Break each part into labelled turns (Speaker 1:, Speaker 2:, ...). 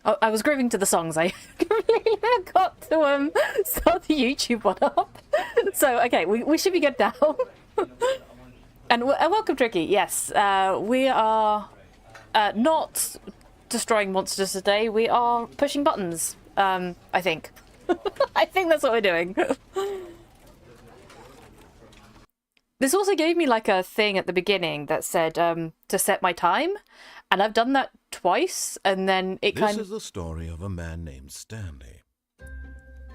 Speaker 1: Oh, I was grooving to the songs. I completely forgot to start the YouTube one up. So, okay, we should be good now. And welcome, Tricky. Yes, we are not destroying monsters today. We are pushing buttons, I think. I think that's what we're doing. This also gave me like a thing at the beginning that said to set my time. And I've done that twice, and then it kind of...
Speaker 2: This is the story of a man named Stanley.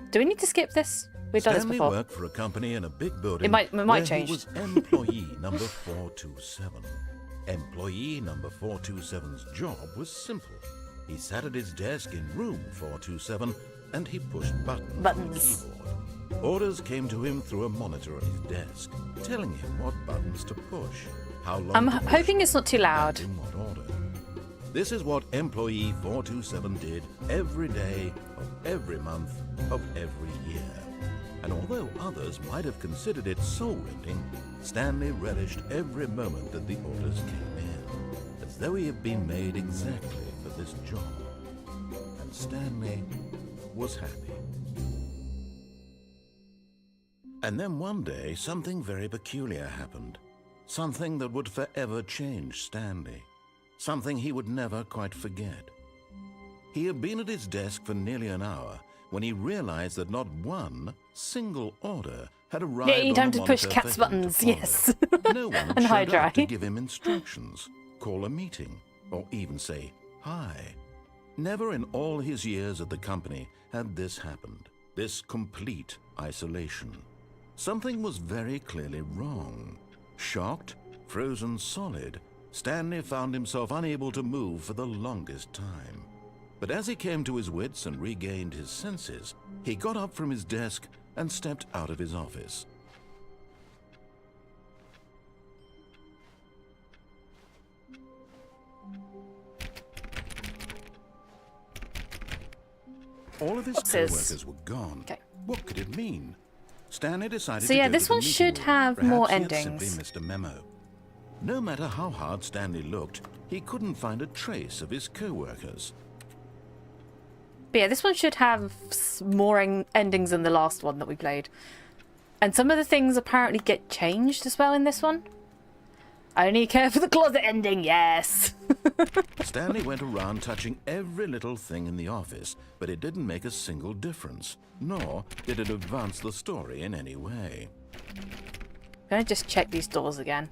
Speaker 1: Do we need to skip this? We've done this before.
Speaker 2: Stanley worked for a company in a big building.
Speaker 1: It might change.
Speaker 2: He was employee number 427. Employee number 427's job was simple. He sat at his desk in room 427 and he pushed buttons on the keyboard. Orders came to him through a monitor on his desk, telling him what buttons to push, how long
Speaker 1: I'm
Speaker 2: to push,
Speaker 1: hoping it's not too loud.
Speaker 2: and in what order. This is what employee 427 did every day of every month of every year. And although others might have considered it soul-rending, Stanley relished every moment that the orders came in, as though he had been made exactly for this job. And Stanley was happy. And then one day, something very peculiar happened. Something that would forever change Stanley. Something he would never quite forget. He had been at his desk for nearly an hour when he realized that not one single order had arrived.
Speaker 1: Yeah, time
Speaker 2: on the
Speaker 1: to push
Speaker 2: monitor
Speaker 1: cat's
Speaker 2: for him to
Speaker 1: buttons,
Speaker 2: follow.
Speaker 1: yes.
Speaker 2: No one had
Speaker 1: And high
Speaker 2: showed up to
Speaker 1: dry.
Speaker 2: give him instructions, call a meeting, or even say hi. Never in all his years at the company had this happened, this complete isolation. Something was very clearly wrong. Shocked, frozen solid, Stanley found himself unable to move for the longest time. But as he came to his wits and regained his senses, he got up from his desk and stepped out of his office. All of his co-workers were gone.
Speaker 1: Okay.
Speaker 2: What could it mean? Stanley decided
Speaker 1: So
Speaker 2: to
Speaker 1: yeah,
Speaker 2: go
Speaker 1: this
Speaker 2: to the
Speaker 1: one
Speaker 2: meeting
Speaker 1: should
Speaker 2: room.
Speaker 1: have
Speaker 2: Perhaps
Speaker 1: more
Speaker 2: he had
Speaker 1: endings.
Speaker 2: simply missed a memo. No matter how hard Stanley looked, he couldn't find a trace of his co-workers.
Speaker 1: But yeah, this one should have more endings than the last one that we played. And some of the things apparently get changed as well in this one. I only care for the closet ending, yes!
Speaker 2: Stanley went around touching every little thing in the office, but it didn't make a single difference, nor did it advance the story in any way.
Speaker 1: I'm gonna just check these doors again.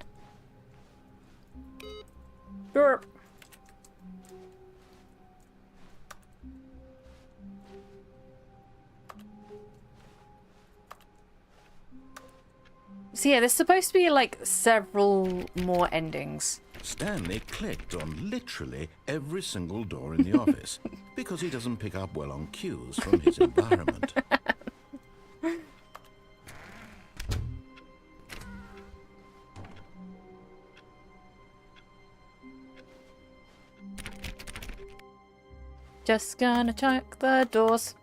Speaker 1: Derp. So yeah, there's supposed to be like several more endings.
Speaker 2: Stanley clicked on literally every single door in the office because he doesn't pick up well on cues from his environment.
Speaker 1: Just gonna check the doors.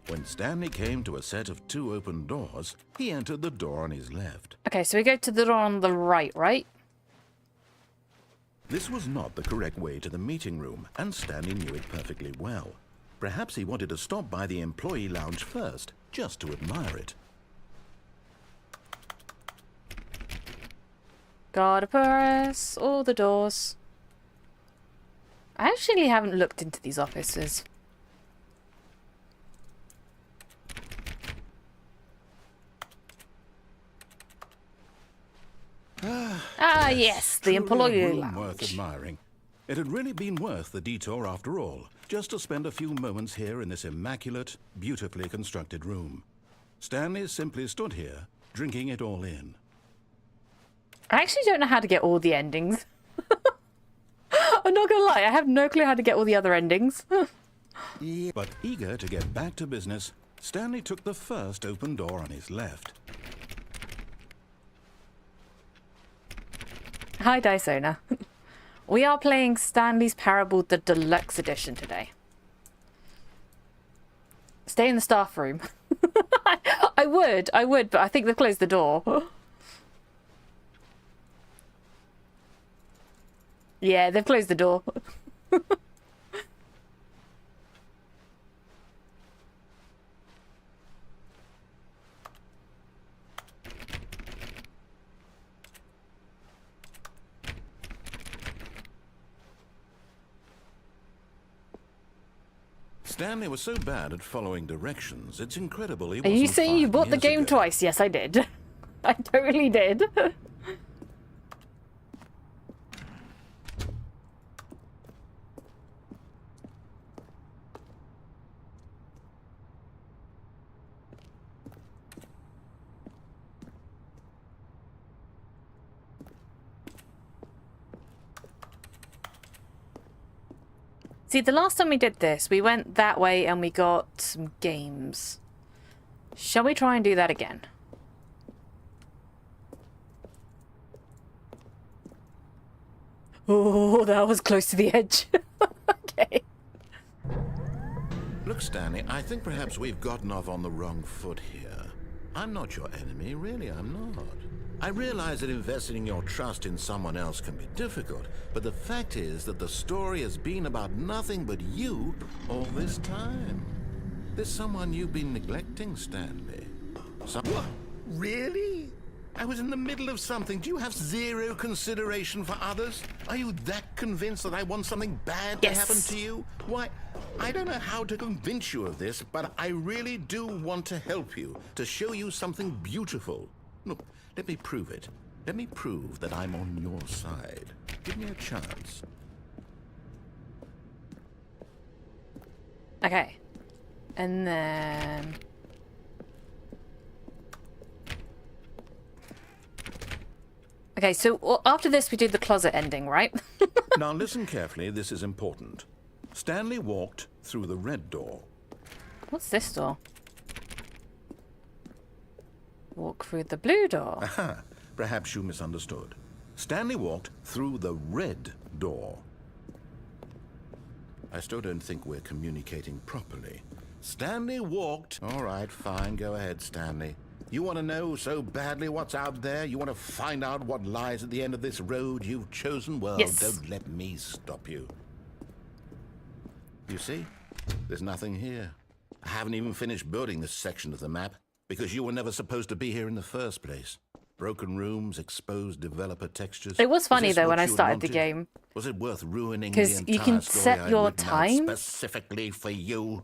Speaker 2: When Stanley came to a set of 2 open doors, he entered the door on his left.
Speaker 1: Okay, so we go to the door on the right, right?
Speaker 2: This was not the correct way to the meeting room, and Stanley knew it perfectly well. Perhaps he wanted to stop by the employee lounge first, just to admire it.
Speaker 1: Gotta press all the doors. I actually haven't looked into these offices. Yes, the
Speaker 2: Truly a
Speaker 1: employee
Speaker 2: room worth
Speaker 1: lounge.
Speaker 2: admiring. It had really been worth the detour after all, just to spend a few moments here in this immaculate, beautifully constructed room. Stanley simply stood here, drinking it all in.
Speaker 1: I actually don't know how to get all the endings. I'm not gonna lie, I have no clue how to get all the other endings.
Speaker 2: But eager to get back to business, Stanley took the first open door on his left.
Speaker 1: Hi, Dysona. We are playing Stanley's Parable, the Deluxe Edition today. Stay in the staff room. I would, but I think they've closed the door. Yeah, they've closed the door.
Speaker 2: Stanley was so bad at following directions, it's incredible he
Speaker 1: Are
Speaker 2: wasn't
Speaker 1: you saying you
Speaker 2: 5
Speaker 1: bought the
Speaker 2: years
Speaker 1: game
Speaker 2: ago.
Speaker 1: twice? Yes, I did. I totally did. See, the last time we did this, we went that way and we got some games. Shall we try and do that again? Oh, that was close to the edge. Okay.
Speaker 2: Look, Stanley, I think perhaps we've gotten off on the wrong foot here. I'm not your enemy, really, I'm not. I realize that investing your trust in someone else can be difficult, but the fact is that the story has been about nothing but you all this time. There's someone you've been neglecting, Stanley. What? Really? I was in the middle of something. Do you have zero consideration for others? Are you that convinced that I want something bad to happen to you? Why, I don't know how to convince you of this, but I really do want to help you, to show you something beautiful. Look, let me prove it. Let me prove that I'm on your side. Give me a chance.
Speaker 1: Okay. And then... Okay, so after this we do the closet ending, right?
Speaker 2: Now listen carefully, this is important. Stanley walked through the red door.
Speaker 1: What's this door? Walk through the blue door.
Speaker 2: Aha, perhaps you misunderstood. Stanley walked through the red door. I still don't think we're communicating properly. Stanley walked... All right, fine, go ahead, Stanley. You want to know so badly what's out there? You want to find out what lies at the end of this road you've chosen? Well,
Speaker 1: Yes.
Speaker 2: don't let me stop you. You see? There's nothing here. I haven't even finished building this section of the map, because you were never supposed to be here in the first place. Broken rooms, exposed developer textures.
Speaker 1: It was funny,
Speaker 2: this
Speaker 1: though,
Speaker 2: what
Speaker 1: when I
Speaker 2: you had
Speaker 1: started the
Speaker 2: wanted?
Speaker 1: game.
Speaker 2: Was it worth ruining the
Speaker 1: 'Cause
Speaker 2: entire
Speaker 1: you can
Speaker 2: story
Speaker 1: set
Speaker 2: I'd
Speaker 1: your
Speaker 2: written out
Speaker 1: time.
Speaker 2: specifically for you?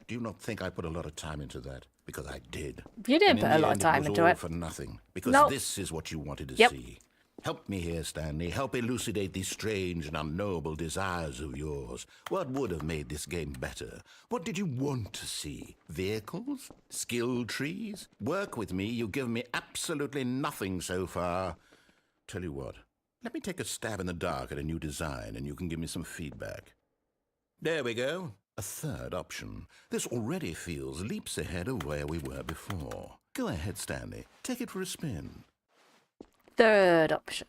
Speaker 2: Do you not think I put a lot of time into that? Because I did.
Speaker 1: You didn't
Speaker 2: And in
Speaker 1: put a
Speaker 2: the
Speaker 1: lot of
Speaker 2: end,
Speaker 1: time
Speaker 2: was
Speaker 1: into
Speaker 2: all
Speaker 1: it.
Speaker 2: for nothing. Because
Speaker 1: No.
Speaker 2: this is what you wanted to
Speaker 1: Yep.
Speaker 2: see. Help me here, Stanley. Help elucidate these strange and unknowable desires of yours. What would have made this game better? What did you want to see? Vehicles? Skill trees? Work with me. You've given me absolutely nothing so far. Tell you what. Let me take a stab in the dark at a new design, and you can give me some feedback. There we go. A third option. This already feels leaps ahead of where we were before. Go ahead, Stanley. Take it for a spin.
Speaker 1: Third option.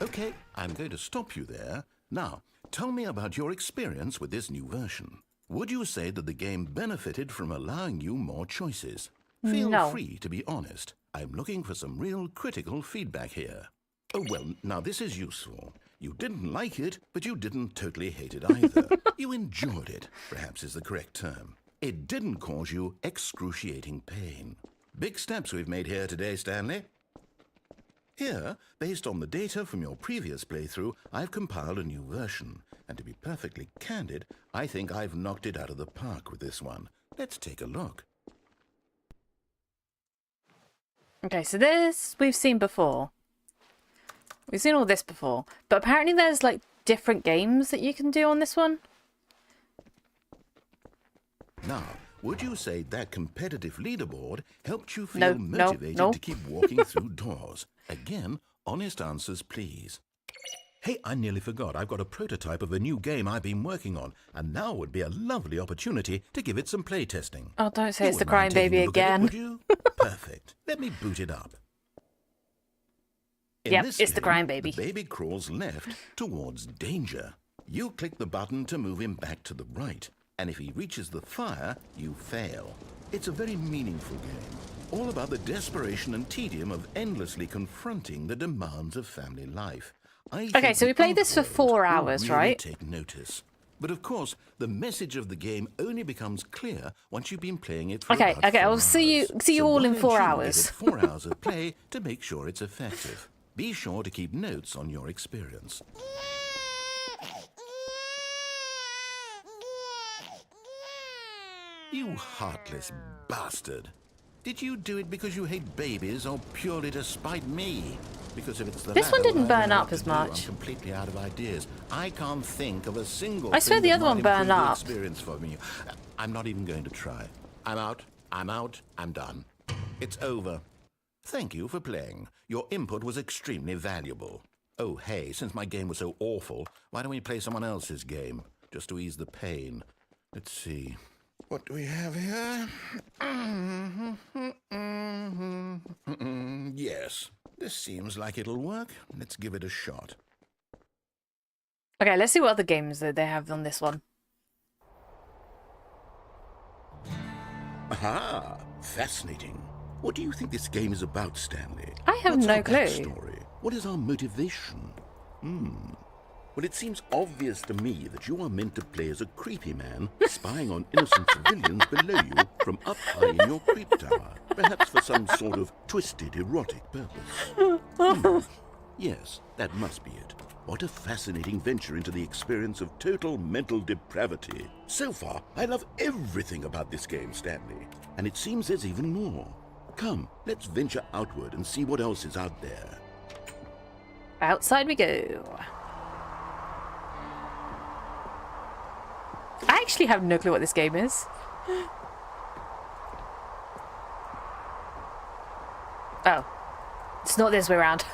Speaker 2: Okay, I'm going to stop you there. Now, tell me about your experience with this new version. Would you say that the game benefited from allowing you more choices? Feel
Speaker 1: No.
Speaker 2: free to be honest. I'm looking for some real critical feedback here. Oh, well, now this is useful. You didn't like it, but you didn't totally hate it either. You enjoyed it, perhaps is the correct term. It didn't cause you excruciating pain. Big steps we've made here today, Stanley. Here, based on the data from your previous playthrough, I've compiled a new version. And to be perfectly candid, I think I've knocked it out of the park with this one. Let's take a look.
Speaker 1: Okay, so this we've seen before. We've seen all this before. But apparently there's, like, different games that you can do on this one.
Speaker 2: Now, would you say that competitive leaderboard helped you
Speaker 1: No,
Speaker 2: feel
Speaker 1: no,
Speaker 2: motivated
Speaker 1: no.
Speaker 2: to keep walking through doors? Again, honest answers, please. Hey, I nearly forgot. I've got a prototype of a new game I've been working on, and now would be a lovely opportunity to give it some playtesting.
Speaker 1: Oh, don't say
Speaker 2: You
Speaker 1: it's the
Speaker 2: wouldn't mind
Speaker 1: Crying
Speaker 2: taking
Speaker 1: Baby
Speaker 2: a look at it,
Speaker 1: again.
Speaker 2: would you? Perfect. Let me boot it up. In
Speaker 1: Yep,
Speaker 2: this
Speaker 1: it's the
Speaker 2: game,
Speaker 1: Crying Baby.
Speaker 2: The baby crawls left towards danger. You click the button to move him back to the right, and if he reaches the fire, you fail. It's a very meaningful game, all about the desperation and tedium of endlessly confronting the demands of family life.
Speaker 1: Okay, so we played this for 4 hours,
Speaker 2: really
Speaker 1: right?
Speaker 2: Take notice. But of course, the message of the game only becomes clear once you've been playing it for about 4
Speaker 1: I'll
Speaker 2: hours.
Speaker 1: see you all
Speaker 2: why
Speaker 1: in
Speaker 2: don't
Speaker 1: 4
Speaker 2: you
Speaker 1: hours.
Speaker 2: Give it 4 hours of play to make sure it's effective. Be sure to keep notes on your experience. You heartless bastard. Did you do it because you hate babies or purely to spite me? Because if it's the
Speaker 1: This one
Speaker 2: latter,
Speaker 1: didn't
Speaker 2: well, I
Speaker 1: burn
Speaker 2: don't know
Speaker 1: up
Speaker 2: what
Speaker 1: as
Speaker 2: to do.
Speaker 1: much.
Speaker 2: I'm completely out of ideas. I can't think of a single
Speaker 1: I swear
Speaker 2: thing
Speaker 1: the
Speaker 2: that
Speaker 1: other one
Speaker 2: might
Speaker 1: burned
Speaker 2: improve the
Speaker 1: up.
Speaker 2: experience for me. I'm not even going to try. I'm out. I'm out. I'm done. It's over. Thank you for playing. Your input was extremely valuable. Oh, hey, since my game was so awful, why don't we play someone else's game? Just to ease the pain. Let's see. What do we have here? Yes, this seems like it'll work. Let's give it a shot.
Speaker 1: Okay, let's see what other games that they have on this one.
Speaker 2: Aha! Fascinating. What do you think this game is about, Stanley?
Speaker 1: I have
Speaker 2: What's
Speaker 1: no
Speaker 2: our
Speaker 1: clue.
Speaker 2: backstory? What is our motivation? Well, it seems obvious to me that you are meant to play as a creepy man spying on innocent civilians below you from up high in your creep tower, perhaps for some sort of twisted erotic purpose. Yes, that must be it. What a fascinating venture into the experience of total mental depravity. So far, I love everything about this game, Stanley. And it seems there's even more. Come, let's venture outward and see what else is out there.
Speaker 1: Outside we go. I actually have no clue what this game is. Oh. It's not this way around.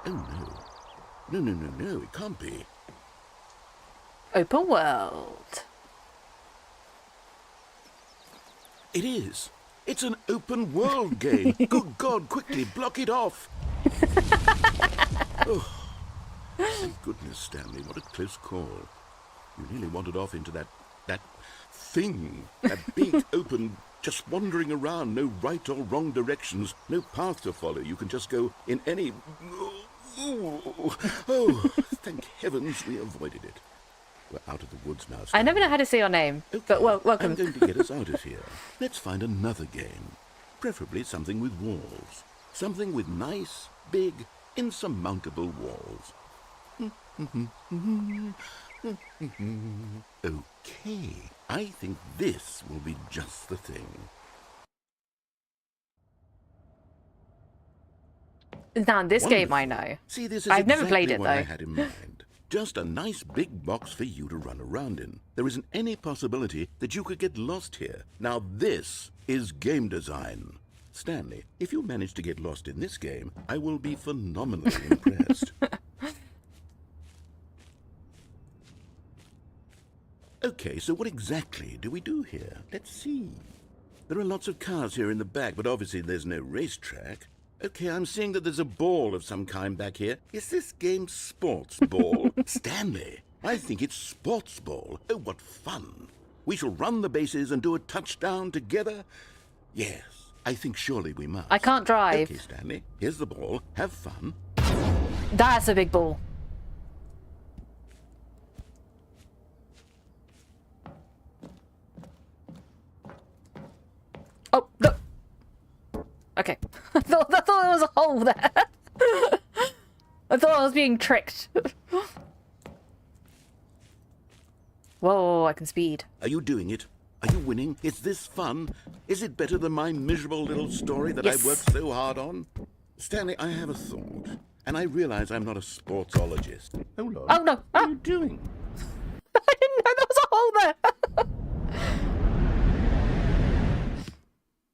Speaker 2: Oh, no. No, it can't be.
Speaker 1: Open world.
Speaker 2: It is. It's an open world game. Good God, quickly, block it off. Oh, thank goodness, Stanley. What a close call. You nearly wandered off into that thing. That big, open, just wandering around. No right or wrong directions. No path to follow. You can just go in any... Oh, thank heavens we avoided it. We're out of the woods now, Stanley.
Speaker 1: I never know how to say your name, but welcome.
Speaker 2: I'm going to get us out of here. Let's find another game. Preferably something with walls. Something with nice, big, insurmountable walls. Okay, I think this will be just the thing.
Speaker 1: Now, this game I
Speaker 2: Wonderful.
Speaker 1: know.
Speaker 2: See, this is
Speaker 1: I've never
Speaker 2: exactly
Speaker 1: played it,
Speaker 2: what I
Speaker 1: though.
Speaker 2: had in mind. Just a nice big box for you to run around in. There isn't any possibility that you could get lost here. Now this is game design. Stanley, if you manage to get lost in this game, I will be phenomenally impressed. Okay, so what exactly do we do here? Let's see. There are lots of cars here in the back, but obviously there's no racetrack. Okay, I'm seeing that there's a ball of some kind back here. Is this game sports ball? Stanley, I think it's sports ball. Oh, what fun. We shall run the bases and do a touchdown together. Yes, I think surely we must.
Speaker 1: I can't drive.
Speaker 2: Okay, Stanley, here's the ball. Have fun.
Speaker 1: That's a big ball. Oh, no. Okay. I thought there was a hole there. I thought I was being tricked. Whoa, I can speed.
Speaker 2: Are you doing it? Are you winning? Is this fun? Is it better than my miserable little story that
Speaker 1: Yes.
Speaker 2: I worked so hard on? Stanley, I have a thought, and I realize I'm not a sportsologist. Hold on.
Speaker 1: Oh, no.
Speaker 2: What
Speaker 1: Ah.
Speaker 2: are you doing?
Speaker 1: I didn't know there was a hole there.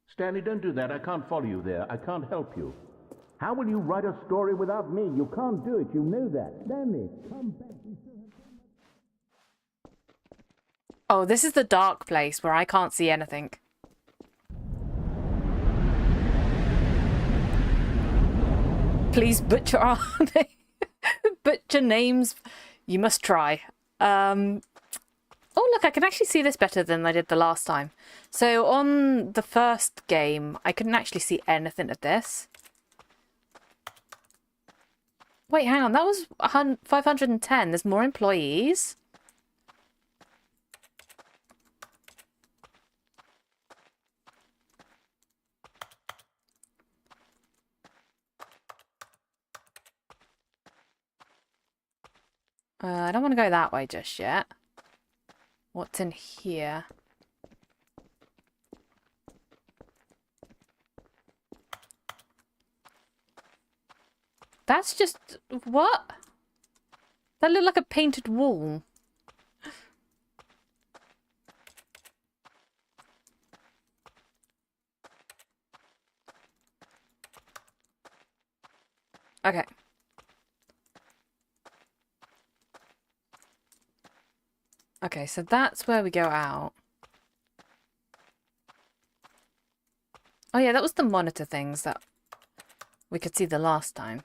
Speaker 2: Stanley, don't do that. I can't follow you there. I can't help you. How will you write a story without me? You can't do it. You know that. Stanley, come back.
Speaker 1: Oh, this is the dark place where I can't see anything. Please butcher our butcher names. You must try. Oh, look, I can actually see this better than I did the last time. So on the first game, I couldn't actually see anything of this. Wait, hang on. That was 510. There's more employees. I don't want to go that way just yet. What's in here? That's just... what? That looked like a painted wall. Okay. Okay, so that's where we go out. Oh yeah, that was the monitor things that we could see the last time.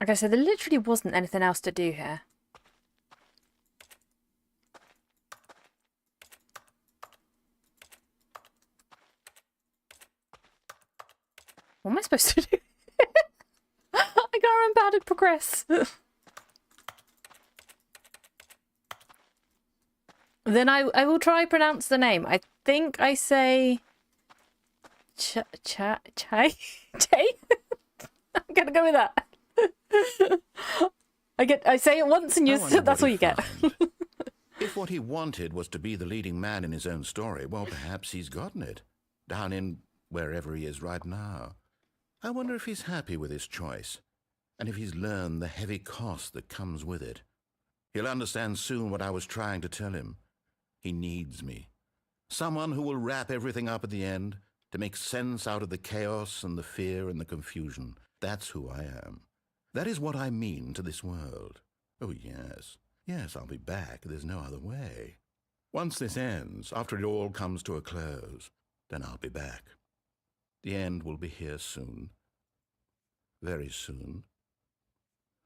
Speaker 1: Okay, so there literally wasn't anything else to do here. What am I supposed to do? I can't remember how to progress. Then I will try pronounce the name. I think I say... Chai? I'm gonna go with that. I say it once and that's all you get.
Speaker 2: If what he wanted was to be the leading man in his own story, well, perhaps he's gotten it. Down in wherever he is right now. I wonder if he's happy with his choice, and if he's learned the heavy cost that comes with it. He'll understand soon what I was trying to tell him. He needs me. Someone who will wrap everything up at the end, to make sense out of the chaos and the fear and the confusion. That's who I am. That is what I mean to this world. Oh, yes. Yes, I'll be back. There's no other way. Once this ends, after it all comes to a close, then I'll be back. The end will be here soon. Very soon.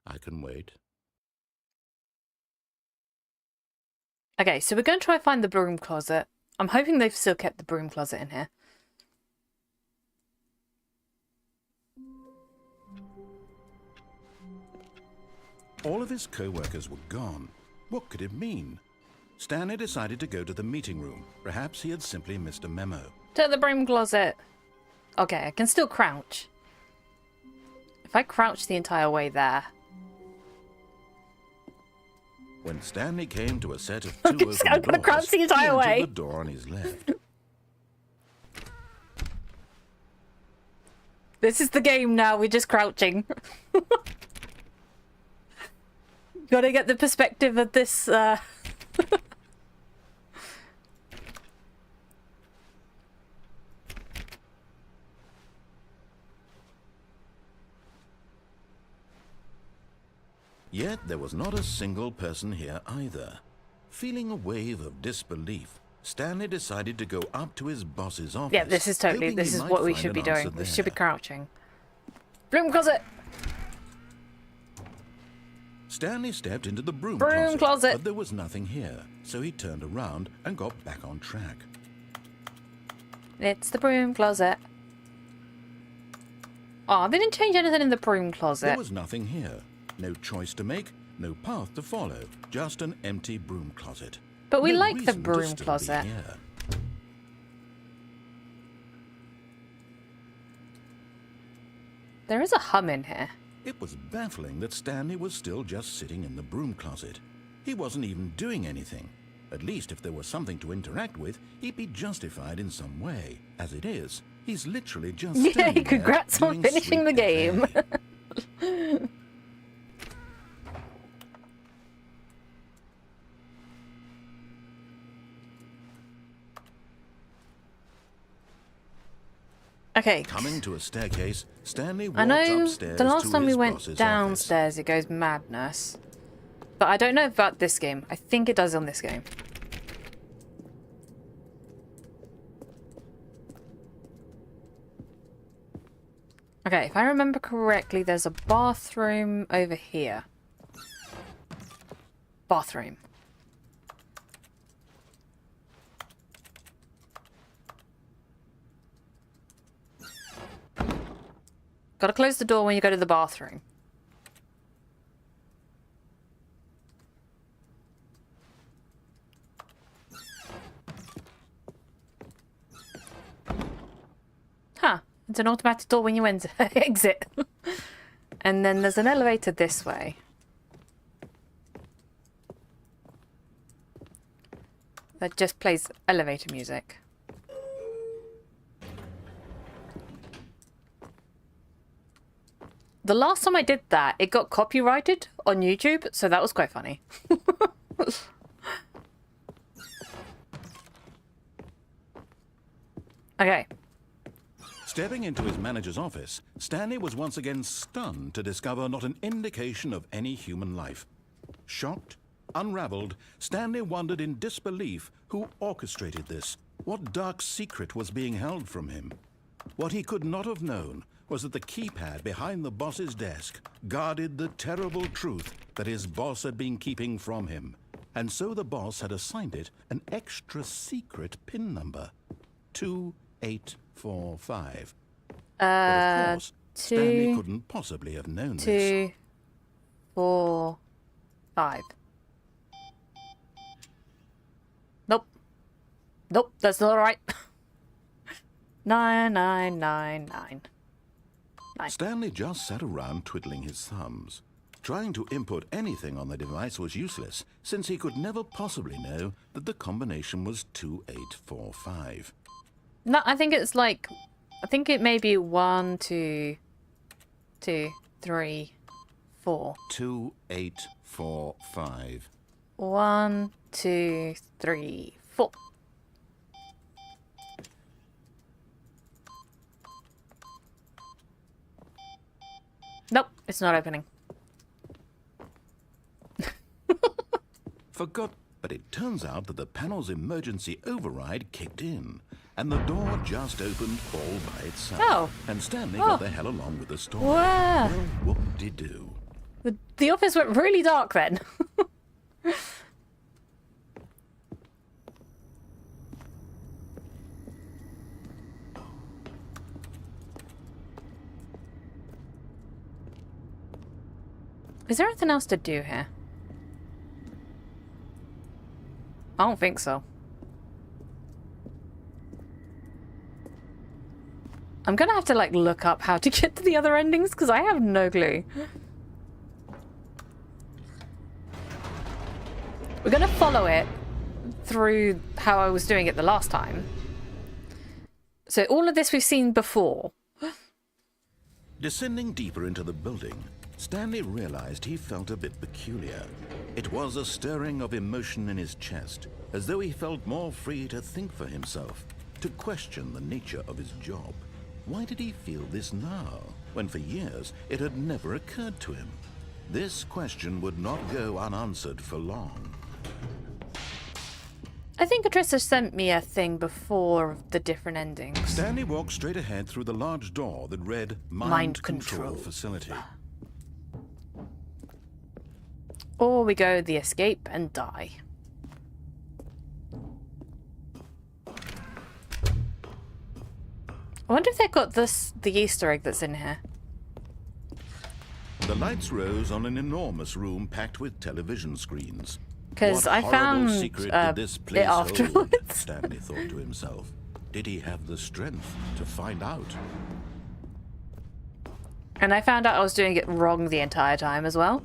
Speaker 2: I can wait.
Speaker 1: Okay, so we're going to try and find the broom closet. I'm hoping they've still kept the broom closet in here.
Speaker 2: All of his co-workers were gone. What could it mean? Stanley decided to go to the meeting room. Perhaps he had simply missed a memo.
Speaker 1: To the broom closet. Okay, I can still crouch. If I crouch the entire way there.
Speaker 2: When Stanley came to a set of two open doors,
Speaker 1: I'm gonna crouch the entire way.
Speaker 2: He entered the door on his left.
Speaker 1: This is the game now, we're just crouching. Gotta get the perspective of this,
Speaker 2: Yet there was not a single person here either. Feeling a wave of disbelief, Stanley decided to go up to his boss's office.
Speaker 1: yeah, this is totally, this is what we should be doing. We should be crouching. Broom closet!
Speaker 2: Stanley stepped into the broom
Speaker 1: closet,
Speaker 2: but there was nothing here, so he turned around and got back on track.
Speaker 1: It's the broom closet. Oh, they didn't change anything in the broom closet.
Speaker 2: There was nothing here. No choice to make, no path to follow, just an empty broom closet.
Speaker 1: But we
Speaker 2: No
Speaker 1: like the
Speaker 2: reason to
Speaker 1: broom
Speaker 2: still be
Speaker 1: closet.
Speaker 2: here.
Speaker 1: There is a hum in here.
Speaker 2: It was baffling that Stanley was still just sitting in the broom closet. He wasn't even doing anything. At least if there was something to interact with, he'd be justified in some way. As it is, he's literally just standing
Speaker 1: Yay, congrats
Speaker 2: there
Speaker 1: on
Speaker 2: doing
Speaker 1: finishing the
Speaker 2: sweet
Speaker 1: game.
Speaker 2: buffet.
Speaker 1: Okay.
Speaker 2: Coming to a staircase, Stanley
Speaker 1: I
Speaker 2: walks
Speaker 1: know
Speaker 2: upstairs
Speaker 1: the last
Speaker 2: to
Speaker 1: time we
Speaker 2: his
Speaker 1: went
Speaker 2: boss's
Speaker 1: downstairs, it goes madness. But I don't know about this game. I think it does on this game. Okay, if I remember correctly, there's a bathroom over here. Bathroom. Gotta close the door when you go to the bathroom. Huh. It's an automatic door when you enter. Exit. And then there's an elevator this way. That just plays elevator music. The last time I did that, it got copyrighted on YouTube, so that was quite funny. Okay.
Speaker 2: Stepping into his manager's office, Stanley was once again stunned to discover not an indication of any human life. Shocked, unraveled, Stanley wondered in disbelief who orchestrated this. What dark secret was being held from him? What he could not have known was that the keypad behind the boss's desk guarded the terrible truth that his boss had been keeping from him. And so the boss had assigned it an extra secret PIN number. 2845. But of course, Stanley couldn't possibly have known this.
Speaker 1: 2, 4, 5. Nope. Nope, that's not right. 9999.
Speaker 2: Stanley just sat around twiddling his thumbs. Trying to input anything on the device was useless, since he could never possibly know that the combination was 2845.
Speaker 1: No, I think it's like... I think it may be 1, 2, 3, 4.
Speaker 2: 2845.
Speaker 1: 1, 2, 3, 4. Nope, it's not opening.
Speaker 2: Forgot, but it turns out that the panel's emergency override kicked in, and the door just opened all by itself.
Speaker 1: Oh.
Speaker 2: And Stanley got the hell along with the storm.
Speaker 1: Wow.
Speaker 2: Well, whoop-de-doo.
Speaker 1: The office went really dark then. Is there anything else to do here? I don't think so. I'm gonna have to like look up how to get to the other endings because I have no clue. We're gonna follow it through how I was doing it the last time. So all of this we've seen before.
Speaker 2: Descending deeper into the building, Stanley realized he felt a bit peculiar. It was a stirring of emotion in his chest, as though he felt more free to think for himself, to question the nature of his job. Why did he feel this now, when for years it had never occurred to him? This question would not go unanswered for long.
Speaker 1: I think Atrissa sent me a thing before of the different endings.
Speaker 2: Stanley walked straight ahead through the large door that read Mind Control Facility.
Speaker 1: Or we go the escape and die. I wonder if they got the Easter egg that's in here.
Speaker 2: The lights rose on an enormous room packed with television screens.
Speaker 1: Because I
Speaker 2: What
Speaker 1: found
Speaker 2: horrible secret did this place
Speaker 1: it afterwards.
Speaker 2: hold? Stanley thought to himself. Did he have the strength to find out?
Speaker 1: And I found out I was doing it wrong the entire time as well.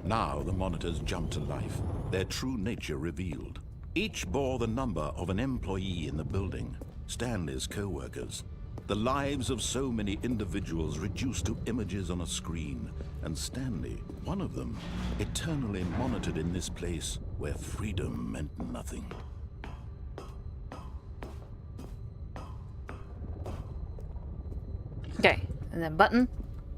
Speaker 2: Now the monitors jumped to life, their true nature revealed. Each bore the number of an employee in the building, Stanley's co-workers. The lives of so many individuals reduced to images on a screen, and Stanley, one of them, eternally monitored in this place where freedom meant nothing.
Speaker 1: Okay, and then button.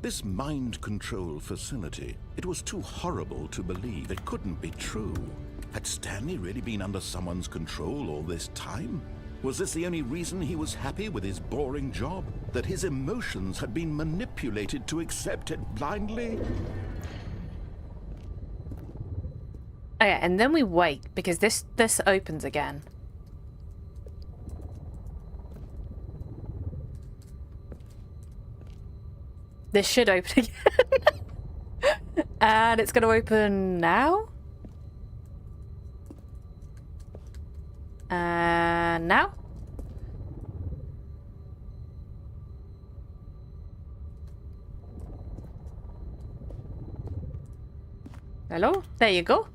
Speaker 2: This mind control facility, it was too horrible to believe. It couldn't be true. Had Stanley really been under someone's control all this time? Was this the only reason he was happy with his boring job? That his emotions had been manipulated to accept it blindly?
Speaker 1: Okay, and then we wait, because this opens again. This should open again. And it's going to open now. And now. Hello? There you go.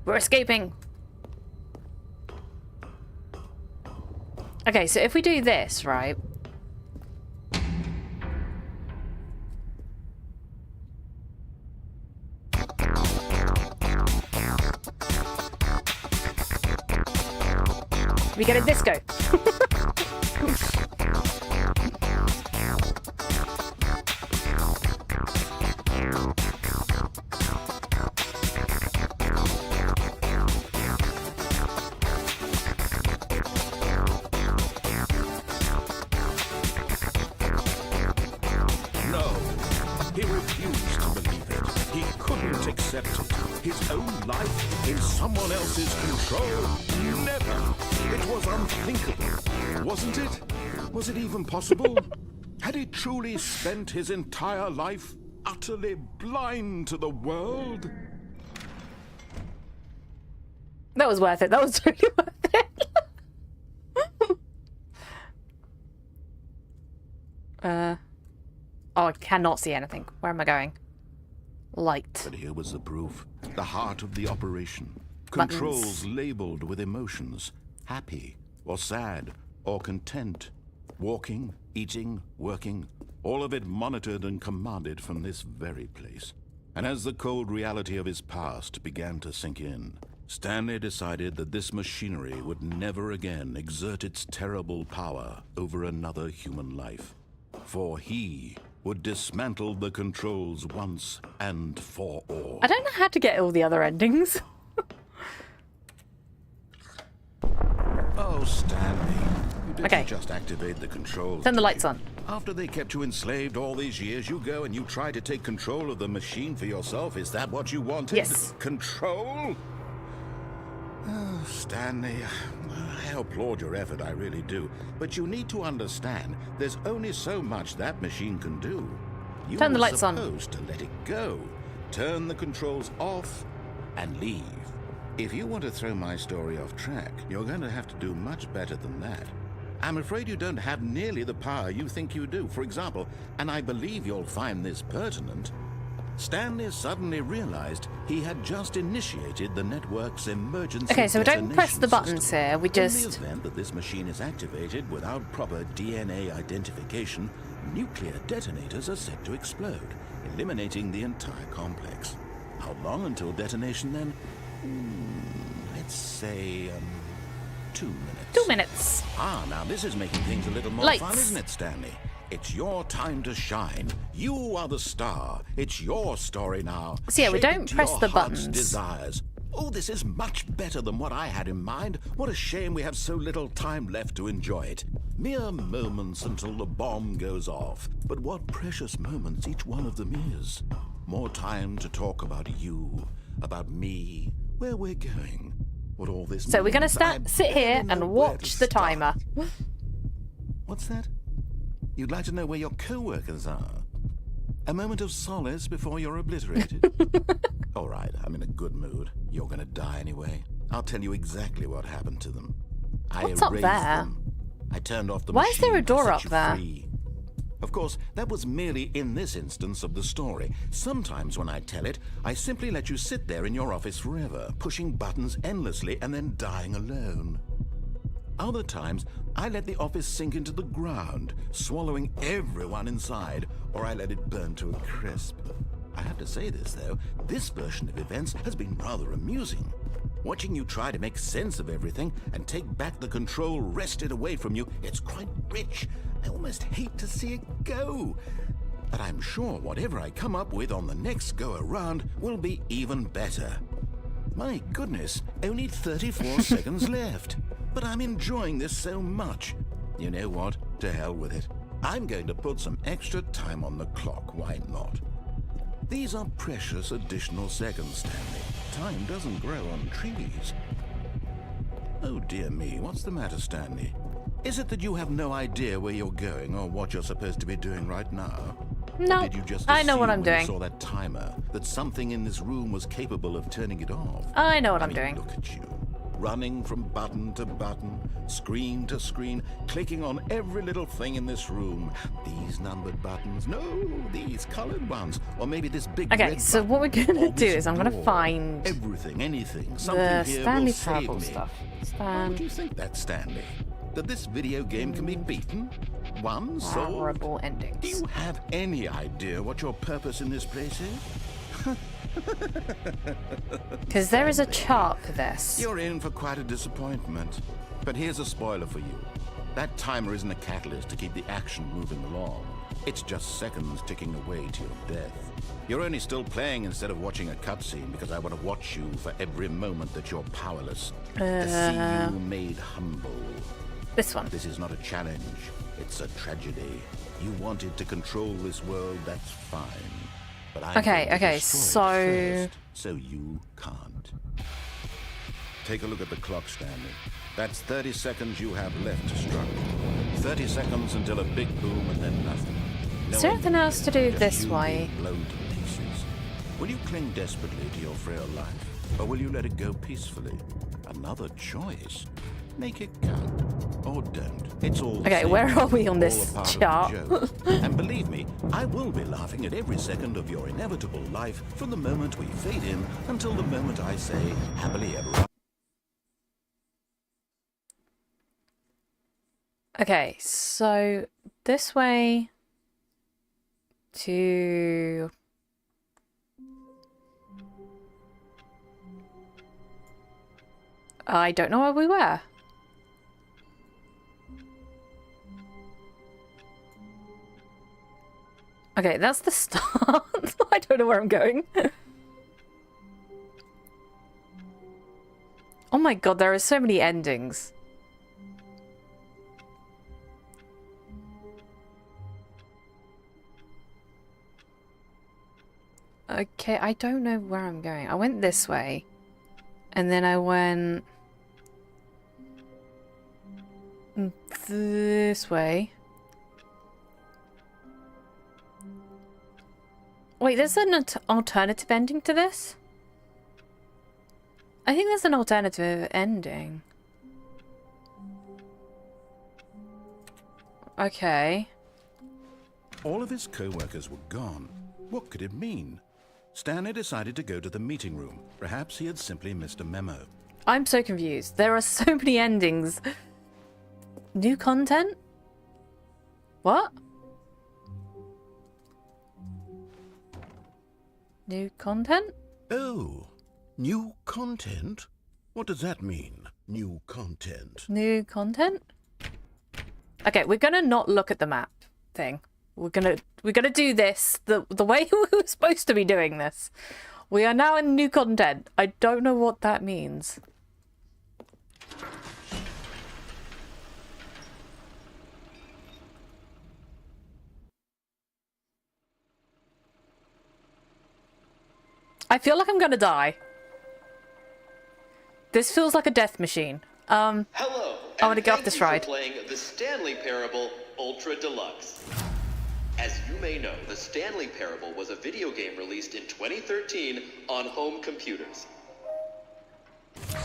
Speaker 1: We're escaping. Okay, so if we do this, right? We get a disco.
Speaker 2: His own life in someone else's control? Never! It was unthinkable, wasn't it? Was it even possible? Had he truly spent his entire life utterly blind to the world?
Speaker 1: That was worth it. That was really worth it. Oh, I cannot see anything. Where am I going? Light.
Speaker 2: But here was the proof. The heart of the operation.
Speaker 1: Buttons.
Speaker 2: Controls labeled with emotions. Happy, or sad, or content. Walking, eating, working. All of it monitored and commanded from this very place. And as the cold reality of his past began to sink in, Stanley decided that this machinery would never again exert its terrible power over another human life. For he would dismantle the controls once and for all.
Speaker 1: I don't know how to get all the other endings.
Speaker 2: Oh, Stanley. You didn't
Speaker 1: Okay.
Speaker 2: just activate the controls.
Speaker 1: Turn the
Speaker 2: did
Speaker 1: lights
Speaker 2: you?
Speaker 1: on.
Speaker 2: After they kept you enslaved all these years, you go and you try to take control of the machine for yourself. Is that what you wanted?
Speaker 1: Yes.
Speaker 2: Control? Oh, Stanley, I applaud your effort, I really do. But you need to understand, there's only so much that machine can do. You
Speaker 1: Turn the
Speaker 2: were
Speaker 1: lights on.
Speaker 2: supposed to let it go. Turn the controls off and leave. If you want to throw my story off track, you're going to have to do much better than that. I'm afraid you don't have nearly the power you think you do. For example, and I believe you'll find this pertinent, Stanley suddenly realized he had just initiated the network's emergency
Speaker 1: Okay, so we don't press the
Speaker 2: detonation
Speaker 1: buttons
Speaker 2: system.
Speaker 1: here, we
Speaker 2: In
Speaker 1: just...
Speaker 2: the event that this machine is activated without proper DNA identification, nuclear detonators are set to explode, eliminating the entire complex. How long until detonation then? Let's say, 2 minutes.
Speaker 1: 2 minutes.
Speaker 2: Ah, now this is making things a little more
Speaker 1: Lights.
Speaker 2: fun, isn't it, Stanley? It's your time to shine. You are the star. It's your story now.
Speaker 1: So yeah, we
Speaker 2: Shape
Speaker 1: don't
Speaker 2: it to
Speaker 1: press
Speaker 2: your
Speaker 1: the
Speaker 2: heart's
Speaker 1: buttons.
Speaker 2: desires. Oh, this is much better than what I had in mind. What a shame we have so little time left to enjoy it. Mere moments until the bomb goes off. But what precious moments each one of them is. More time to talk about you, about me, where we're going, what all this
Speaker 1: So we're going
Speaker 2: means.
Speaker 1: to
Speaker 2: I
Speaker 1: sit here
Speaker 2: barely know
Speaker 1: and
Speaker 2: where
Speaker 1: watch
Speaker 2: to
Speaker 1: the
Speaker 2: start.
Speaker 1: timer.
Speaker 2: What's that? You'd like to know where your co-workers are? A moment of solace before you're obliterated? All right, I'm in a good mood. You're gonna die anyway. I'll tell you exactly what happened to them.
Speaker 1: What's
Speaker 2: I
Speaker 1: up
Speaker 2: erased
Speaker 1: there?
Speaker 2: them. I turned off the
Speaker 1: Why is there a
Speaker 2: machine to
Speaker 1: door
Speaker 2: set
Speaker 1: up
Speaker 2: you
Speaker 1: there?
Speaker 2: free. Of course, that was merely in this instance of the story. Sometimes when I tell it, I simply let you sit there in your office forever, pushing buttons endlessly and then dying alone. Other times, I let the office sink into the ground, swallowing everyone inside, or I let it burn to a crisp. I have to say this, though, this version of events has been rather amusing. Watching you try to make sense of everything and take back the control wrested away from you, it's quite rich. I almost hate to see it go. But I'm sure whatever I come up with on the next go-around will be even better. My goodness, only 34 seconds left. But I'm enjoying this so much. You know what? To hell with it. I'm going to put some extra time on the clock, why not? These are precious additional seconds, Stanley. Time doesn't grow on trees. Oh dear me, what's the matter, Stanley? Is it that you have no idea where you're going or what you're supposed to be doing right now?
Speaker 1: No,
Speaker 2: Or did you just
Speaker 1: I know what I'm
Speaker 2: assume when
Speaker 1: doing.
Speaker 2: you saw that timer that something in this room was capable of turning it off?
Speaker 1: I know what
Speaker 2: I
Speaker 1: I'm
Speaker 2: mean,
Speaker 1: doing.
Speaker 2: Look at you. Running from button to button, screen to screen, clicking on every little thing in this room. These numbered buttons, no, these colored ones, or maybe this big
Speaker 1: Okay,
Speaker 2: red
Speaker 1: so
Speaker 2: button,
Speaker 1: what we're gonna
Speaker 2: or
Speaker 1: do
Speaker 2: this
Speaker 1: is I'm gonna
Speaker 2: door.
Speaker 1: find
Speaker 2: everything, anything, something
Speaker 1: the
Speaker 2: here
Speaker 1: Stanley
Speaker 2: will save
Speaker 1: Parable
Speaker 2: me.
Speaker 1: stuff.
Speaker 2: Why would
Speaker 1: Stanley
Speaker 2: you think that, Stanley? That this video game can be beaten? Won? Solved?
Speaker 1: Parable
Speaker 2: Do
Speaker 1: endings.
Speaker 2: you have any idea what your purpose in this place is?
Speaker 1: Because there is a chart for this.
Speaker 2: You're in for quite a disappointment. But here's a spoiler for you. That timer isn't a catalyst to keep the action moving along. It's just seconds ticking away to your death. You're only still playing instead of watching a cutscene because I want to watch you for every moment that you're powerless. To see you made humble.
Speaker 1: This one.
Speaker 2: This is not a challenge. It's a tragedy. You wanted to control this world, that's fine. But I'm
Speaker 1: Okay,
Speaker 2: going to
Speaker 1: okay,
Speaker 2: destroy it first, so you can't. Take a look at the clock, Stanley. That's 30 seconds you have left to struggle. 30 seconds until a big boom and then nothing. No
Speaker 1: Is there anything else to do
Speaker 2: just
Speaker 1: this
Speaker 2: you
Speaker 1: way?
Speaker 2: being blown to pieces. Will you cling desperately to your frail life, or will you let it go peacefully? Another choice. Make it count, or don't. It's all the
Speaker 1: Okay,
Speaker 2: same.
Speaker 1: where are we on
Speaker 2: All
Speaker 1: this
Speaker 2: a part of the
Speaker 1: chart?
Speaker 2: joke. And believe me, I will be laughing at every second of your inevitable life from the moment we fade in until the moment I say happily ever after.
Speaker 1: Okay, so this way to... I don't know where we were. Okay, that's the start. I don't know where I'm going. Oh my god, there are so many endings. Okay, I don't know where I'm going. I went this way. And then I went... this way. Wait, there's an alternative ending to this? I think there's an alternative ending. Okay.
Speaker 2: All of his co-workers were gone. What could it mean? Stanley decided to go to the meeting room. Perhaps he had simply missed a memo.
Speaker 1: I'm so confused. There are so many endings. New content? What? New content?
Speaker 2: Oh, new content? What does that mean, new content?
Speaker 1: New content? Okay, we're gonna not look at the map thing. We're gonna do this the way we were supposed to be doing this. We are now in new content. I don't know what that means. I feel like I'm gonna die. This feels like a death machine.
Speaker 3: Hello.
Speaker 1: I want to
Speaker 3: and
Speaker 1: go off
Speaker 3: thank
Speaker 1: this
Speaker 3: you for
Speaker 1: ride.
Speaker 3: Playing the Stanley Parable Ultra Deluxe. As you may know, the Stanley Parable was a video game released in 2013 on home computers.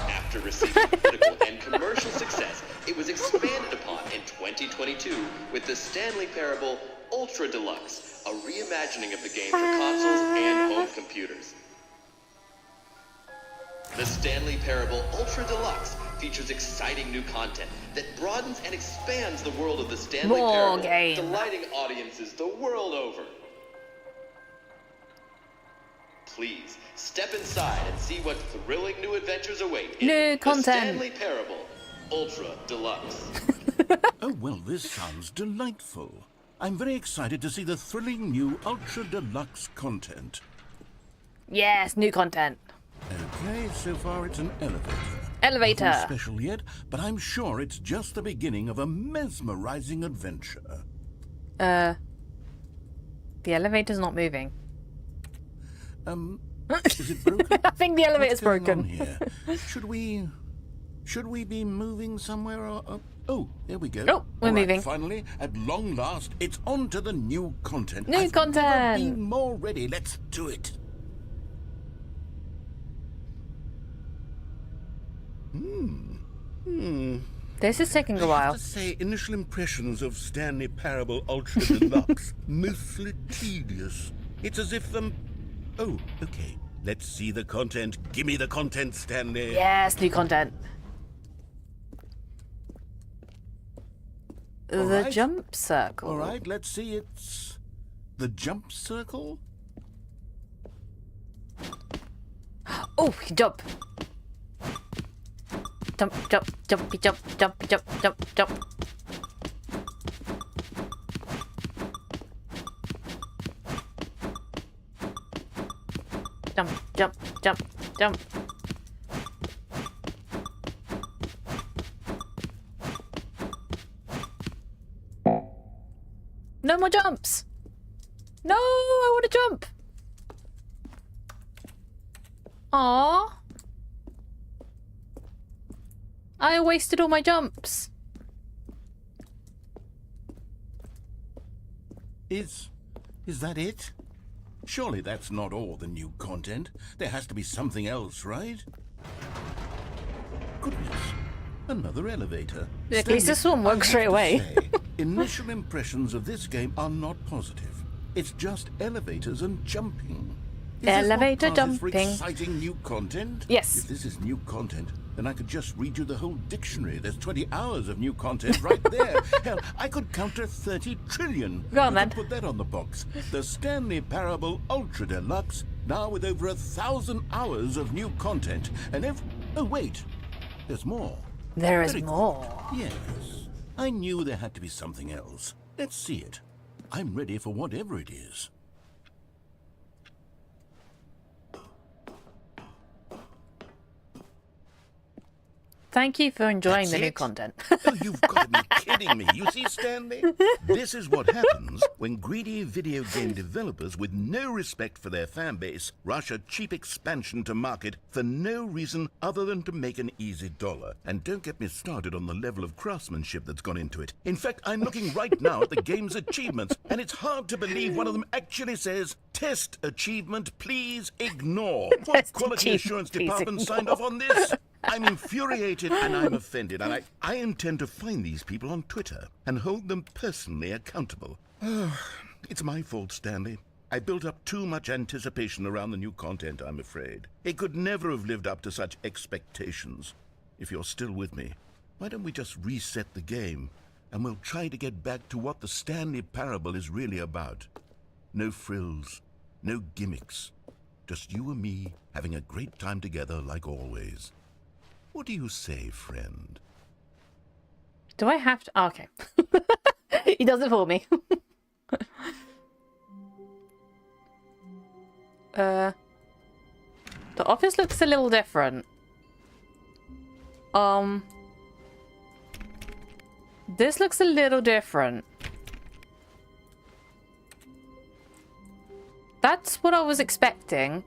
Speaker 3: After receiving critical and commercial success, it was expanded upon in 2022 with the Stanley Parable Ultra Deluxe, a reimagining of the game for consoles and home computers. The Stanley Parable Ultra Deluxe features exciting new content that broadens and expands the world of the Stanley
Speaker 1: More
Speaker 3: Parable,
Speaker 1: game.
Speaker 3: delighting audiences the world over. Please, step inside and see what thrilling new adventures await in
Speaker 1: New
Speaker 3: The
Speaker 1: content.
Speaker 3: Stanley Parable Ultra Deluxe.
Speaker 2: Oh, well, this sounds delightful. I'm very excited to see the thrilling new Ultra Deluxe content.
Speaker 1: Yes, new content.
Speaker 2: Okay, so far it's an elevator.
Speaker 1: Elevator.
Speaker 2: Nothing special yet, but I'm sure it's just the beginning of a mesmerizing adventure.
Speaker 1: The elevator's not moving.
Speaker 2: Is it broken?
Speaker 1: I think the elevator's
Speaker 2: What's going on
Speaker 1: broken.
Speaker 2: here? Should we be moving somewhere? Or, oh, there we go.
Speaker 1: Oh, we're
Speaker 2: All right,
Speaker 1: moving.
Speaker 2: Finally, at long last, it's on to the new content.
Speaker 1: New
Speaker 2: I've never
Speaker 1: content.
Speaker 2: been more ready. Let's do it.
Speaker 1: This is taking a
Speaker 2: I
Speaker 1: while.
Speaker 2: have to say, initial impressions of Stanley Parable Ultra Deluxe mostly tedious. It's as if Oh, okay. Let's see the content. Give me the content, Stanley.
Speaker 1: Yes, new content. The
Speaker 2: right.
Speaker 1: jump circle.
Speaker 2: All right, let's see. It's the jump circle.
Speaker 1: Oh, you can jump. Jump, jump, jumpy, jump, jumpy, jump, jump, jump. Jump, jump, jump, jump. No more jumps. No, I want to jump. Aww. I wasted all my jumps.
Speaker 2: Is that it? Surely that's not all the new content. There has to be something else, right? Goodness, another elevator.
Speaker 1: At least this one works straight away.
Speaker 2: Initial impressions of this game are not positive. It's just elevators and jumping. Is
Speaker 1: Elevator
Speaker 2: this what passes for
Speaker 1: jumping.
Speaker 2: exciting new content?
Speaker 1: Yes.
Speaker 2: If this is new content, then I could just read you the whole dictionary. There's 20 hours of new content right there. Hell, I could counter 30 trillion.
Speaker 1: Go on,
Speaker 2: We
Speaker 1: then.
Speaker 2: could put that on the box. The Stanley Parable Ultra Deluxe, now with over 1,000 hours of new content. And oh, wait. There's more.
Speaker 1: There is
Speaker 2: Very
Speaker 1: more.
Speaker 2: Yes. I knew there had to be something else. Let's see it. I'm ready for whatever it is.
Speaker 1: Thank you for enjoying
Speaker 2: That's
Speaker 1: the new
Speaker 2: it?
Speaker 1: content.
Speaker 2: Oh, you've got to be kidding me. You see, Stanley? This is what happens when greedy video game developers with no respect for their fan base rush a cheap expansion to market for no reason other than to make an easy dollar. And don't get me started on the level of craftsmanship that's gone into it. In fact, I'm looking right now at the game's achievements, and it's hard to believe one of them actually says, "Test achievement, please ignore." What
Speaker 1: Test
Speaker 2: quality
Speaker 1: achievement,
Speaker 2: assurance
Speaker 1: please
Speaker 2: department signed
Speaker 1: ignore.
Speaker 2: off on this? I'm infuriated and I'm offended, and I intend to find these people on Twitter and hold them personally accountable. It's my fault, Stanley. I built up too much anticipation around the new content, I'm afraid. It could never have lived up to such expectations. If you're still with me, why don't we just reset the game, and we'll try to get back to what the Stanley Parable is really about. No frills, no gimmicks. Just you and me having a great time together like always. What do you say, friend?
Speaker 1: Do I have to? Oh, okay. He does it for me. The office looks a little different. This looks a little different. That's what I was expecting.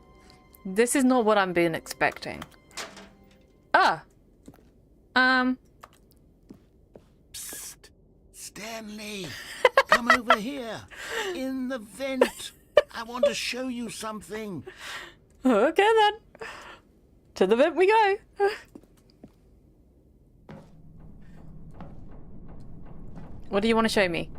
Speaker 1: This is not what I'm being expecting. Ah.
Speaker 2: Psst. Stanley, come over here. In the vent. I want to show you something.
Speaker 1: Okay then. To the vent we go. What do you want to show me?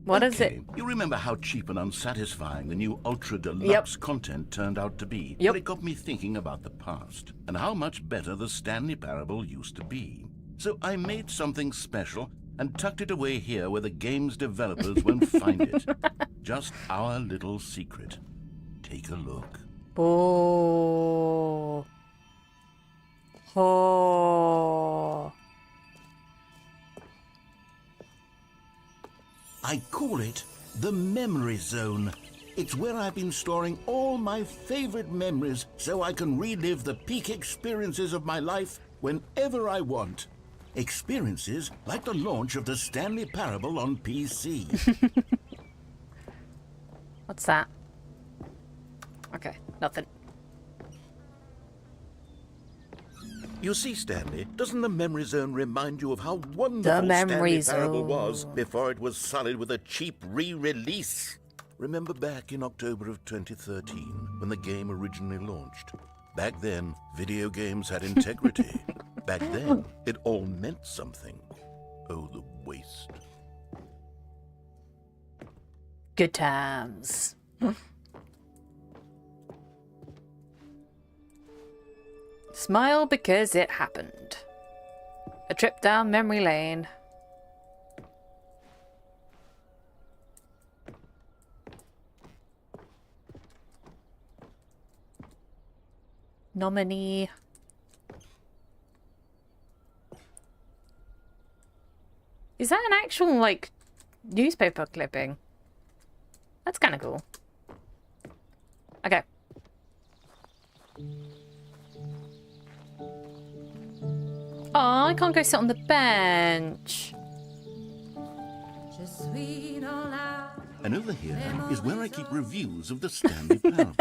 Speaker 1: What is it?
Speaker 2: You remember how cheap and unsatisfying the new Ultra Deluxe content turned out to be?
Speaker 1: Yep.
Speaker 2: But it got me thinking about the past and how much better the Stanley Parable used to be. So I made something special and tucked it away here where the game's developers won't find it. Just our little secret. Take a look.
Speaker 1: Oh. Oh.
Speaker 2: I call it the Memory Zone. It's where I've been storing all my favorite memories so I can relive the peak experiences of my life whenever I want. Experiences like the launch of the Stanley Parable on PC.
Speaker 1: What's that? Okay, nothing.
Speaker 2: You see, Stanley, doesn't the Memory Zone remind you of how wonderful
Speaker 1: The Memory
Speaker 2: Stanley Parable
Speaker 1: Zone.
Speaker 2: was before it was sullied with a cheap re-release? Remember back in October of 2013 when the game originally launched? Back then, video games had integrity. Back then, it all meant something. Oh, the waste.
Speaker 1: Good times. Smile because it happened. A trip down memory lane. Nominee. Is that an actual, like, newspaper clipping? That's kind of cool. Okay. Oh, I can't go sit on the bench.
Speaker 2: And over here is where I keep reviews of the Stanley Parable.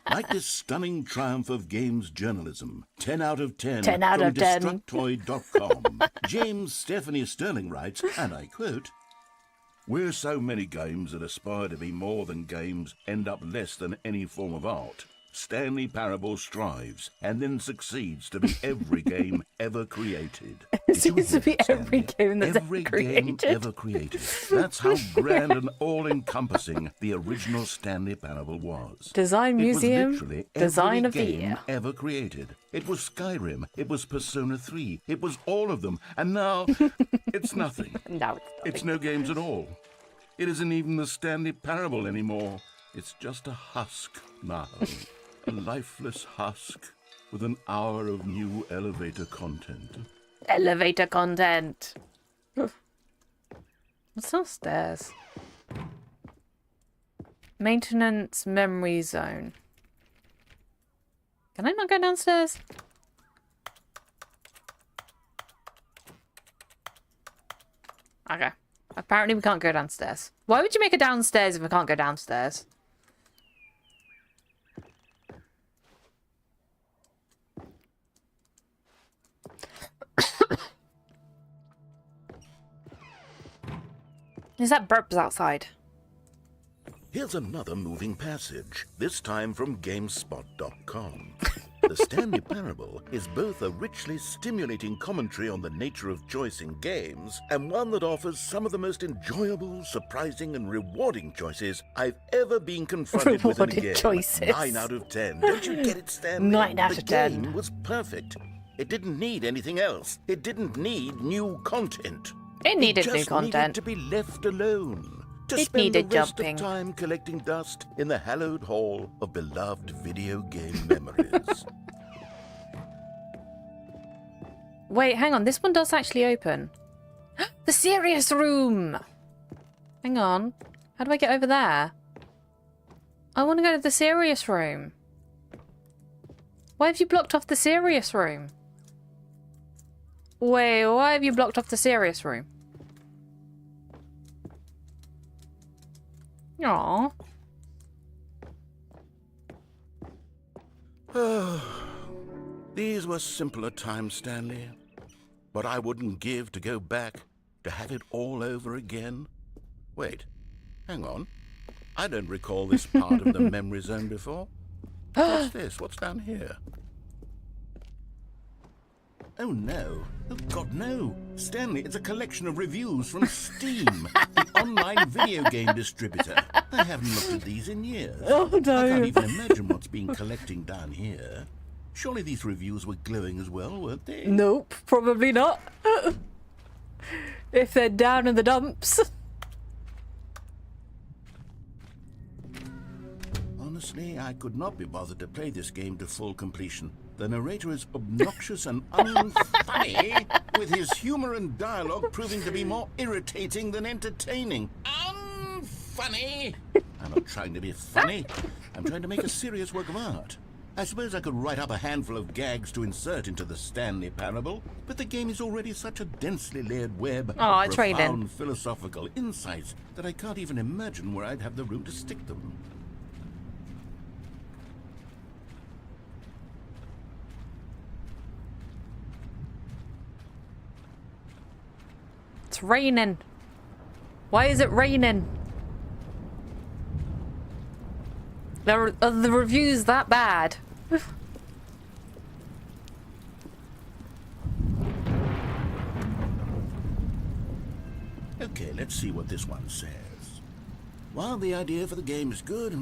Speaker 2: Like this stunning triumph of games journalism. 10 out of 10.
Speaker 1: 10 out
Speaker 2: from
Speaker 1: of 10.
Speaker 2: Destructoid.com. James Stephanie Sterling writes, and I quote, "Where so many games that aspire to be more than games end up less than any form of art, Stanley Parable strives and then succeeds to be every game ever created."
Speaker 1: It seems to be every game that's
Speaker 2: Every
Speaker 1: ever
Speaker 2: game
Speaker 1: created.
Speaker 2: ever created. That's how grand and all-encompassing the original Stanley Parable was.
Speaker 1: Design
Speaker 2: It was
Speaker 1: Museum,
Speaker 2: literally
Speaker 1: Design
Speaker 2: every
Speaker 1: of the
Speaker 2: game
Speaker 1: Year.
Speaker 2: ever created. It was Skyrim. It was Persona 3. It was all of them. And now, it's nothing.
Speaker 1: No,
Speaker 2: It's no games at all. It isn't even the Stanley Parable anymore. It's just a husk now. A lifeless husk with an hour of new elevator content.
Speaker 1: elevator content. What's downstairs? Maintenance memory zone. Can I not go downstairs? Okay. Apparently we can't go downstairs. Why would you make it downstairs if we can't go downstairs? Is that burps outside?
Speaker 2: Here's another moving passage, this time from GameSpot.com. The Stanley Parable is both a richly stimulating commentary on the nature of choice in games, and one that offers some of the most enjoyable, surprising, and rewarding choices I've ever been confronted with in a
Speaker 1: Rewarding
Speaker 2: game.
Speaker 1: choices.
Speaker 2: 9 out of 10. Don't you get it, Stanley?
Speaker 1: 9 out of 10.
Speaker 2: The game was perfect. It didn't need anything else. It didn't need new content.
Speaker 1: It needed
Speaker 2: It
Speaker 1: new
Speaker 2: just
Speaker 1: content.
Speaker 2: needed to be left alone. To
Speaker 1: It
Speaker 2: spend
Speaker 1: needed
Speaker 2: the rest
Speaker 1: jumping.
Speaker 2: of time collecting dust in the hallowed hall of beloved video game memories.
Speaker 1: Wait, hang on. This one does actually open. The serious room! Hang on. How do I get over there? I want to go to the serious room. Why have you blocked off the serious room? Wait, why have you blocked off the serious room? Aww.
Speaker 2: These were simpler times, Stanley. But I wouldn't give to go back to have it all over again. Wait, hang on. I don't recall this part of the memory zone before. What's this? What's down here? Oh no. Oh God, no. Stanley, it's a collection of reviews from Steam, the online video game distributor. I haven't looked at these in years.
Speaker 1: Oh no.
Speaker 2: I can't even imagine what's been collecting down here. Surely these reviews were glowing as well, weren't they?
Speaker 1: Nope, probably not. If they're down in the dumps.
Speaker 2: Honestly, I could not be bothered to play this game to full completion. The narrator is obnoxious and unfunny, with his humor and dialogue proving to be more irritating than entertaining. Unfunny! I'm not trying to be funny. I'm trying to make a serious work of art. I suppose I could write up a handful of gags to insert into the Stanley Parable, but the game is already such a densely layered web
Speaker 1: Aw,
Speaker 2: of
Speaker 1: trade in.
Speaker 2: profound philosophical insights that I can't even imagine where I'd have the room to stick them.
Speaker 1: It's raining. Why is it raining? Are the reviews that bad?
Speaker 2: Okay, let's see what this one says. While the idea for the game is good,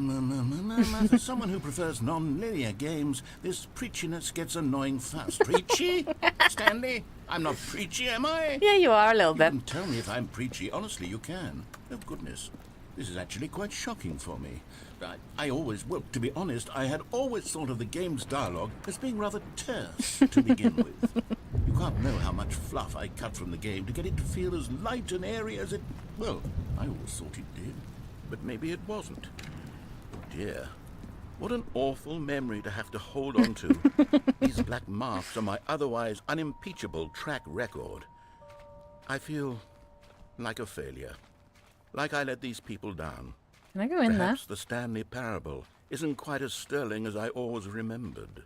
Speaker 2: for someone who prefers non-linear games, this preachiness gets annoying fast. Preachy? Stanley? I'm not preachy, am I?
Speaker 1: Yeah, you are a little
Speaker 2: You
Speaker 1: bit.
Speaker 2: can tell me if I'm preachy. Honestly, you can. Oh, goodness. This is actually quite shocking for me. Well, to be honest, I had always thought of the game's dialogue as being rather terse to begin with. You can't know how much fluff I cut from the game to get it to feel as light and airy as it... Well, I always thought it did. But maybe it wasn't. Oh, dear. What an awful memory to have to hold on to. These black marks on my otherwise unimpeachable track record. I feel like a failure. Like I let these people down.
Speaker 1: Can I go in there?
Speaker 2: Perhaps the Stanley Parable isn't quite as sterling as I always remembered.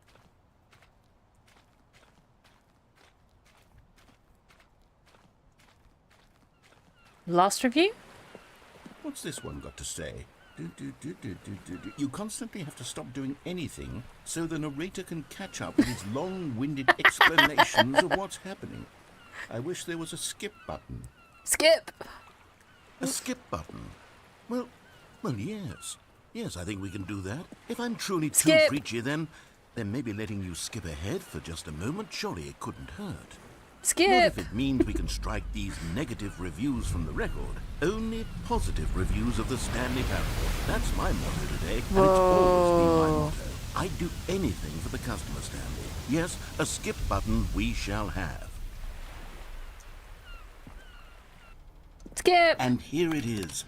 Speaker 1: Last review?
Speaker 2: What's this one got to say? You constantly have to stop doing anything so the narrator can catch up with his long-winded explanations of what's happening. I wish there was a skip button.
Speaker 1: Skip!
Speaker 2: A skip button? Well, yes. Yes, I think we can do that. If I'm truly too
Speaker 1: Skip.
Speaker 2: preachy, then maybe letting you skip ahead for just a moment, surely it couldn't hurt. Not
Speaker 1: Skip!
Speaker 2: if it means we can strike these negative reviews from the record. Only positive reviews of the Stanley Parable. That's my motto today, and it's always been my motto. I'd do anything for the customer, Stanley. Yes, a skip button we shall have.
Speaker 1: Skip!
Speaker 2: And here it is.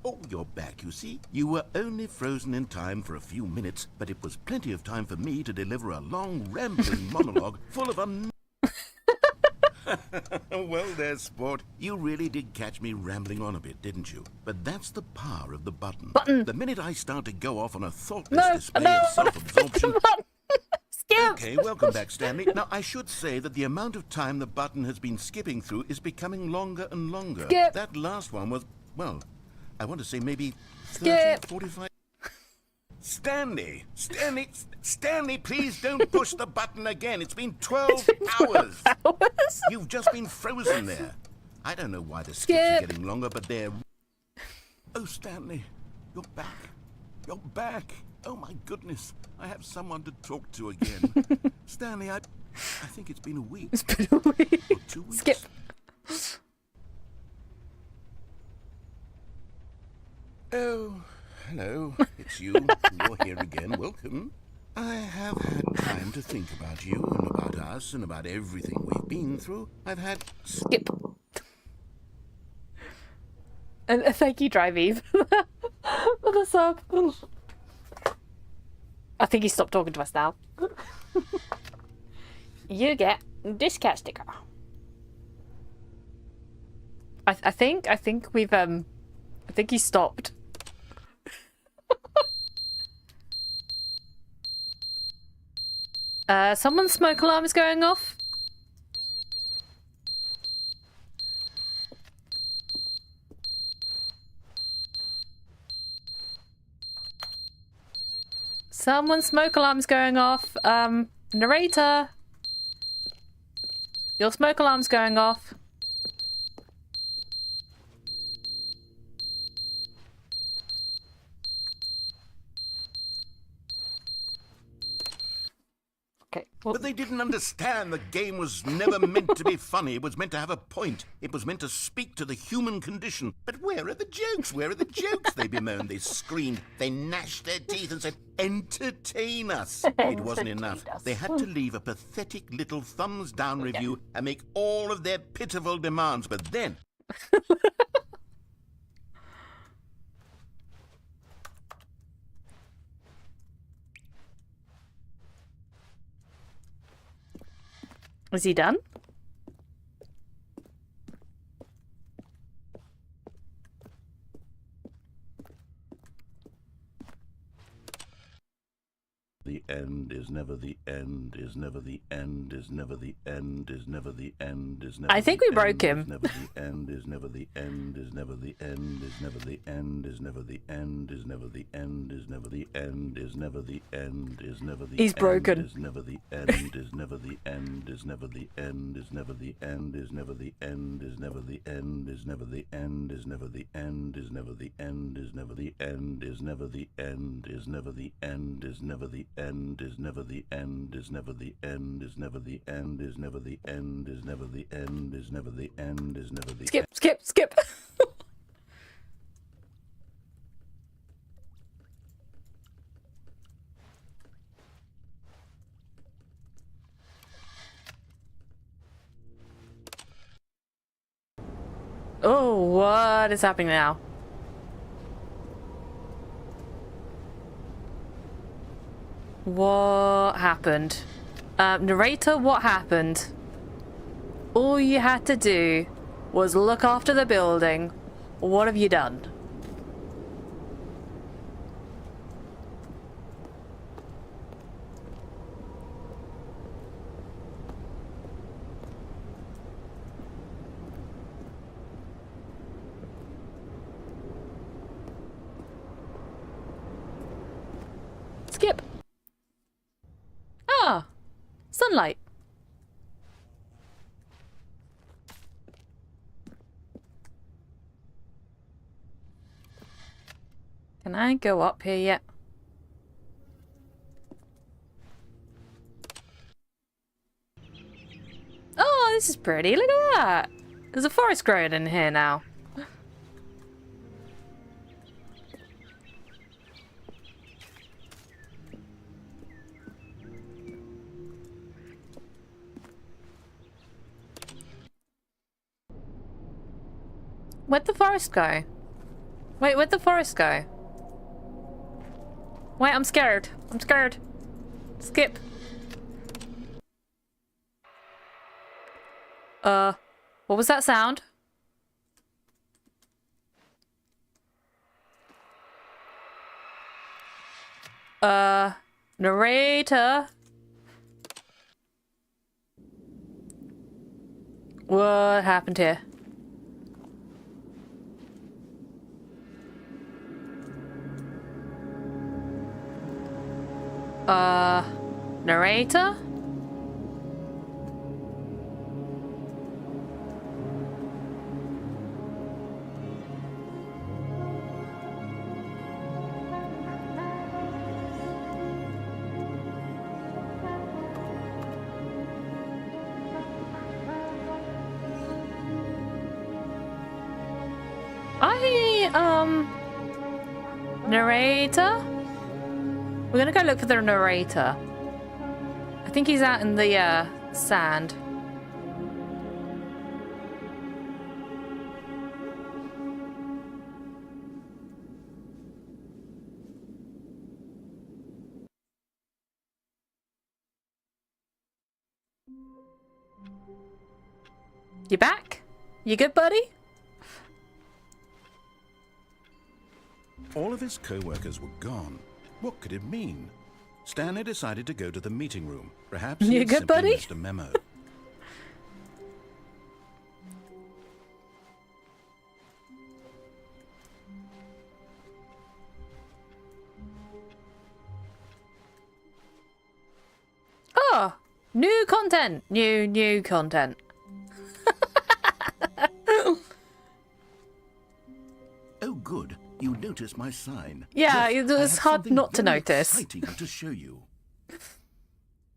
Speaker 2: Oh, you're back, you see. You were only frozen in time for a few minutes, but it was plenty of time for me to deliver a long, rambling monologue full of Well, there, sport. You really did catch me rambling on a bit, didn't you? But that's the power of the button. The minute I start to go off on a thoughtless display of self-absorption...
Speaker 1: Skip!
Speaker 2: Okay, welcome back, Stanley. Now, I should say that the amount of time the button has been skipping through is becoming longer and longer.
Speaker 1: Skip.
Speaker 2: That last one was, well, I want to say maybe 30,
Speaker 1: Skip.
Speaker 2: 45... Stanley, please don't push the button again. It's been 12 hours.
Speaker 1: Hours?
Speaker 2: You've just been frozen there. I don't know why the skips
Speaker 1: Skip.
Speaker 2: are getting longer, but they're... Oh, Stanley, you're back. You're back. Oh, my goodness. I have someone to talk to again. Stanley, I think it's been a week.
Speaker 1: It's been a week.
Speaker 2: Or 2 weeks.
Speaker 1: Skip.
Speaker 2: Oh, hello. It's you. You're here again. Welcome. I have had time to think about you and about us and about everything we've been through. I've had...
Speaker 1: Skip. And thank you, Drive Eve, for the sub. I think he stopped talking to us now. You get this cat sticker. I think we've I think he stopped. Someone's smoke alarm is going off. Someone's smoke alarm's going off. Narrator. Your smoke alarm's going off. Okay. Well,
Speaker 2: But they didn't understand the game was never meant to be funny. It was meant to have a point. It was meant to speak to the human condition. But where are the jokes? Where are the jokes? They bemoaned, they screamed, they gnashed their teeth and said, entertain us. It wasn't enough. They had to leave a pathetic little thumbs down review and make all of their pitiful demands. But then...
Speaker 1: is he done?
Speaker 2: The end is never the end, is never the end, is never the end, is never the end, is never
Speaker 1: I think we broke him.
Speaker 2: Is never the end, is never the end, is never the end, is never the end, is never the end, is never the end, is never the end, is never the end, is never the
Speaker 1: He's broken.
Speaker 2: Is never the end, is never the end, is never the end, is never the end, is never the end, is never the end, is never the end, is never the end, is never the end, is never the end, is never the end, is never the end, is never the end, is never the end, is never the end, is never the end, is never the end, is never the end, is never the end, is never the
Speaker 1: Skip, skip, skip. Oh, what is happening now? What happened? Narrator, what happened? All you had to do was look after the building. What have you done? Skip. Ah, sunlight. Can I go up here yet? Oh, this is pretty. Look at that. There's a forest growing in here now. Where'd the forest go? Wait, where'd the forest go? Wait, I'm scared. I'm scared. Skip. What was that sound? Narrator. What happened here? Narrator? Narrator? We're gonna go look for the narrator. I think he's out in the, sand. You back? You good, buddy?
Speaker 2: All of his co-workers were gone. What could it mean? Stanley decided to go to the meeting room. Perhaps he
Speaker 1: You
Speaker 2: had
Speaker 1: good,
Speaker 2: simply
Speaker 1: buddy?
Speaker 2: missed a memo.
Speaker 1: New content. New content.
Speaker 2: Oh, good. You noticed my sign.
Speaker 1: Yeah,
Speaker 2: Yes,
Speaker 1: it
Speaker 2: I
Speaker 1: was
Speaker 2: have
Speaker 1: hard
Speaker 2: something
Speaker 1: not to
Speaker 2: very
Speaker 1: notice.
Speaker 2: exciting to show you.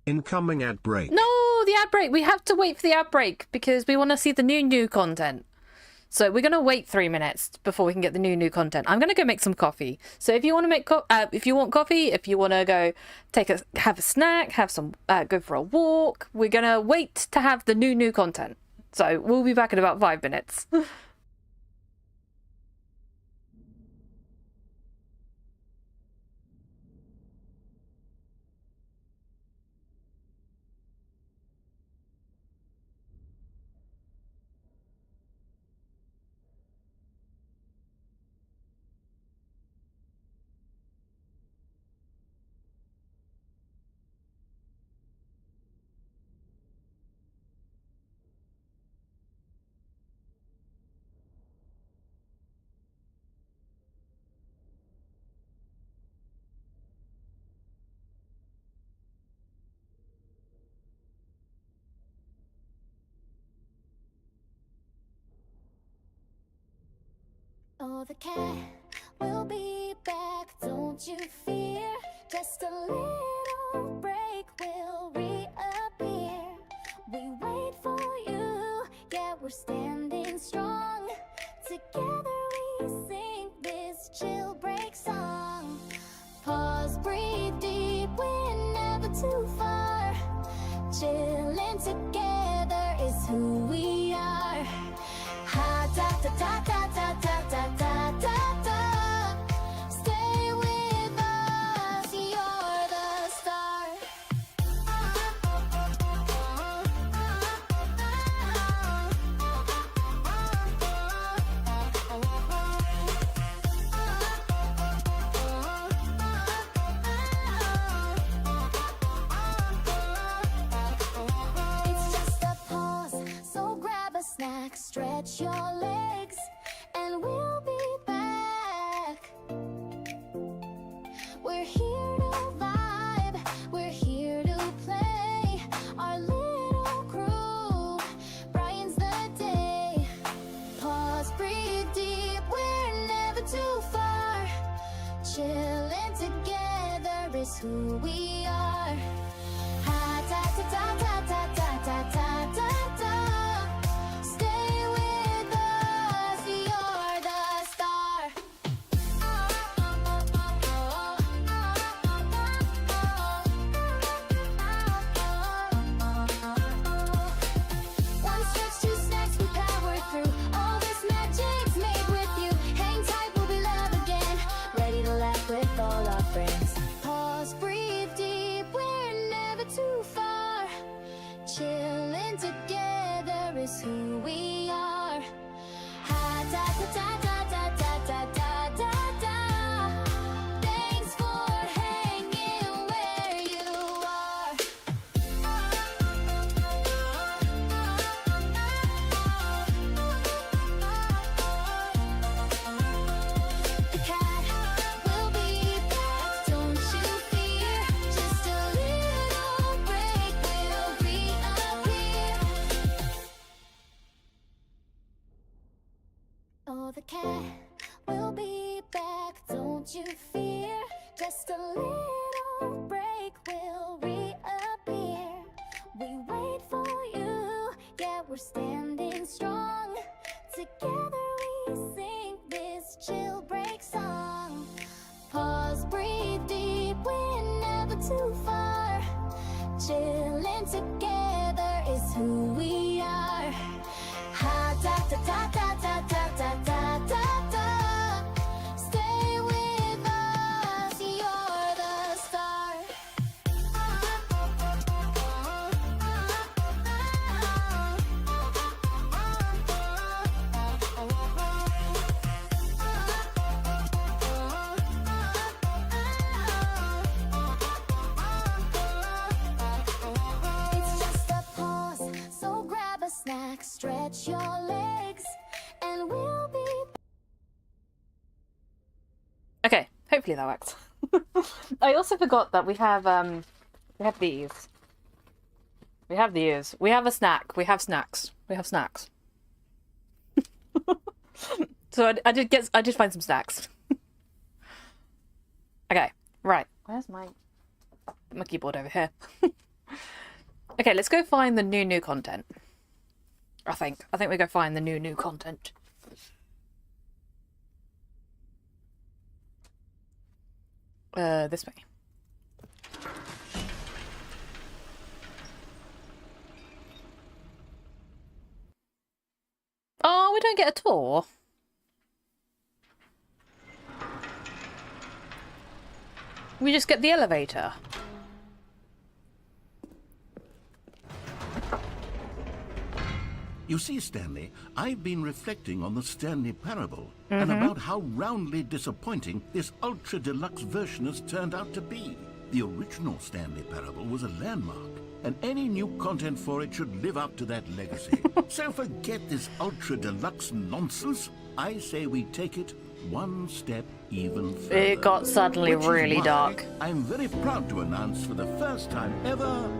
Speaker 4: Incoming ad break.
Speaker 1: No, the ad break. We have to wait for the ad break because we want to see the new content. So we're gonna wait 3 minutes before we can get the new content. I'm gonna go make some coffee. So if you want to make if you want coffee, if you want to go have a snack, have some go for a walk, we're gonna wait to have the new content. So we'll be back in about 5 minutes.
Speaker 5: Oh, the cat will be back, don't you fear. Just a little break will reappear. We wait for you, yeah, we're standing strong. Together we sing this chill break song. Pause, breathe deep, we're never too far. Chilling together is who we are. Ha da da da da da da da da da da. Stay with us, you're the star. It's just a pause, so grab a snack, stretch your legs, and we'll be back. We're here to vibe, we're here to play. Our little crew brightens the day. Pause, breathe deep, we're never too far. Chilling together is who we are. Ha da da da da da da da da da. Stay with us, you're the star. One stretch, two snacks, we power through. All this magic's made with you. Hang tight, we'll be love again. Ready to laugh with all our friends. Pause, breathe deep, we're never too far. Chilling together is who we are. Ha da da da da da da da da da. Thanks for hanging where you are. The cat will be back, don't you fear. Just a little break will reappear. Oh, the cat will be back, don't you fear. Just a little break will reappear. We wait for you, yeah, we're standing strong. Together we sing this chill break song. Pause, breathe deep, we're never too far. Chilling together is who we are. Ha da da da da da da da da da da. Stay with us, you're the star. It's just a pause, so grab a snack, stretch your legs, and we'll be
Speaker 1: Okay, hopefully that works. I also forgot that we have these. We have the ears. We have a snack. We have snacks. We have snacks. So I did find some snacks. Okay, right. Where's my keyboard over here? Okay, let's go find the new content. I think we go find the new content. This way. Oh, we don't get a tour. We just get the elevator.
Speaker 2: You see, Stanley, I've been reflecting on the Stanley Parable and about how roundly disappointing this ultra deluxe version has turned out to be. The original Stanley Parable was a landmark, and any new content for it should live up to that legacy. So forget this ultra deluxe nonsense. I say we take it one step even further.
Speaker 1: It got suddenly
Speaker 2: Which is
Speaker 1: really
Speaker 2: why
Speaker 1: dark.
Speaker 2: I'm very proud to announce for the first time ever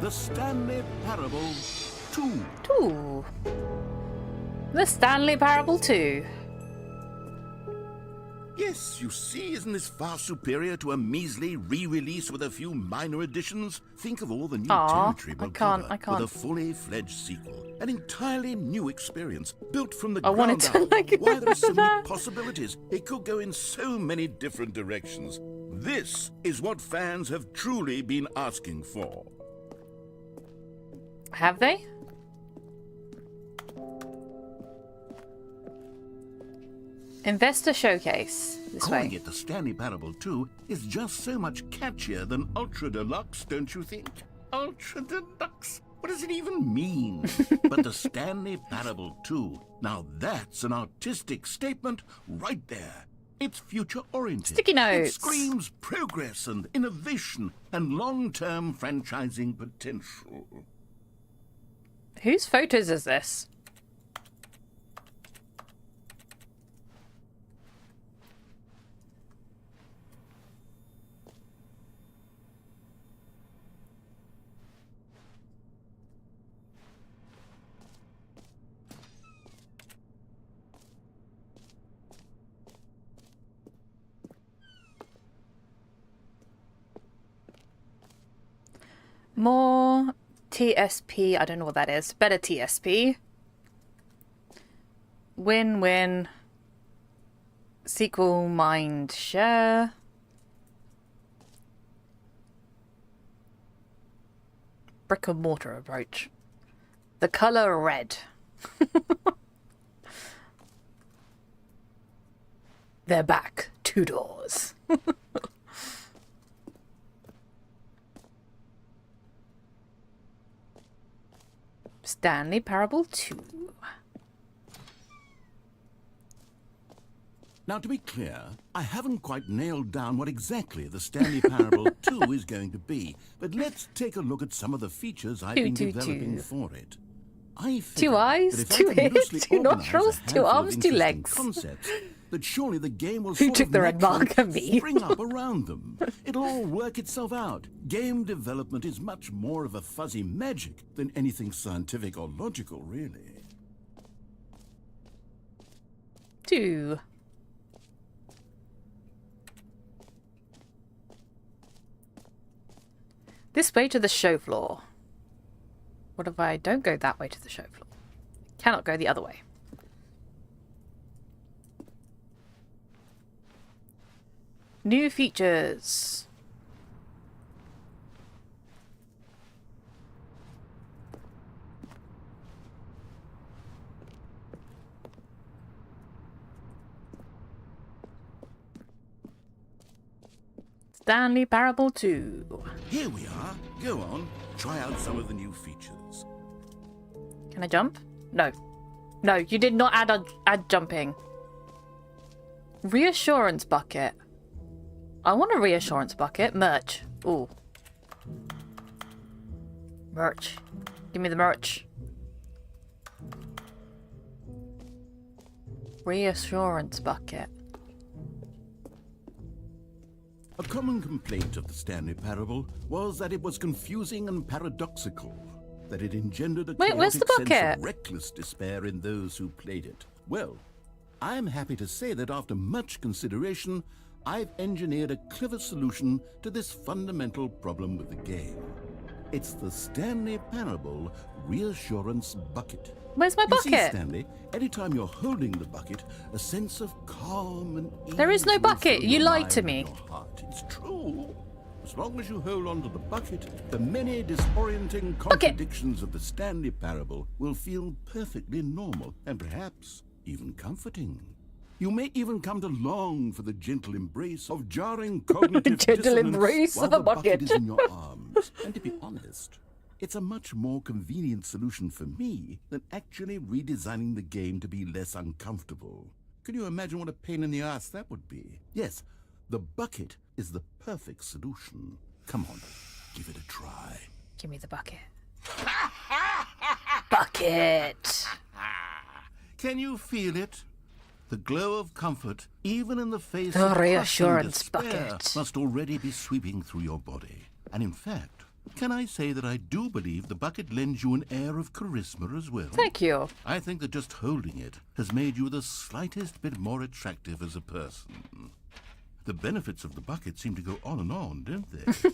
Speaker 2: the Stanley Parable 2.
Speaker 1: 2. The Stanley Parable 2.
Speaker 2: Yes, you see, isn't this far superior to a measly re-release with a few minor additions? Think of all the new territory we'll cover
Speaker 1: I can't.
Speaker 2: with a fully fledged sequel. An entirely new experience, built from the
Speaker 1: I
Speaker 2: ground
Speaker 1: wanted to
Speaker 2: up.
Speaker 1: like
Speaker 2: Why, there are so many possibilities. It could go in so many different directions. This is what fans have truly been asking for.
Speaker 1: Have they? Investor Showcase. This
Speaker 2: Calling
Speaker 1: way.
Speaker 2: it the Stanley Parable 2 is just so much catchier than Ultra Deluxe, don't you think? Ultra Deluxe? What does it even mean? But the Stanley Parable 2, now that's an artistic statement right there. It's future-oriented.
Speaker 1: Sticky notes.
Speaker 2: It screams progress and innovation and long-term franchising potential.
Speaker 1: Whose photos is this? More TSP. I don't know what that is. Better TSP. Win-win. Sequel mind share. Brick and mortar approach. The color red. They're back. 2 doors. Stanley Parable 2.
Speaker 2: Now, to be clear, I haven't quite nailed down what exactly the Stanley Parable 2 is going to be, but let's take a look at some of the features I've been developing for it. I figure
Speaker 1: 2 eyes,
Speaker 2: that if I
Speaker 1: 2
Speaker 2: can
Speaker 1: ears,
Speaker 2: loosely
Speaker 1: 2
Speaker 2: organize a
Speaker 1: nostrils, 2
Speaker 2: handful of
Speaker 1: arms, 2
Speaker 2: interesting
Speaker 1: legs.
Speaker 2: concepts, that surely the game will
Speaker 1: Who
Speaker 2: sort
Speaker 1: took
Speaker 2: of
Speaker 1: the red
Speaker 2: naturally
Speaker 1: marker? Me.
Speaker 2: spring up around them. It'll all work itself out. Game development is much more of a fuzzy magic than anything scientific or logical, really.
Speaker 1: 2. This way to the show floor. What if I don't go that way to the show floor? Cannot go the other way. New features. Stanley Parable 2.
Speaker 2: Here we are. Go on. Try out some of the new features.
Speaker 1: Can I jump? No. No, you did not add jumping. Reassurance bucket. I want a reassurance bucket. Merch. Ooh. Merch. Give me the merch. Reassurance bucket.
Speaker 2: A common complaint of the Stanley Parable was that it was confusing and paradoxical. that it engendered a
Speaker 1: Wait, where's the
Speaker 2: chaotic sense
Speaker 1: bucket?
Speaker 2: of reckless despair in those who played it. Well, I'm happy to say that after much consideration, I've engineered a clever solution to this fundamental problem with the game. It's the Stanley Parable Reassurance Bucket.
Speaker 1: Where's my
Speaker 2: You see,
Speaker 1: bucket?
Speaker 2: Stanley, anytime you're holding the bucket, a sense of calm and ease
Speaker 1: There is no
Speaker 2: will
Speaker 1: bucket.
Speaker 2: fill
Speaker 1: You
Speaker 2: your
Speaker 1: lied to
Speaker 2: mind
Speaker 1: me.
Speaker 2: and your heart. It's true. As long as you hold on to the bucket, the many disorienting contradictions of the Stanley Parable will feel perfectly normal and perhaps even comforting. You may even come to long for the gentle embrace of jarring cognitive
Speaker 1: Gentle
Speaker 2: dissonance
Speaker 1: embrace
Speaker 2: while
Speaker 1: of a
Speaker 2: the bucket is
Speaker 1: bucket.
Speaker 2: in your arms. And to be honest, it's a much more convenient solution for me than actually redesigning the game to be less uncomfortable. Can you imagine what a pain in the ass that would be? Yes, the bucket is the perfect solution. Come on, give it a try.
Speaker 1: Give me the bucket. Bucket.
Speaker 2: Can you feel it? The glow of comfort, even in the face
Speaker 1: The
Speaker 2: of crushing
Speaker 1: reassurance
Speaker 2: despair,
Speaker 1: bucket.
Speaker 2: must already be sweeping through your body. And in fact, can I say that I do believe the bucket lends you an air of charisma as well?
Speaker 1: Thank you.
Speaker 2: I think that just holding it has made you the slightest bit more attractive as a person. The benefits of the bucket seem to go on and on, don't they?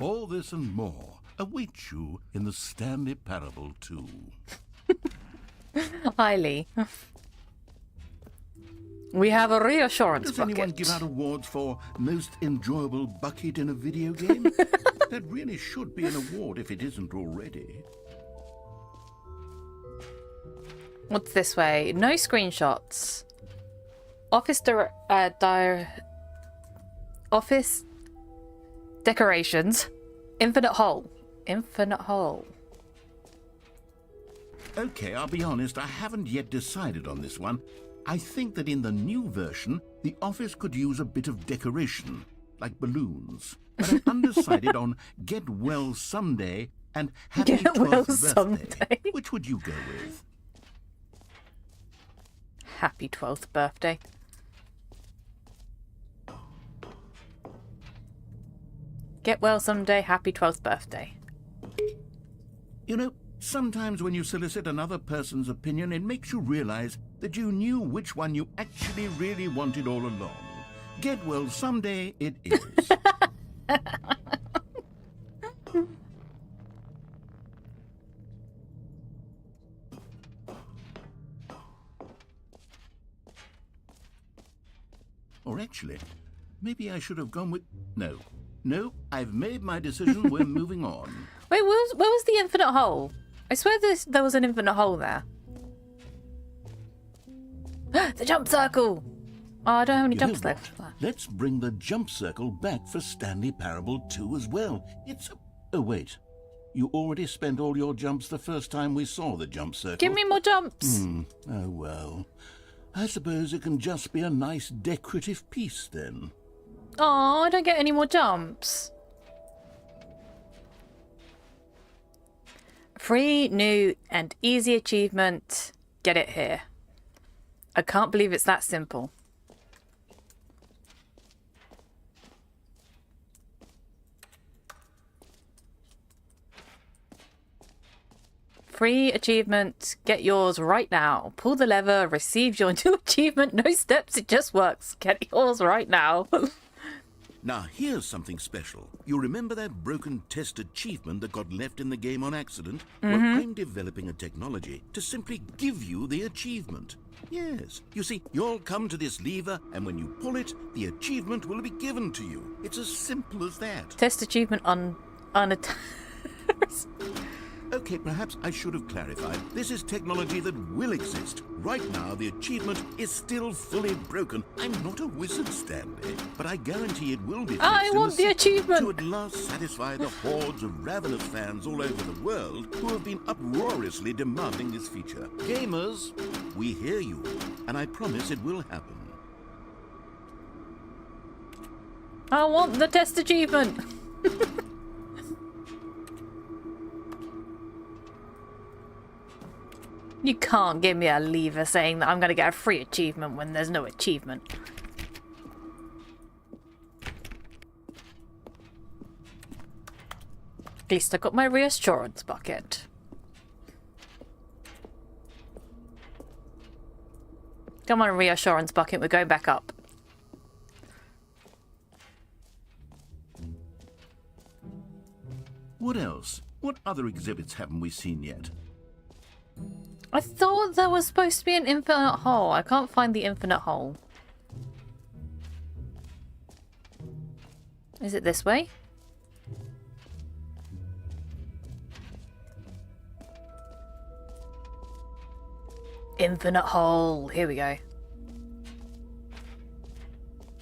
Speaker 2: All this and more await you in the Stanley Parable 2.
Speaker 1: Hi, Lee. We have a reassurance
Speaker 2: Does
Speaker 1: bucket.
Speaker 2: anyone give out awards for most enjoyable bucket in a video game? That really should be an award if it isn't already.
Speaker 1: What's this way? No screenshots. Office decorations. Infinite hole. Infinite hole.
Speaker 2: Okay, I'll be honest, I haven't yet decided on this one. I think that in the new version, the office could use a bit of decoration, like balloons. But I'm undecided on Get Well Someday and Happy
Speaker 1: Get
Speaker 2: 12th
Speaker 1: well
Speaker 2: birthday.
Speaker 1: someday.
Speaker 2: Which would you go with?
Speaker 1: Happy 12th birthday. Get well someday. Happy 12th birthday.
Speaker 2: You know, sometimes when you solicit another person's opinion, it makes you realize that you knew which one you actually really wanted all along. Get well someday it is. Or actually, maybe I should have gone with... No, I've made my decision. We're moving on.
Speaker 1: Wait, where was the infinite hole? I swear there was an infinite hole there. The jump circle! Oh, I don't have any
Speaker 2: You know
Speaker 1: jumps
Speaker 2: what?
Speaker 1: left.
Speaker 2: Let's bring the jump circle back for Stanley Parable 2 as well. It's a... Oh, wait. You already spent all your jumps the first time we saw the jump circle.
Speaker 1: Give me more jumps!
Speaker 2: Oh, well. I suppose it can just be a nice decorative piece, then.
Speaker 1: Oh, I don't get any more jumps. Free, new, and easy achievement. Get it here. I can't believe it's that simple. Free achievement. Get yours right now. Pull the lever. Receive your new achievement. No steps. It just works. Get yours right now.
Speaker 2: Now, here's something special. You remember that broken test achievement that got left in the game on accident? Well, I'm developing a technology to simply give you the achievement. Yes. You see, you'll come to this lever, and when you pull it, the achievement will be given to you. It's as simple as that.
Speaker 1: Test achievement on
Speaker 2: Okay, perhaps I should have clarified. This is technology that will exist. Right now, the achievement is still fully broken. I'm not a wizard, Stanley, but I guarantee it will be fixed
Speaker 1: I
Speaker 2: in
Speaker 1: want the
Speaker 2: sequel
Speaker 1: achievement.
Speaker 2: to at last satisfy the hordes of ravenous fans all over the world who have been uproariously demanding this feature. Gamers, we hear you, and I promise it will happen.
Speaker 1: I want the test achievement. You can't give me a lever saying that I'm going to get a free achievement when there's no achievement. At least I got my reassurance bucket. Come on, reassurance bucket. We're going back up.
Speaker 2: What else? What other exhibits haven't we seen yet?
Speaker 1: I thought there was supposed to be an infinite hole. I can't find the infinite hole. Is it this way? Infinite hole. Here we go.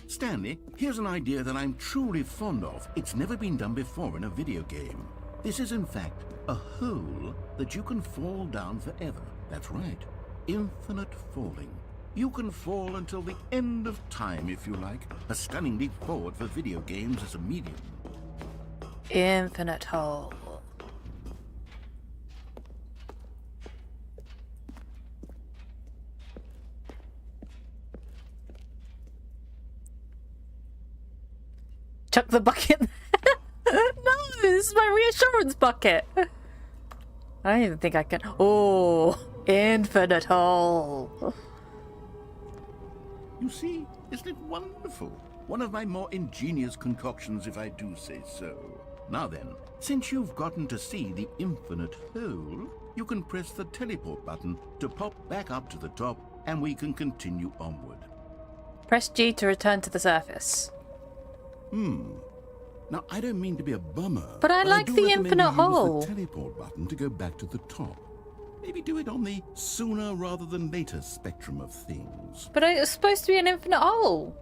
Speaker 2: Stanley, here's an idea that I'm truly fond of. It's never been done before in a video game. This is in fact a hole that you can fall down forever. That's right. Infinite falling. You can fall until the end of time if you like. A stunning leap forward for video games as a medium.
Speaker 1: Infinite hole. Chuck the bucket. No, this is my reassurance bucket. I don't even think I can. Oh, infinite hole.
Speaker 2: You see, isn't it wonderful? One of my more ingenious concoctions, if I do say so. Now then, since you've gotten to see the infinite hole, you can press the teleport button to pop back up to the top, and we can continue onward.
Speaker 1: Press G to return to the surface.
Speaker 2: Now, I don't mean to be a bummer,
Speaker 1: But I like
Speaker 2: do
Speaker 1: the
Speaker 2: recommend
Speaker 1: infinite
Speaker 2: you use
Speaker 1: hole.
Speaker 2: the teleport button to go back to the top. Maybe do it on the sooner rather than later spectrum of things.
Speaker 1: But it was supposed to be an infinite hole.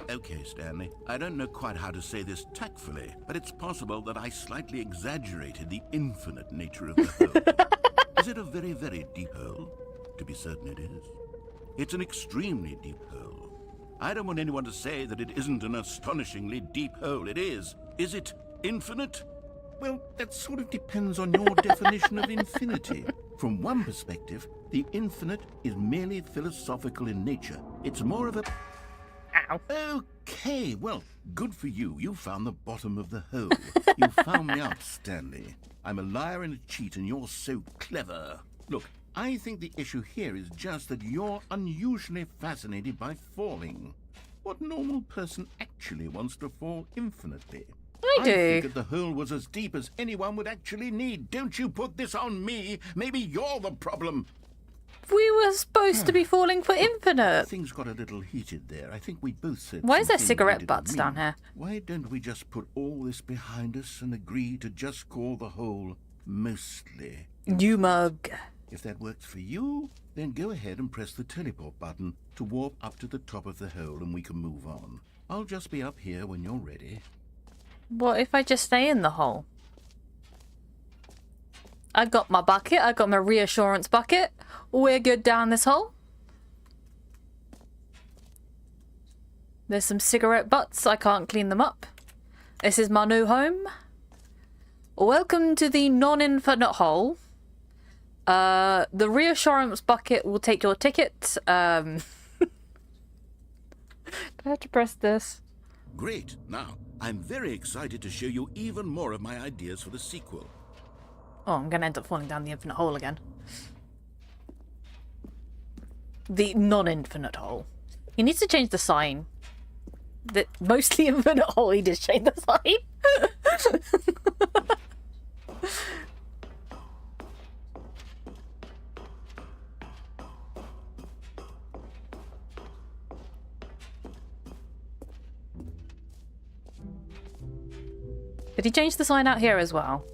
Speaker 2: Okay, Stanley, I don't know quite how to say this tactfully, but it's possible that I slightly exaggerated the infinite nature of the hole. Is it a very, very deep hole? To be certain it is. It's an extremely deep hole. I don't want anyone to say that it isn't an astonishingly deep hole. It is. Is it infinite? Well, that sort of depends on your definition of infinity. From one perspective, the infinite is merely philosophical in nature. It's more of a...
Speaker 1: Ow.
Speaker 2: Okay, well, good for you. You found the bottom of the hole. You found me out, Stanley. I'm a liar and a cheat, and you're so clever. Look, I think the issue here is just that you're unusually fascinated by falling. What normal person actually wants to fall infinitely?
Speaker 1: I do.
Speaker 2: figured the hole was as deep as anyone would actually need. Don't you put this on me. Maybe you're the problem.
Speaker 1: We were supposed to be falling for infinite.
Speaker 2: Things got a little heated there. I think we both said
Speaker 1: Why is there
Speaker 2: something we
Speaker 1: cigarette
Speaker 2: didn't
Speaker 1: butts
Speaker 2: mean.
Speaker 1: down here?
Speaker 2: Why don't we just put all this behind us and agree to just call the hole mostly?
Speaker 1: You mug.
Speaker 2: If that works for you, then go ahead and press the teleport button to warp up to the top of the hole and we can move on. I'll just be up here when you're ready.
Speaker 1: What if I just stay in the hole? I got my bucket. I got my reassurance bucket. We're good down this hole. There's some cigarette butts. I can't clean them up. This is my new home. Welcome to the non-infinite hole. The reassurance bucket will take your ticket. Do I have to press this?
Speaker 2: Great. Now, I'm very excited to show you even more of my ideas for the sequel.
Speaker 1: Oh, I'm gonna end up falling down the infinite hole again. The non-infinite hole. He needs to change the sign. The mostly infinite hole, he just changed the sign. Did he change the sign out here as well?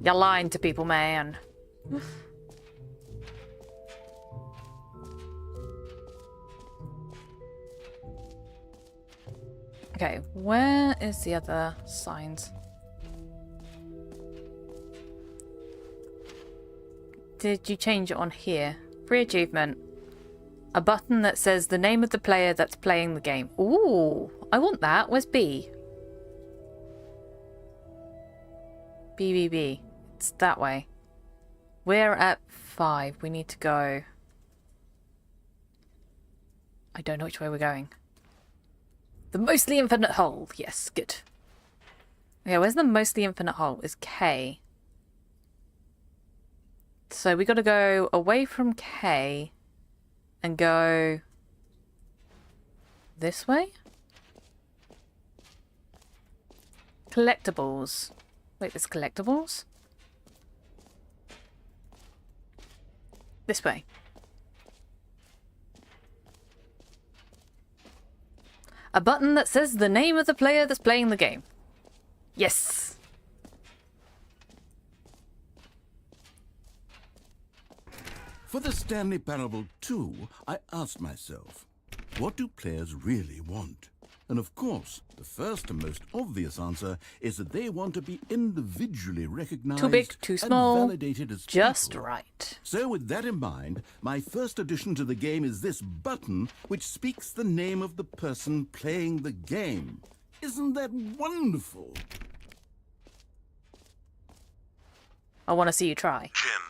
Speaker 1: You're lying to people, man. Okay, where is the other signs? Did you change it on here? Free achievement. A button that says the name of the player that's playing the game. Ooh, I want that. Where's B? B. It's that way. We're at 5. We need to go... I don't know which way we're going. The mostly infinite hole. Yes, good. Okay, where's the mostly infinite hole? Is K. So we got to go away from K and go this way. Collectibles. Wait, there's collectibles? This way. A button that says the name of the player that's playing the game. Yes.
Speaker 2: For the Stanley Parable 2, I asked myself, what do players really want? And of course, the first and most obvious answer is that they want to be individually recognized,
Speaker 1: Too big, too small,
Speaker 2: and validated as
Speaker 1: just
Speaker 2: people.
Speaker 1: right.
Speaker 2: So with that in mind, my first addition to the game is this button which speaks the name of the person playing the game. Isn't that wonderful?
Speaker 1: I want to see you try.
Speaker 4: Jim.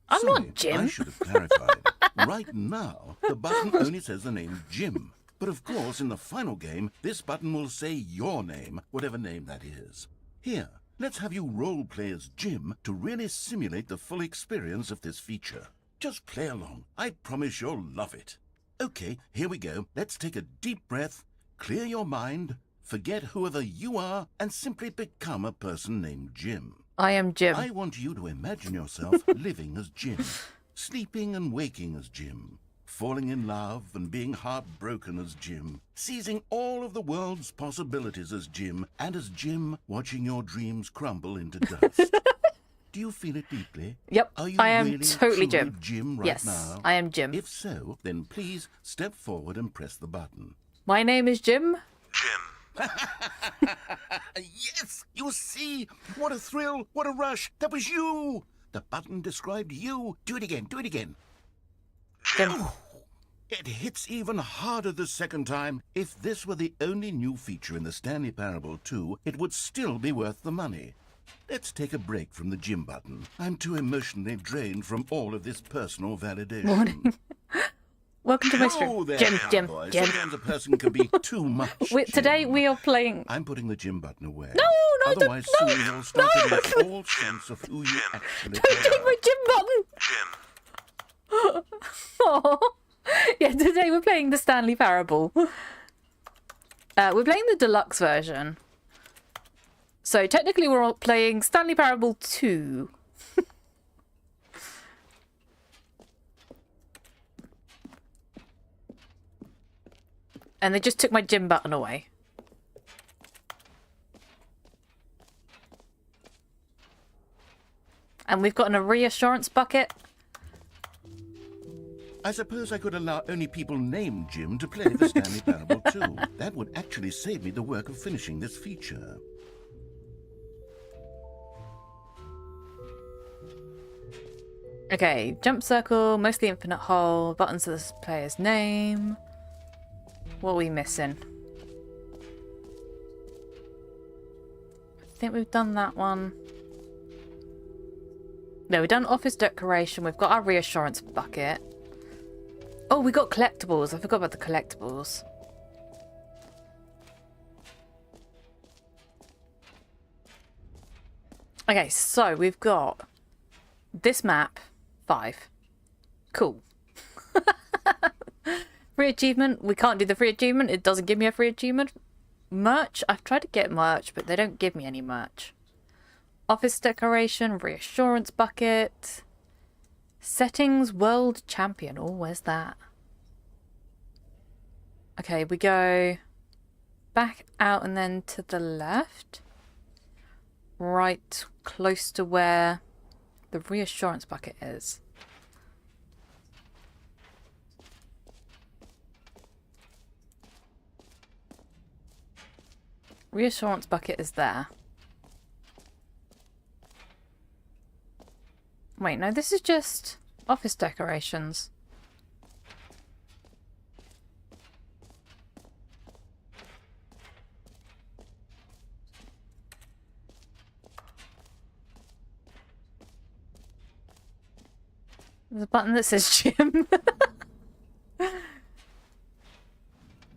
Speaker 1: I'm
Speaker 2: Sorry,
Speaker 1: not Jim.
Speaker 2: I should have clarified. Right now, the button only says the name Jim. But of course, in the final game, this button will say your name, whatever name that is. Here, let's have you role-play as Jim to really simulate the full experience of this feature. Just play along. I promise you'll love it. Okay, here we go. Let's take a deep breath, clear your mind, forget whoever you are, and simply become a person named Jim.
Speaker 1: I am Jim.
Speaker 2: I want you to imagine yourself living as Jim, sleeping and waking as Jim, falling in love and being heartbroken as Jim, seizing all of the world's possibilities as Jim, and as Jim watching your dreams crumble into dust. Do you feel it deeply?
Speaker 1: Yep,
Speaker 2: Are you
Speaker 1: I am
Speaker 2: really,
Speaker 1: totally
Speaker 2: truly
Speaker 1: Jim.
Speaker 2: right
Speaker 1: Yes,
Speaker 2: now?
Speaker 1: I am Jim.
Speaker 2: If so, then please step forward and press the button.
Speaker 1: My name is Jim.
Speaker 4: Jim.
Speaker 2: Yes, you see? What a thrill, what a rush. That was you. The button described you. Do it again, do it again.
Speaker 1: Jim.
Speaker 2: It hits even harder the second time. If this were the only new feature in the Stanley Parable 2, it would still be worth the money. Let's take a break from the Jim button. I'm too emotionally drained from all of this personal validation.
Speaker 1: Welcome to my stream.
Speaker 2: Oh, there,
Speaker 1: Jim.
Speaker 2: boys.
Speaker 1: Jim.
Speaker 2: Sometimes a person can be too much.
Speaker 1: Today
Speaker 2: Jim.
Speaker 1: we are playing.
Speaker 2: I'm putting the Jim button away.
Speaker 1: No,
Speaker 2: Otherwise,
Speaker 1: no,
Speaker 2: soon you'll start to lose all sense of who you actually
Speaker 1: Don't take
Speaker 2: are.
Speaker 1: my Jim button.
Speaker 4: Jim.
Speaker 1: Oh. Yeah, today we're playing the Stanley Parable. We're playing the deluxe version. So technically we're all playing Stanley Parable 2. And they just took my Jim button away. And we've got a reassurance bucket.
Speaker 2: I suppose I could allow only people named Jim to play the Stanley Parable 2. That would actually save me the work of finishing this feature.
Speaker 1: Okay, jump circle, mostly infinite hole, buttons to the player's name. What are we missing? I think we've done that one. No, we've done office decoration. We've got our reassurance bucket. Oh, we got collectibles. I forgot about the collectibles. Okay, so we've got this map, 5. Cool. Free achievement. We can't do the free achievement. It doesn't give me a free achievement. Merch. I've tried to get merch, but they don't give me any merch. Office decoration. Reassurance bucket. Settings. World champion. Oh, where's that? Okay, we go back out and then to the left. Right close to where the reassurance bucket is. Reassurance bucket is there. Wait, no, this is just office decorations. There's a button that says Jim.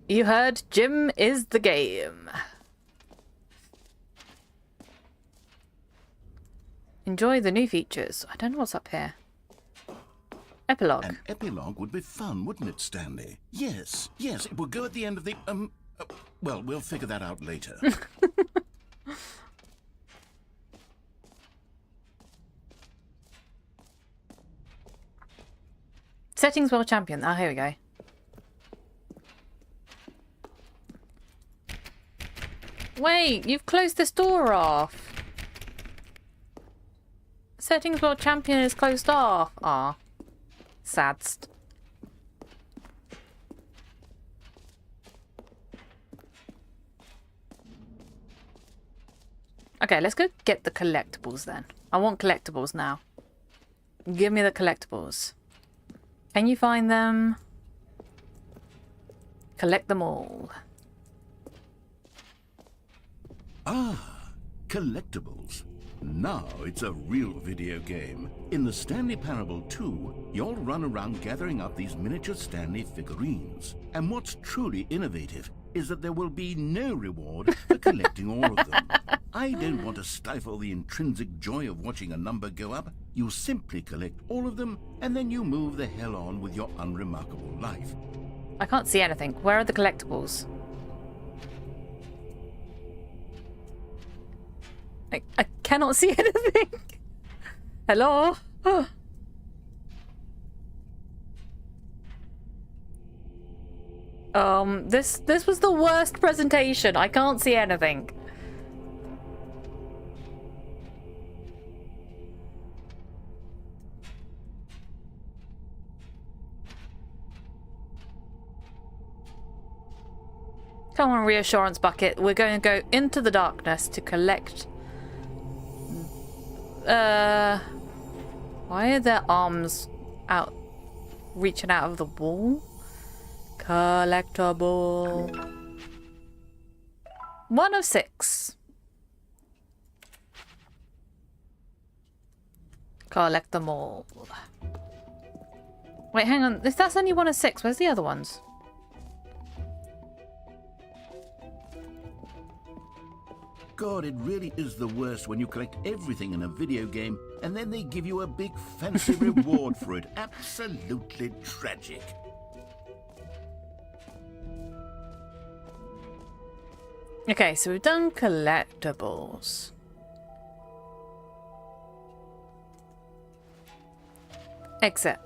Speaker 1: You heard Jim is the game. Enjoy the new features. I don't know what's up here. Epilogue.
Speaker 2: An epilogue would be fun, wouldn't it, Stanley? Yes, yes, it would go at the end of the, well, we'll figure that out later.
Speaker 1: Settings World Champion. Ah, here we go. Wait, you've closed this door off. Settings World Champion is closed off. Ah, sadst. Okay, let's go get the collectibles then. I want collectibles now. Give me the collectibles. Can you find them? Collect them all.
Speaker 2: Ah, collectibles. Now it's a real video game. In the Stanley Parable 2, you'll run around gathering up these miniature Stanley figurines. And what's truly innovative is that there will be no reward for collecting all of them. I don't want to stifle the intrinsic joy of watching a number go up. You simply collect all of them, and then you move the hell on with your unremarkable life.
Speaker 1: I can't see anything. Where are the collectibles? I cannot see anything. Hello? This was the worst presentation. I can't see anything. Come on, reassurance bucket. We're going to go into the darkness to collect. Why are their arms out, reaching out of the wall? Collectible. 1 of 6. Collect them all. Wait, hang on. If that's only 1 of 6, where's the other ones?
Speaker 2: God, it really is the worst when you collect everything in a video game and then they give you a big fancy reward for it. Absolutely tragic.
Speaker 1: Okay, so we've done collectibles. Exit.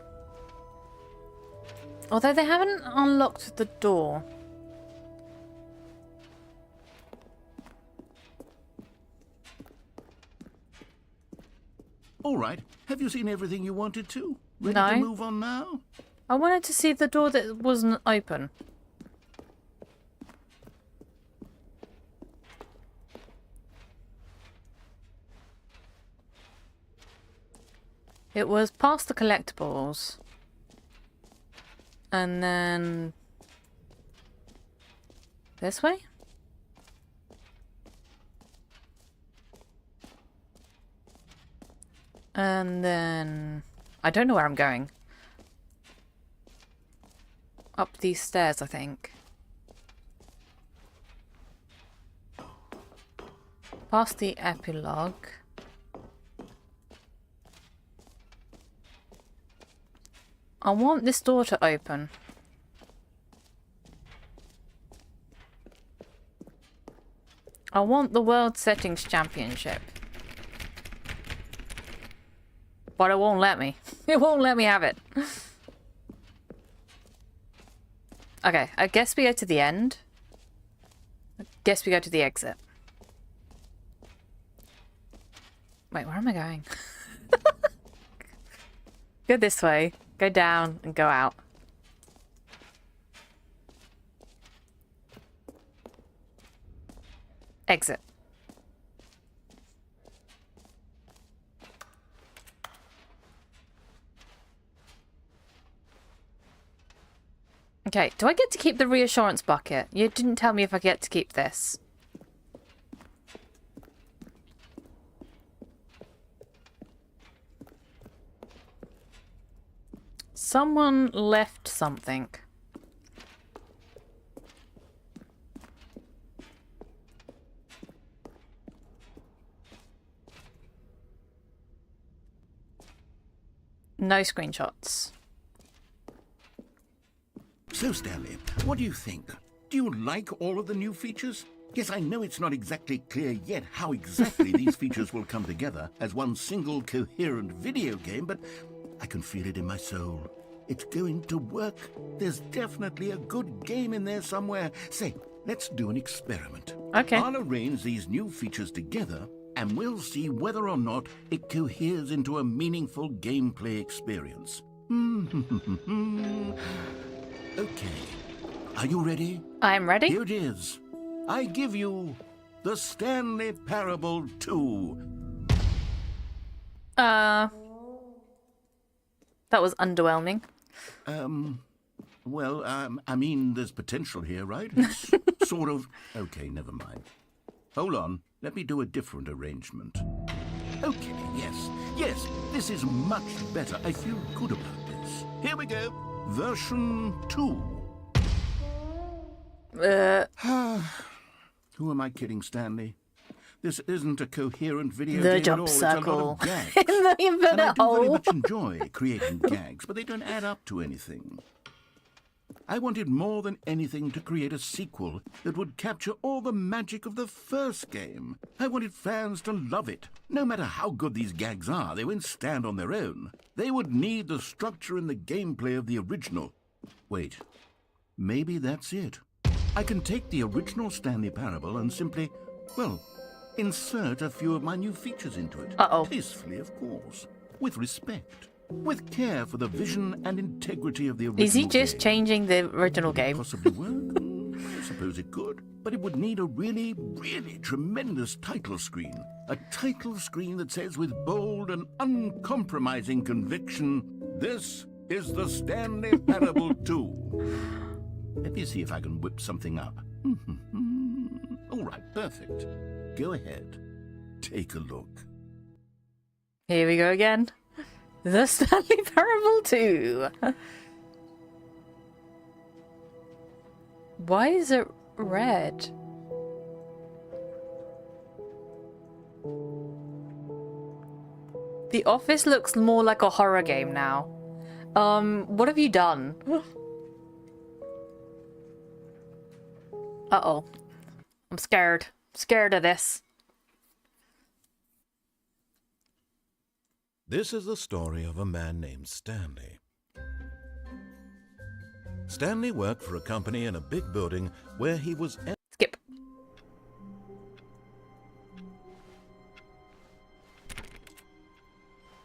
Speaker 1: Although they haven't unlocked the door.
Speaker 2: All right. Have you seen everything you wanted to? Ready
Speaker 1: No.
Speaker 2: to move on now?
Speaker 1: I wanted to see the door that wasn't open. It was past the collectibles. And then... this way? And then... I don't know where I'm going. Up these stairs, I think. Past the epilogue. I want this door to open. I want the World Settings Championship. But it won't let me. It won't let me have it. Okay, I guess we go to the end. I guess we go to the exit. Wait, where am I going? Go this way. Go down and go out. Exit. Okay, do I get to keep the reassurance bucket? You didn't tell me if I get to keep this. Someone left something. No screenshots.
Speaker 2: So, Stanley, what do you think? Do you like all of the new features? Yes, I know it's not exactly clear yet how exactly these features will come together as one single coherent video game, but I can feel it in my soul. It's going to work. There's definitely a good game in there somewhere. Say, let's do an experiment.
Speaker 1: Okay.
Speaker 2: I'll arrange these new features together, and we'll see whether or not it coheres into a meaningful gameplay experience. Okay. Are you ready?
Speaker 1: I'm ready.
Speaker 2: Here it is. I give you the Stanley Parable 2.
Speaker 1: That was underwhelming.
Speaker 2: Well, I mean, there's potential here, right? It's sort of... Okay, never mind. Hold on. Let me do a different arrangement. Okay, yes, this is much better. I feel good about this. Here we go. Version 2. Who am I kidding, Stanley? This isn't a coherent video
Speaker 1: The
Speaker 2: game at
Speaker 1: job
Speaker 2: all. It's a lot
Speaker 1: circle.
Speaker 2: of gags.
Speaker 1: In the
Speaker 2: And I
Speaker 1: infinite
Speaker 2: do very
Speaker 1: hole.
Speaker 2: much enjoy creating gags, but they don't add up to anything. I wanted more than anything to create a sequel that would capture all the magic of the first game. I wanted fans to love it. No matter how good these gags are, they won't stand on their own. They would need the structure and the gameplay of the original. Wait, maybe that's it. I can take the original Stanley Parable and simply, well, insert a few of my new features into it.
Speaker 1: Uh-oh.
Speaker 2: Tastefully, of course. With respect. With care for the vision and integrity of the original
Speaker 1: Is he just
Speaker 2: game.
Speaker 1: changing the original
Speaker 2: Could it
Speaker 1: game?
Speaker 2: possibly work? I suppose it could. But it would need a really, really tremendous title screen. A title screen that says with bold and uncompromising conviction, "This is the Stanley Parable 2. Let me see if I can whip something up. All right, perfect. Go ahead. Take a look.
Speaker 1: Here we go again. The Stanley Parable 2. Why is it red? The Office looks more like a horror game now. What have you done? Uh-oh. I'm scared. Scared of this.
Speaker 2: This is the story of a man named Stanley. Stanley worked for a company in a big building where he was...
Speaker 1: Skip.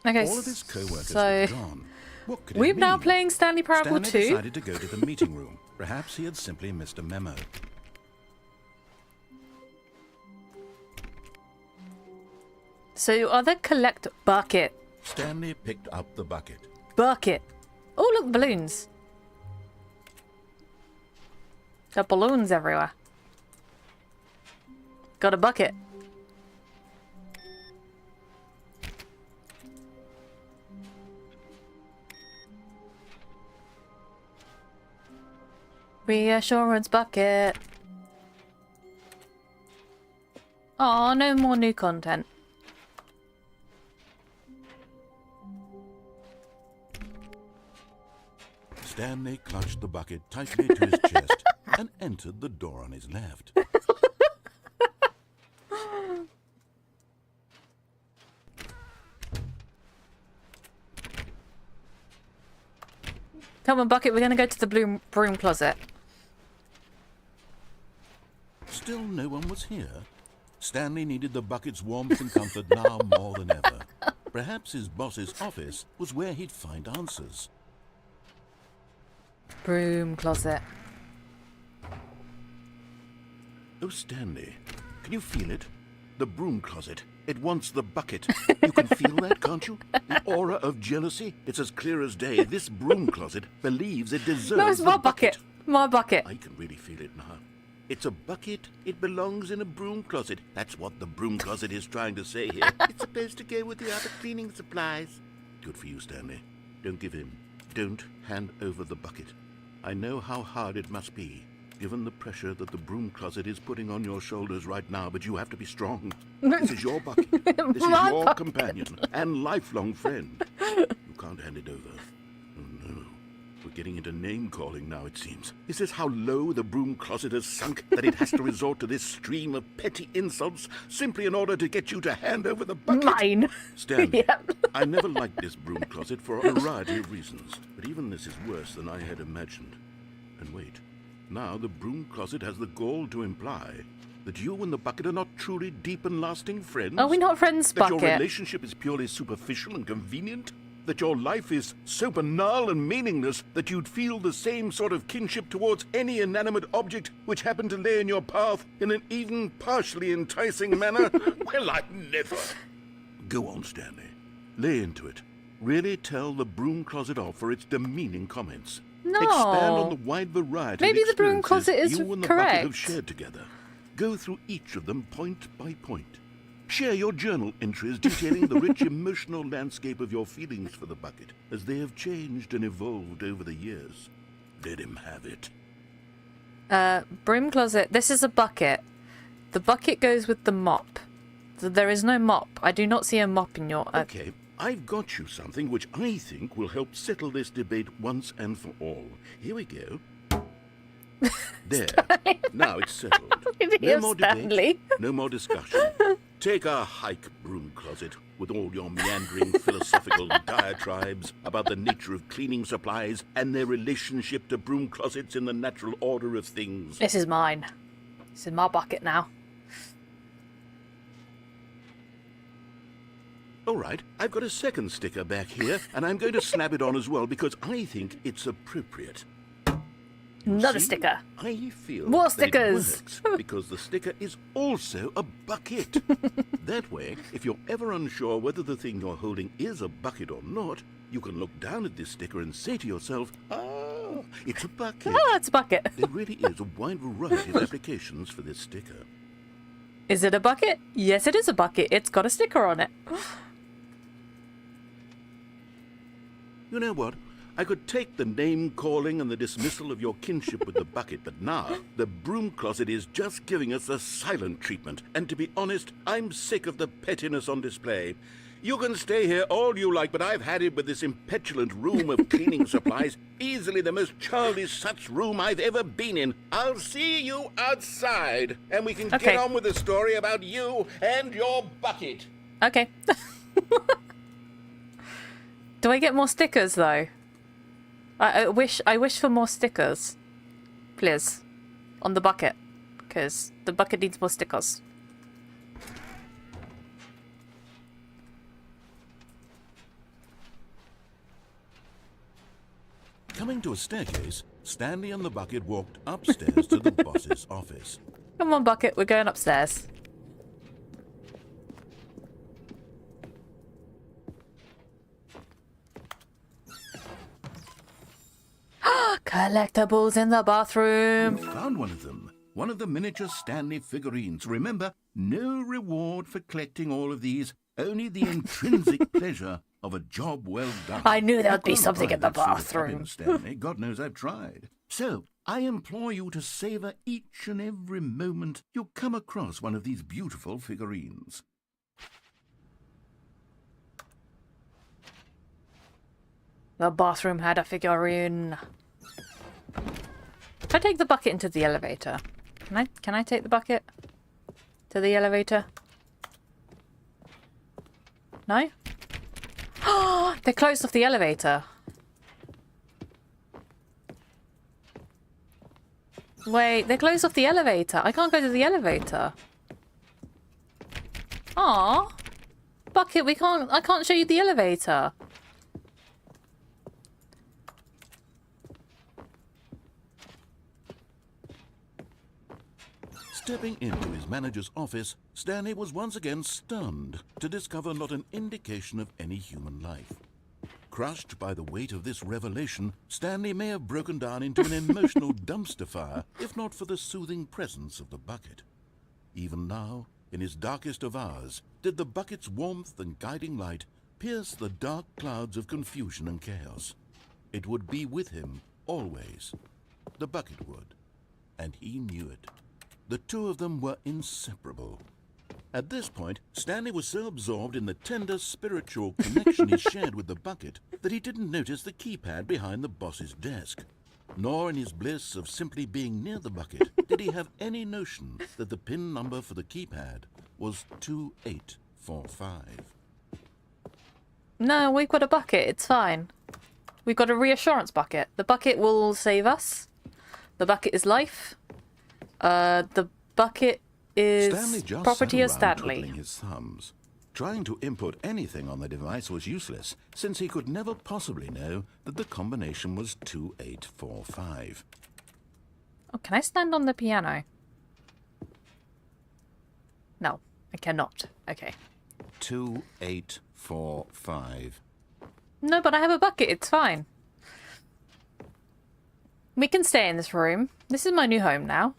Speaker 1: Okay,
Speaker 2: All of his co-workers
Speaker 1: so
Speaker 2: were gone. What could it
Speaker 1: we're now
Speaker 2: mean?
Speaker 1: playing Stanley Parable
Speaker 2: Stanley
Speaker 1: 2.
Speaker 2: decided to go to the meeting room. Perhaps he had simply missed a memo.
Speaker 1: So other collect bucket.
Speaker 2: Stanley picked up the bucket.
Speaker 1: Bucket. Oh, look, balloons. Got balloons everywhere. Got a bucket. Reassurance bucket. Oh, no more new content.
Speaker 2: Stanley clutched the bucket tightly to his chest and entered the door on his left.
Speaker 1: Come on, bucket, we're going to go to the broom closet.
Speaker 2: Still no one was here. Stanley needed the bucket's warmth and comfort now more than ever. Perhaps his boss's office was where he'd find answers.
Speaker 1: Broom closet.
Speaker 2: Oh, Stanley, can you feel it? The broom closet. It wants the bucket. You can feel that, can't you? The aura of jealousy. It's as clear as day. This broom closet believes it deserves
Speaker 1: No, it's
Speaker 2: the
Speaker 1: my bucket. My bucket.
Speaker 2: I can really feel it now. It's a bucket. It belongs in a broom closet. That's what the broom closet is trying to say here. It's supposed to go with the other cleaning supplies. Good for you, Stanley. Don't give in. Don't hand over the bucket. I know how hard it must be, given the pressure that the broom closet is putting on your shoulders right now, but you have to be strong. This is your bucket. This is
Speaker 1: My
Speaker 2: your
Speaker 1: bucket.
Speaker 2: companion and lifelong friend. You can't hand it over. Oh no. We're getting into name-calling now, it seems. Is this how low the broom closet has sunk that it has to resort to this stream of petty insults simply in order to get you to hand over the bucket?
Speaker 1: Mine.
Speaker 2: Stanley,
Speaker 1: Yep.
Speaker 2: I never liked this broom closet for a variety of reasons, but even this is worse than I had imagined. And wait, now the broom closet has the gall to imply that you and the bucket are not truly deep and lasting friends.
Speaker 1: Are we not friends,
Speaker 2: That your
Speaker 1: Bucket?
Speaker 2: relationship is purely superficial and convenient? That your life is so banal and meaningless that you'd feel the same sort of kinship towards any inanimate object which happened to lay in your path in an even partially enticing manner? Well, I'd never. Go on, Stanley. Lay into it. Really tell the broom closet off for its demeaning comments.
Speaker 1: No.
Speaker 2: Expand on the wide variety
Speaker 1: Maybe
Speaker 2: of
Speaker 1: the broom
Speaker 2: experiences
Speaker 1: closet is
Speaker 2: you and the bucket have
Speaker 1: correct.
Speaker 2: shared together. Go through each of them point by point. Share your journal entries detailing the rich emotional landscape of your feelings for the bucket as they have changed and evolved over the years. Let him have it.
Speaker 1: Broom closet. This is a bucket. The bucket goes with the mop. There is no mop. I do not see a mop in your...
Speaker 2: Okay, I've got you something which I think will help settle this debate once and for all. Here we go. There. Now it's settled. No more debate,
Speaker 1: Stanley.
Speaker 2: no more discussion. Take a hike, broom closet, with all your meandering philosophical diatribes about the nature of cleaning supplies and their relationship to broom closets in the natural order of things.
Speaker 1: This is mine. This is my bucket now.
Speaker 2: All right, I've got a second sticker back here, and I'm going to slap it on as well because I think it's appropriate.
Speaker 1: Another
Speaker 2: See?
Speaker 1: sticker.
Speaker 2: I feel
Speaker 1: More
Speaker 2: that
Speaker 1: stickers.
Speaker 2: it works because the sticker is also a bucket. That way, if you're ever unsure whether the thing you're holding is a bucket or not, you can look down at this sticker and say to yourself, "Ah, it's a bucket."
Speaker 1: Oh, it's a bucket.
Speaker 2: There really is a wide variety of applications for this sticker.
Speaker 1: Is it a bucket? Yes, it is a bucket. It's got a sticker on it.
Speaker 2: You know what? I could take the name-calling and the dismissal of your kinship with the bucket, but now the broom closet is just giving us the silent treatment. And to be honest, I'm sick of the pettiness on display. You can stay here all you like, but I've had it with this impetulant room of cleaning supplies. Easily the most childish such room I've ever been in. I'll see you outside, and we can
Speaker 1: Okay.
Speaker 2: get on with the story about you and your bucket.
Speaker 1: Okay. Do I get more stickers though? I wish for more stickers, please, on the bucket, because the bucket needs more stickers.
Speaker 2: Coming to a staircase, Stanley and the bucket walked upstairs to the boss's office.
Speaker 1: Come on, bucket, we're going upstairs. Collectibles in the bathroom.
Speaker 2: Found one of them. One of the miniature Stanley figurines. Remember, no reward for collecting all of these, only the intrinsic pleasure of a job well done.
Speaker 1: I knew there'd be
Speaker 2: You can't
Speaker 1: something
Speaker 2: buy
Speaker 1: in the
Speaker 2: that sort of
Speaker 1: bathroom.
Speaker 2: happiness, Stanley. God knows I've tried. So, I implore you to savor each and every moment you come across one of these beautiful figurines.
Speaker 1: The bathroom had a figurine. If I take the bucket into the elevator, can I take the bucket to the elevator? No? Oh, they closed off the elevator. Wait, they closed off the elevator. I can't go to the elevator. Aw. Bucket, I can't show you the elevator.
Speaker 2: Stepping into his manager's office, Stanley was once again stunned to discover not an indication of any human life. Crushed by the weight of this revelation, Stanley may have broken down into an emotional dumpster fire, if not for the soothing presence of the bucket. Even now, in his darkest of hours, did the bucket's warmth and guiding light pierce the dark clouds of confusion and chaos. It would be with him always. The bucket would, and he knew it. The two of them were inseparable. At this point, Stanley was so absorbed in the tender spiritual connection he shared with the bucket that he didn't notice the keypad behind the boss's desk. Nor in his bliss of simply being near the bucket did he have any notion that the pin number for the keypad was 2845.
Speaker 1: No, we've got a bucket. It's fine. We've got a reassurance bucket. The bucket will save us. The bucket is life. The bucket is
Speaker 2: Stanley just
Speaker 1: property of
Speaker 2: sat around
Speaker 1: Stanley.
Speaker 2: twiddling his thumbs. Trying to input anything on the device was useless, since he could never possibly know that the combination was 2845.
Speaker 1: Oh, can I stand on the piano? No, I cannot. Okay.
Speaker 2: 2845.
Speaker 1: No, but I have a bucket. It's fine. We can stay in this room. This is my new home now.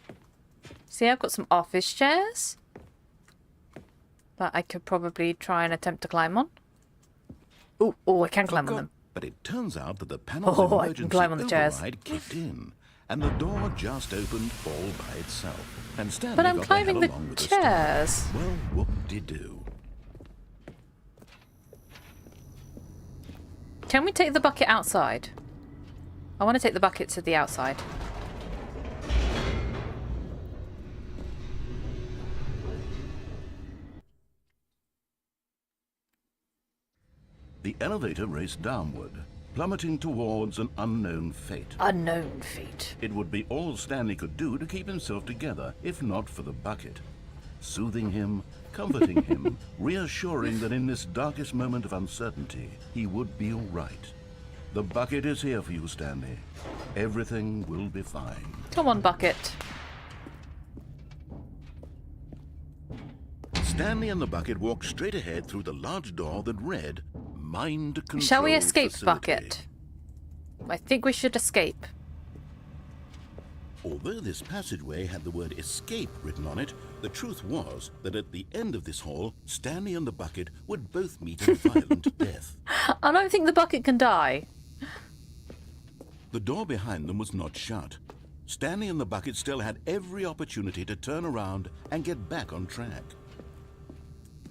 Speaker 1: See, I've got some office chairs that I could probably try and attempt to climb on. Oh, I can climb on them.
Speaker 2: But it turns out that the panel's
Speaker 1: Oh, I can
Speaker 2: emergency
Speaker 1: climb on the chairs.
Speaker 2: override kicked in, and the door just opened all by itself. And Stanley
Speaker 1: But I'm
Speaker 2: got
Speaker 1: climbing
Speaker 2: the
Speaker 1: the
Speaker 2: hell along with storm.
Speaker 1: chairs.
Speaker 2: Well, whoop-de-doo.
Speaker 1: Can we take the bucket outside? I want to take the bucket to the outside.
Speaker 2: The elevator raced downward, plummeting towards an unknown fate.
Speaker 1: Unknown feat.
Speaker 2: It would be all Stanley could do to keep himself together, if not for the bucket. Soothing him, comforting him, reassuring that in this darkest moment of uncertainty, he would be all right. The bucket is here for you, Stanley. Everything will be fine.
Speaker 1: Come on, bucket.
Speaker 2: Stanley and the bucket walked straight ahead through the large door that read, Mind Control
Speaker 1: Shall we escape,
Speaker 2: Facility.
Speaker 1: bucket? I think we should escape.
Speaker 2: Although this passageway had the word escape written on it, the truth was that at the end of this hall, Stanley and the bucket would both meet a violent death.
Speaker 1: I don't think the bucket can die.
Speaker 2: The door behind them was not shut. Stanley and the bucket still had every opportunity to turn around and get back on track.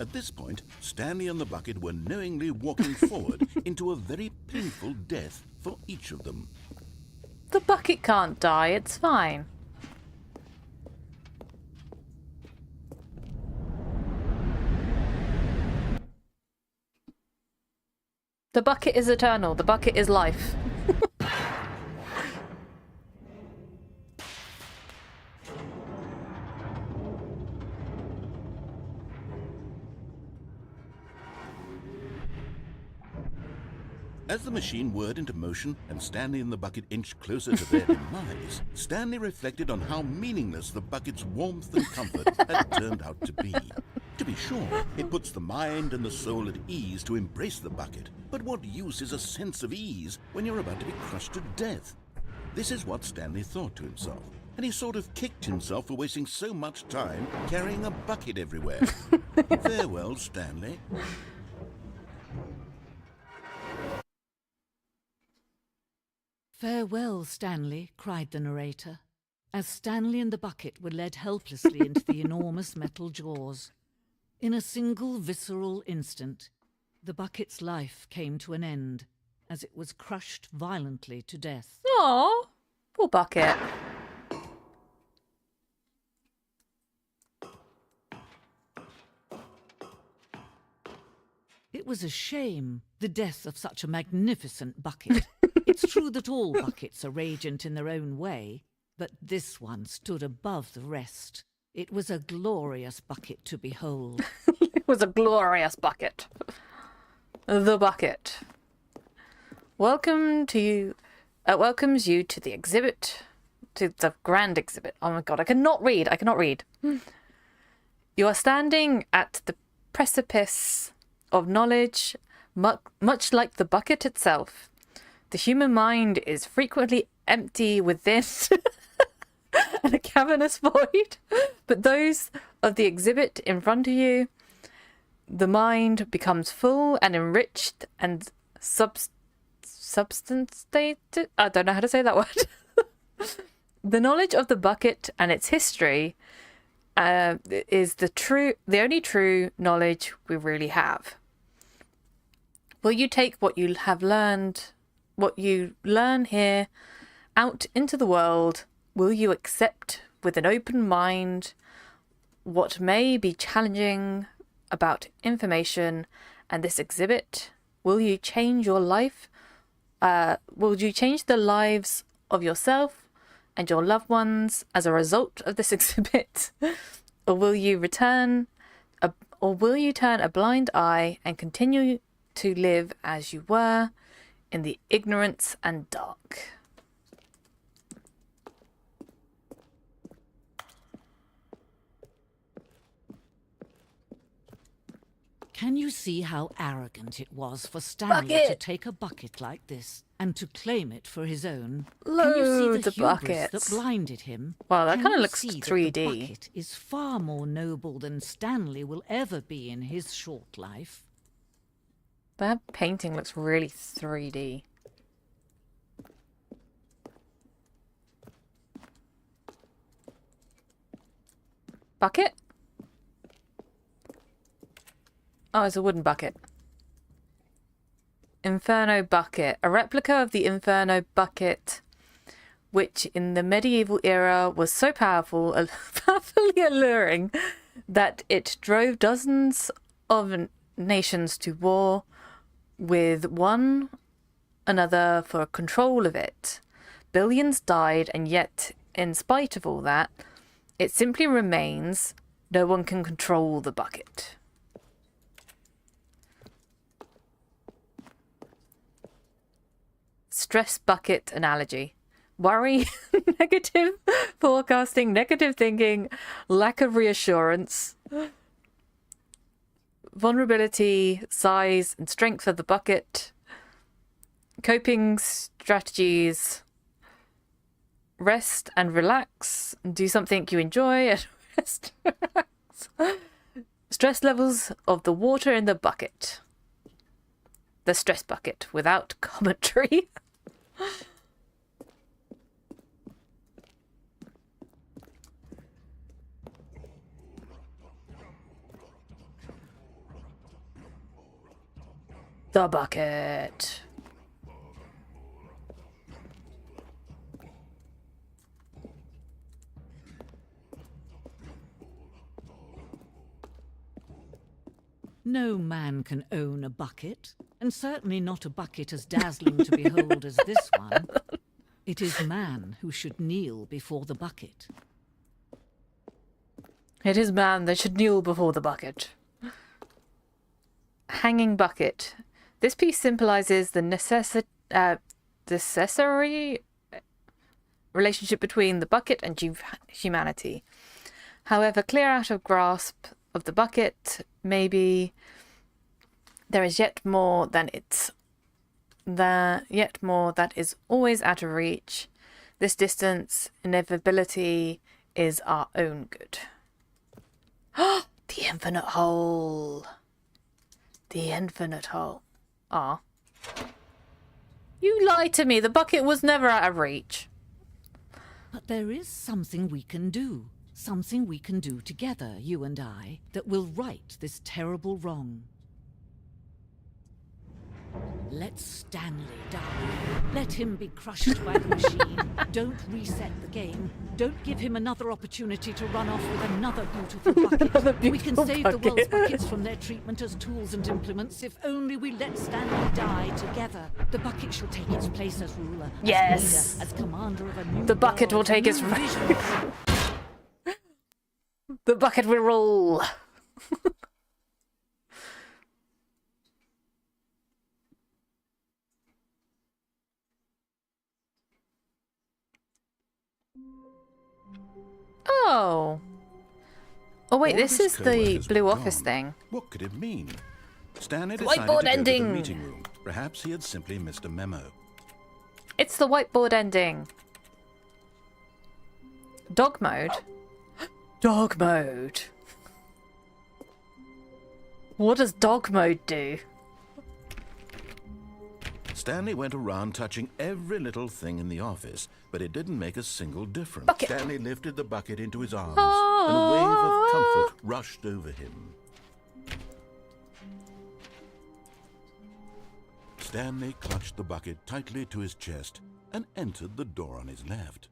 Speaker 2: At this point, Stanley and the bucket were knowingly walking forward into a very painful death for each of them.
Speaker 1: The bucket can't die. It's fine. The bucket is eternal. The bucket is life.
Speaker 2: As the machine whirred into motion and Stanley and the bucket inched closer to their demise, Stanley reflected on how meaningless the bucket's warmth and comfort had turned out to be. To be sure, it puts the mind and the soul at ease to embrace the bucket, but what use is a sense of ease when you're about to be crushed to death? This is what Stanley thought to himself, and he sort of kicked himself for wasting so much time carrying a bucket everywhere. Farewell, Stanley.
Speaker 4: "Farewell, Stanley," cried the narrator, as Stanley and the bucket were led helplessly into the enormous metal jaws. In a single visceral instant, the bucket's life came to an end, as it was crushed violently to death.
Speaker 1: Aww. Poor bucket.
Speaker 4: It was a shame, the death of such a magnificent bucket. It's true that all buckets are radiant in their own way, but this one stood above the rest. It was a glorious bucket to behold.
Speaker 1: It was a glorious bucket. The bucket. Welcomes you to the exhibit, to the grand exhibit. Oh my god, I cannot read. You are standing at the precipice of knowledge, much like the bucket itself. The human mind is frequently empty within and a cavernous void, but those of the exhibit in front of you, the mind becomes full and enriched and substantiated. I don't know how to say that word. The knowledge of the bucket and its history is the only true knowledge we really have. Will you take what you learn here, out into the world? Will you accept with an open mind what may be challenging about information and this exhibit? Will you change your life? Will you change the lives of yourself and your loved ones as a result of this exhibit? Or will you turn a blind eye and continue to live as you were in the ignorance and dark?
Speaker 4: Can you see how arrogant it was for Stanley to
Speaker 1: Bucket!
Speaker 4: take a bucket like this and to claim it for his own?
Speaker 1: Loads
Speaker 4: Can you see
Speaker 1: of
Speaker 4: the hubris
Speaker 1: buckets.
Speaker 4: that blinded him?
Speaker 1: Wow, that
Speaker 4: Can
Speaker 1: kinda
Speaker 4: you
Speaker 1: looks
Speaker 4: see that
Speaker 1: 3D.
Speaker 4: The bucket is far more noble than Stanley will ever be in his short life.
Speaker 1: That painting looks really 3D. Bucket? Oh, it's a wooden bucket. Inferno bucket. A replica of the Inferno bucket, which in the medieval era was so powerfully alluring that it drove dozens of nations to war with one another for control of it. Billions died, and yet, in spite of all that, it simply remains. No one can control the bucket. Stress bucket analogy. Worry, negative forecasting, negative thinking, lack of reassurance, vulnerability, size and strength of the bucket, coping strategies, rest and relax, do something you enjoy and rest and relax. Stress levels of the water in the bucket. The stress bucket without commentary. The bucket.
Speaker 4: No man can own a bucket, and certainly not a bucket as dazzling to behold as this one. It is man who should kneel before the bucket.
Speaker 1: It is man that should kneel before the bucket. Hanging bucket. This piece symbolizes the necessary relationship between the bucket and humanity. However, clear out of grasp of the bucket, maybe there is yet more that is always out of reach. This distance, inevitability, is our own good. The infinite hole. The infinite hole. Ah. You lied to me. The bucket was never out of reach.
Speaker 4: But there is something we can do. Something we can do together, you and I, that will right this terrible wrong. Let Stanley die. Let him be crushed by the machine. Don't reset the game. Don't give him another opportunity to run off with another beautiful bucket. We can save the world's buckets from their treatment as tools and implements if only we let Stanley die together. The bucket shall take its place as ruler,
Speaker 1: Yes.
Speaker 4: as leader, as commander of a new
Speaker 1: The bucket will
Speaker 4: world,
Speaker 1: take its
Speaker 4: new visions.
Speaker 1: The bucket will roll. Oh. Oh wait,
Speaker 2: All
Speaker 1: this
Speaker 2: his
Speaker 1: is the
Speaker 2: co-workers
Speaker 1: blue
Speaker 2: were
Speaker 1: office
Speaker 2: gone.
Speaker 1: thing.
Speaker 2: What could it mean? Stanley
Speaker 1: The
Speaker 2: decided
Speaker 1: whiteboard
Speaker 2: to go to
Speaker 1: ending.
Speaker 2: the meeting room. Perhaps he had simply missed a memo.
Speaker 1: It's the whiteboard ending. Dog mode? Dog mode. What does dog mode do?
Speaker 2: Stanley went around touching every little thing in the office, but it didn't make a single difference.
Speaker 1: Bucket.
Speaker 2: Stanley lifted the bucket into his arms, and a wave of comfort rushed over him. Stanley clutched the bucket tightly to his chest and entered the door on his left.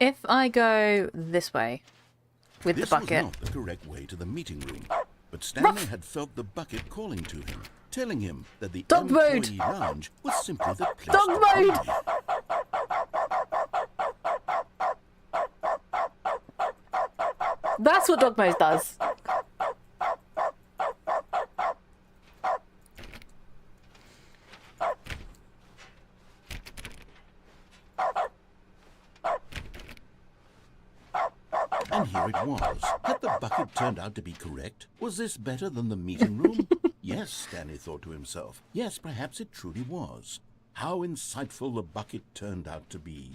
Speaker 1: If I go this way with
Speaker 2: This
Speaker 1: the bucket.
Speaker 2: was not the correct way to the meeting room, but Stanley had felt the bucket calling to him, telling him that the
Speaker 1: Dog mode.
Speaker 2: employee lounge was simply the place
Speaker 1: Dog
Speaker 2: to
Speaker 1: mode.
Speaker 2: be.
Speaker 1: That's what dog mode does.
Speaker 2: And here it was. Had the bucket turned out to be correct? Was this better than the meeting room? Yes, Stanley thought to himself. Yes, perhaps it truly was. How insightful the bucket turned out to be.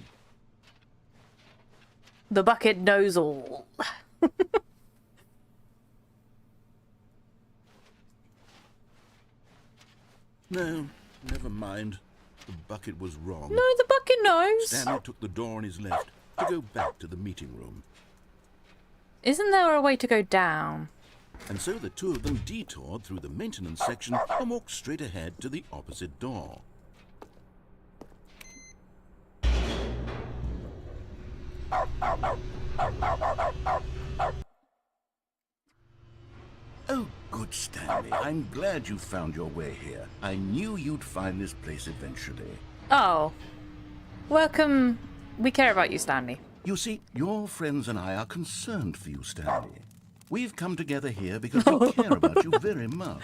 Speaker 1: The bucket knows all.
Speaker 2: No, never mind. The bucket was wrong.
Speaker 1: No, the bucket knows.
Speaker 2: Stanley took the door on his left to go back to the meeting room.
Speaker 1: Isn't there a way to go down?
Speaker 2: And so the two of them detoured through the maintenance section and walked straight ahead to the opposite door. Oh, good Stanley. I'm glad you found your way here. I knew you'd find this place eventually.
Speaker 1: Oh. Welcome. We care about you, Stanley.
Speaker 2: You see, your friends and I are concerned for you, Stanley. We've come together here because we care about you very much.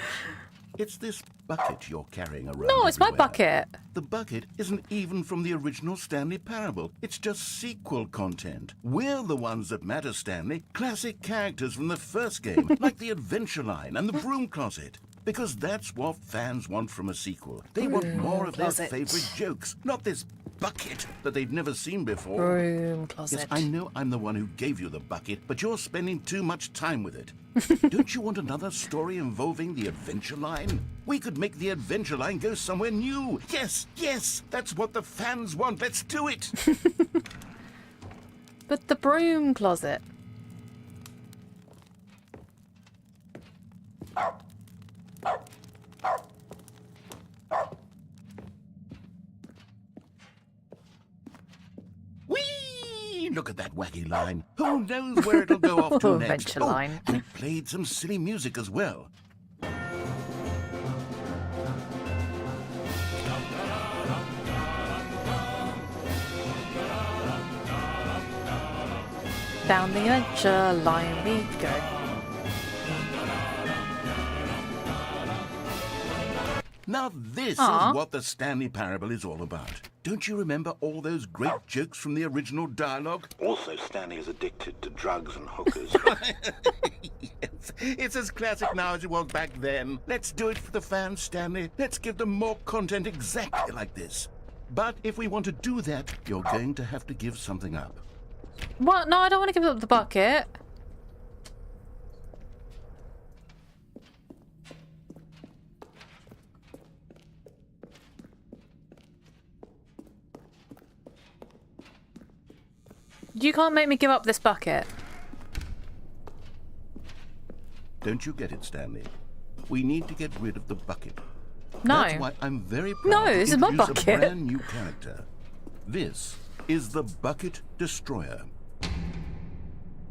Speaker 2: It's this bucket you're carrying around.
Speaker 1: No, it's my
Speaker 2: everywhere.
Speaker 1: bucket.
Speaker 2: The bucket isn't even from the original Stanley Parable. It's just sequel content. We're the ones that matter, Stanley. Classic characters from the first game, like the Adventure Line and the Broom Closet. Because that's what fans want from a sequel. They want more of their
Speaker 1: Closet.
Speaker 2: favorite jokes, not this bucket that they've never seen before.
Speaker 1: Broom closet.
Speaker 2: Yes, I know I'm the one who gave you the bucket, but you're spending too much time with it. Don't you want another story involving the Adventure Line? We could make the Adventure Line go somewhere new. Yes, yes, that's what the fans want. Let's do it.
Speaker 1: But the broom closet.
Speaker 2: Whee! Look at that wacky line. Who knows where it'll go off to next?
Speaker 1: Adventure Line.
Speaker 2: And it played some silly music as well.
Speaker 1: Down the adventure line we go.
Speaker 2: Now this
Speaker 1: Aw.
Speaker 2: is what the Stanley Parable is all about. Don't you remember all those great jokes from the original dialogue?
Speaker 6: Also, Stanley is addicted to drugs and hookers.
Speaker 2: Yes, it's as classic now as it was back then. Let's do it for the fans, Stanley. Let's give them more content exactly like this. But if we want to do that, you're going to have to give something up.
Speaker 1: What? No, I don't want to give up the bucket. You can't make me give up this bucket.
Speaker 2: Don't you get it, Stanley? We need to get rid of the bucket.
Speaker 1: No.
Speaker 2: That's why I'm very proud
Speaker 1: No,
Speaker 2: to
Speaker 1: this is my
Speaker 2: introduce
Speaker 1: bucket.
Speaker 2: a brand new character. This is the Bucket Destroyer.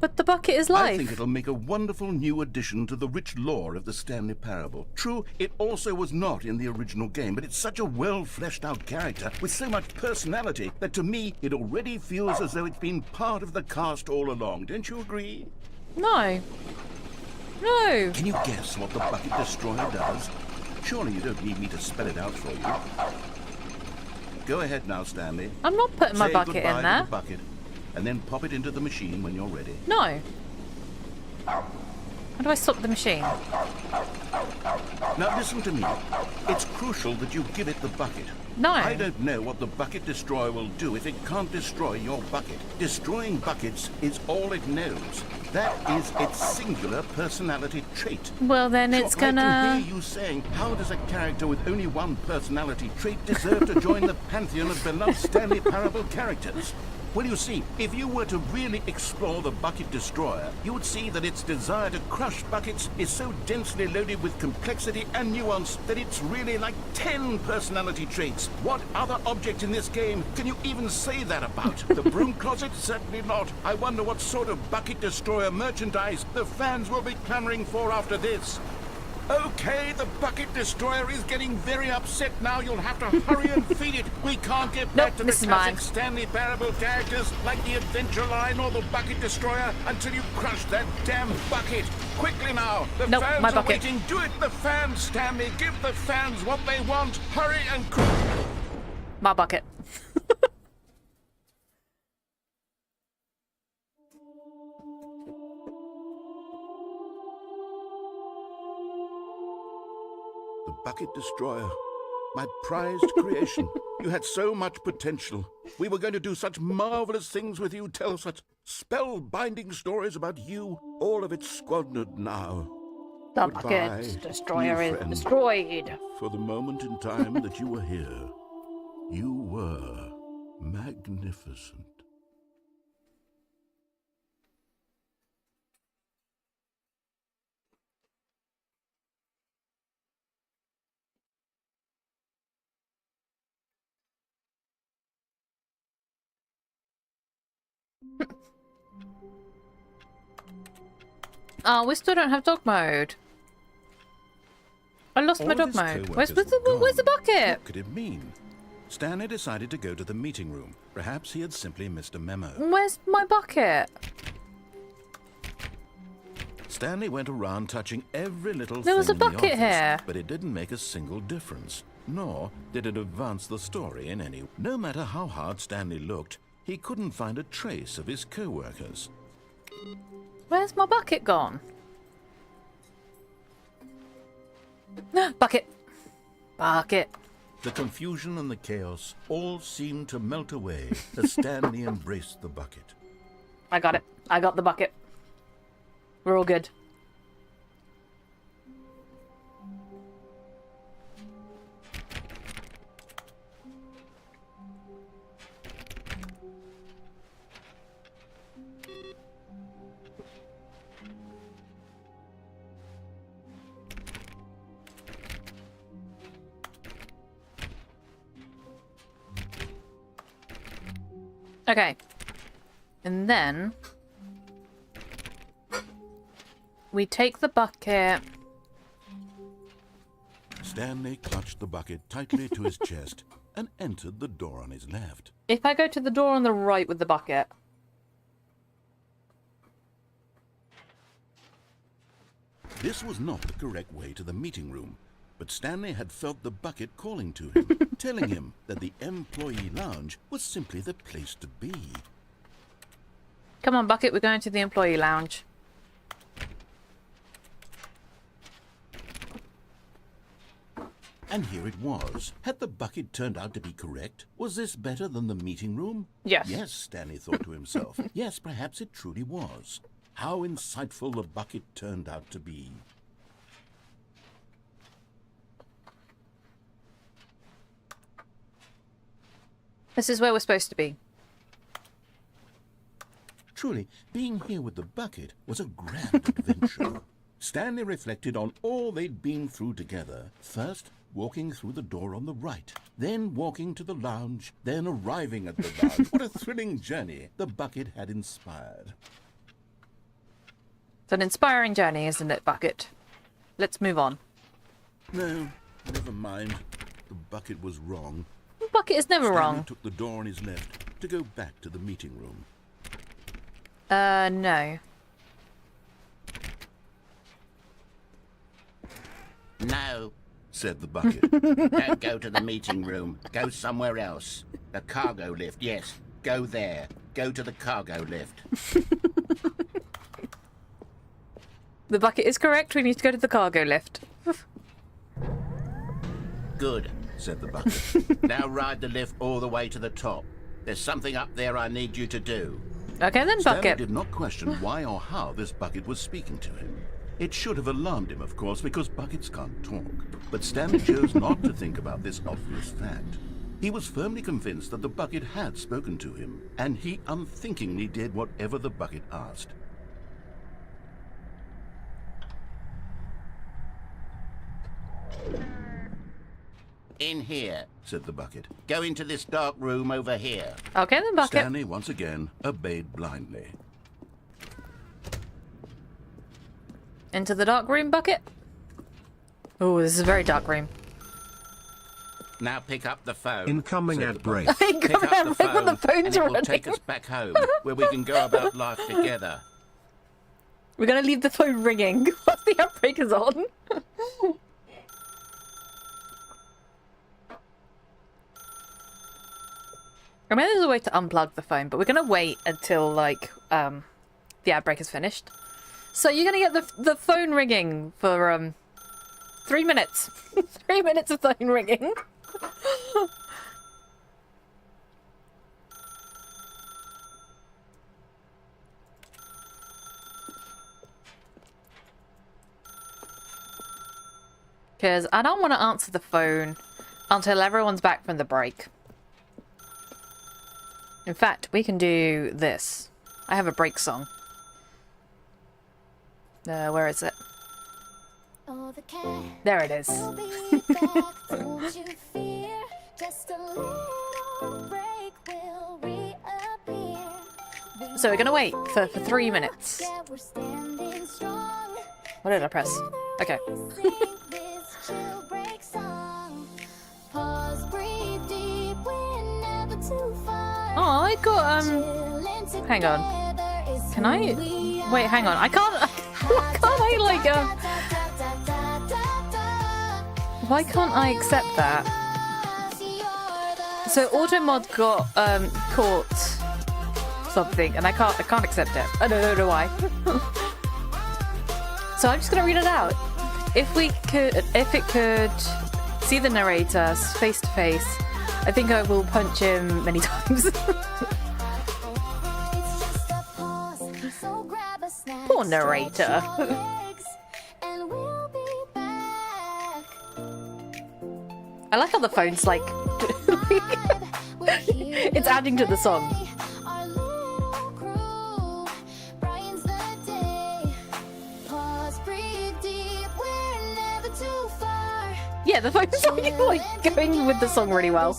Speaker 1: But the bucket is
Speaker 2: I think
Speaker 1: life.
Speaker 2: it'll make a wonderful new addition to the rich lore of the Stanley Parable. True, it also was not in the original game, but it's such a well-fleshed-out character with so much personality that to me it already feels as though it's been part of the cast all along. Don't you agree?
Speaker 1: No. No.
Speaker 2: Can you guess what the Bucket Destroyer does? Surely you don't need me to spell it out for you. Go ahead now, Stanley.
Speaker 1: I'm not putting my
Speaker 2: Say
Speaker 1: bucket
Speaker 2: goodbye
Speaker 1: in
Speaker 2: to
Speaker 1: there.
Speaker 2: the bucket, and then pop it into the machine when you're ready.
Speaker 1: No. How do I stop the machine?
Speaker 2: Now listen to me. It's crucial that you give it the bucket.
Speaker 1: No.
Speaker 2: I don't know what the bucket destroyer will do if it can't destroy your bucket. Destroying buckets is all it knows. That is its singular personality trait.
Speaker 1: Well, then it's
Speaker 2: I can
Speaker 1: gonna...
Speaker 2: hear you saying, how does a character with only one personality trait deserve to join the pantheon of beloved Stanley Parable characters? Well, you see, if you were to really explore the Bucket Destroyer, you would see that its desire to crush buckets is so densely loaded with complexity and nuance that it's really like 10 personality traits. What other object in this game can you even say that about? The broom closet? Certainly not. I wonder what sort of Bucket Destroyer merchandise the fans will be clamoring for after this. Okay, the Bucket Destroyer is getting very upset now. You'll have to hurry and feed it. We can't get back to the
Speaker 1: this is
Speaker 2: classic
Speaker 1: mine.
Speaker 2: Stanley Parable characters like the Adventure Line or the Bucket Destroyer until you crush that damn bucket. Quickly now. The
Speaker 1: Nope,
Speaker 2: fans
Speaker 1: my
Speaker 2: are
Speaker 1: bucket.
Speaker 2: waiting. Do it, the fans, Stanley. Give the fans what they want. Hurry and
Speaker 1: My bucket.
Speaker 2: The Bucket Destroyer. My prized creation. You had so much potential. We were going to do such marvelous things with you, tell such spellbinding stories about you. All of it squandered now.
Speaker 1: The
Speaker 2: Goodbye,
Speaker 1: Bucket Destroyer
Speaker 2: new
Speaker 1: is
Speaker 2: friend.
Speaker 1: destroyed.
Speaker 2: For the moment in time that you were here, you were magnificent.
Speaker 1: Oh, we still don't have dog mode. I lost my
Speaker 2: All of
Speaker 1: dog
Speaker 2: his
Speaker 1: mode.
Speaker 2: co-workers
Speaker 1: Where's the
Speaker 2: were gone.
Speaker 1: bucket?
Speaker 2: What could it mean? Stanley decided to go to the meeting room. Perhaps he had simply missed a memo.
Speaker 1: Where's my bucket?
Speaker 2: Stanley went around touching every little
Speaker 1: There was
Speaker 2: thing
Speaker 1: a
Speaker 2: in the
Speaker 1: bucket
Speaker 2: office,
Speaker 1: here.
Speaker 2: but it didn't make a single difference. Nor did it advance the story in any. No matter how hard Stanley looked, he couldn't find a trace of his co-workers.
Speaker 1: Where's my bucket gone? Bucket. Bucket.
Speaker 2: The confusion and the chaos all seemed to melt away as Stanley embraced the bucket.
Speaker 1: I got it. I got the bucket. We're all good. Okay. And then we take the bucket.
Speaker 2: Stanley clutched the bucket tightly to his chest and entered the door on his left.
Speaker 1: If I go to the door on the right with the bucket.
Speaker 2: This was not the correct way to the meeting room, but Stanley had felt the bucket calling to him, telling him that the employee lounge was simply the place to be.
Speaker 1: Come on, bucket, we're going to the employee lounge.
Speaker 2: And here it was. Had the bucket turned out to be correct? Was this better than the meeting room?
Speaker 1: Yes.
Speaker 2: Yes, Stanley thought to himself. Yes, perhaps it truly was. How insightful the bucket turned out to be.
Speaker 1: This is where we're supposed to be.
Speaker 2: Truly, being here with the bucket was a grand adventure. Stanley reflected on all they'd been through together. First, walking through the door on the right, then walking to the lounge, then arriving at the lounge. What a thrilling journey the bucket had inspired.
Speaker 1: It's an inspiring journey, isn't it, bucket? Let's move on.
Speaker 2: No, never mind. The bucket was wrong.
Speaker 1: Bucket is never
Speaker 2: Stanley
Speaker 1: wrong.
Speaker 2: took the door on his left to go back to the meeting room.
Speaker 1: No.
Speaker 7: No,
Speaker 2: Said the bucket.
Speaker 7: don't go to the meeting room. Go somewhere else. The cargo lift, yes. Go there. Go to the cargo lift.
Speaker 1: The bucket is correct. We need to go to the cargo lift.
Speaker 7: Good.
Speaker 2: said the bucket.
Speaker 7: Now ride the lift all the way to the top. There's something up there I need you to do.
Speaker 1: Okay then,
Speaker 2: Stanley
Speaker 1: bucket.
Speaker 2: did not question why or how this bucket was speaking to him. It should have alarmed him, of course, because buckets can't talk. But Stanley chose not to think about this obvious fact. He was firmly convinced that the bucket had spoken to him, and he unthinkingly did whatever the bucket asked.
Speaker 7: In here,
Speaker 2: Said the bucket.
Speaker 7: go into this dark room over here.
Speaker 1: Okay then, bucket.
Speaker 2: Stanley once again obeyed blindly.
Speaker 1: Into the dark room, bucket. Oh, this is a very dark room.
Speaker 7: Now pick up the phone.
Speaker 6: Incoming ad break.
Speaker 7: Pick up the phone,
Speaker 1: the phone's
Speaker 7: and it will
Speaker 1: running.
Speaker 7: take us back home, where we can go about life together.
Speaker 1: We're gonna leave the phone ringing while the outbreak is on. I mean, there's a way to unplug the phone, but we're gonna wait until like the outbreak is finished. So you're gonna get the phone ringing for 3 minutes. 3 minutes of phone ringing. Because I don't want to answer the phone until everyone's back from the break. In fact, we can do this. I have a break song. Where is it?
Speaker 5: Oh, the cat
Speaker 1: There it is.
Speaker 5: will be back, don't you fear. Just a little break will reappear. We
Speaker 1: So we're gonna wait
Speaker 5: won't
Speaker 1: for 3 minutes.
Speaker 5: forget we're standing strong.
Speaker 1: What did I press? Okay.
Speaker 5: Sing this chill break song. Pause, breathe deep, we're never too far.
Speaker 1: Oh, I got
Speaker 5: Chillin'
Speaker 1: hang on.
Speaker 5: together is
Speaker 1: Can
Speaker 5: who
Speaker 1: I
Speaker 5: we
Speaker 1: wait? Hang on. I can't. Why can't I like Why can't I accept that? So Automod got caught something, and I can't accept it. I don't know why. So I'm just gonna read it out. If it could see the narrator face to face, I think I will punch him many times. Poor narrator. I like how the phone's like it's adding to the song. Yeah, the phone's like going with the song really well.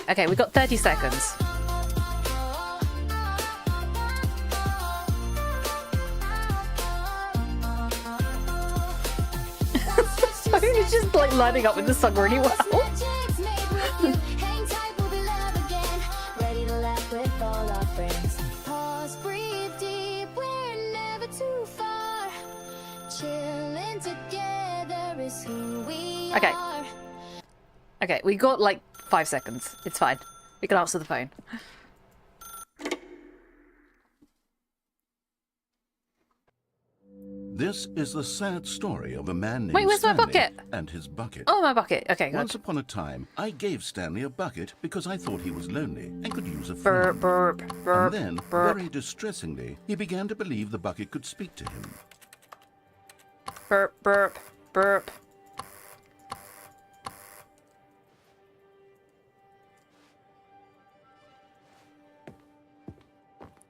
Speaker 1: Okay, we got 30 seconds. Phone is just like lining up with the song really well. Okay. Okay, we got like 5 seconds. It's fine. We can answer the phone.
Speaker 2: This is the sad story of a man named
Speaker 1: Wait, where's my
Speaker 2: Stanley
Speaker 1: bucket?
Speaker 2: and his bucket.
Speaker 1: Oh, my bucket. Okay, good.
Speaker 2: Once upon a time, I gave Stanley a bucket because I thought he was lonely and could use a
Speaker 1: Burp,
Speaker 2: friend.
Speaker 1: burp, burp,
Speaker 2: And then,
Speaker 1: burp,
Speaker 2: very distressingly, he began to believe the bucket could speak to him.
Speaker 1: burp, burp, burp.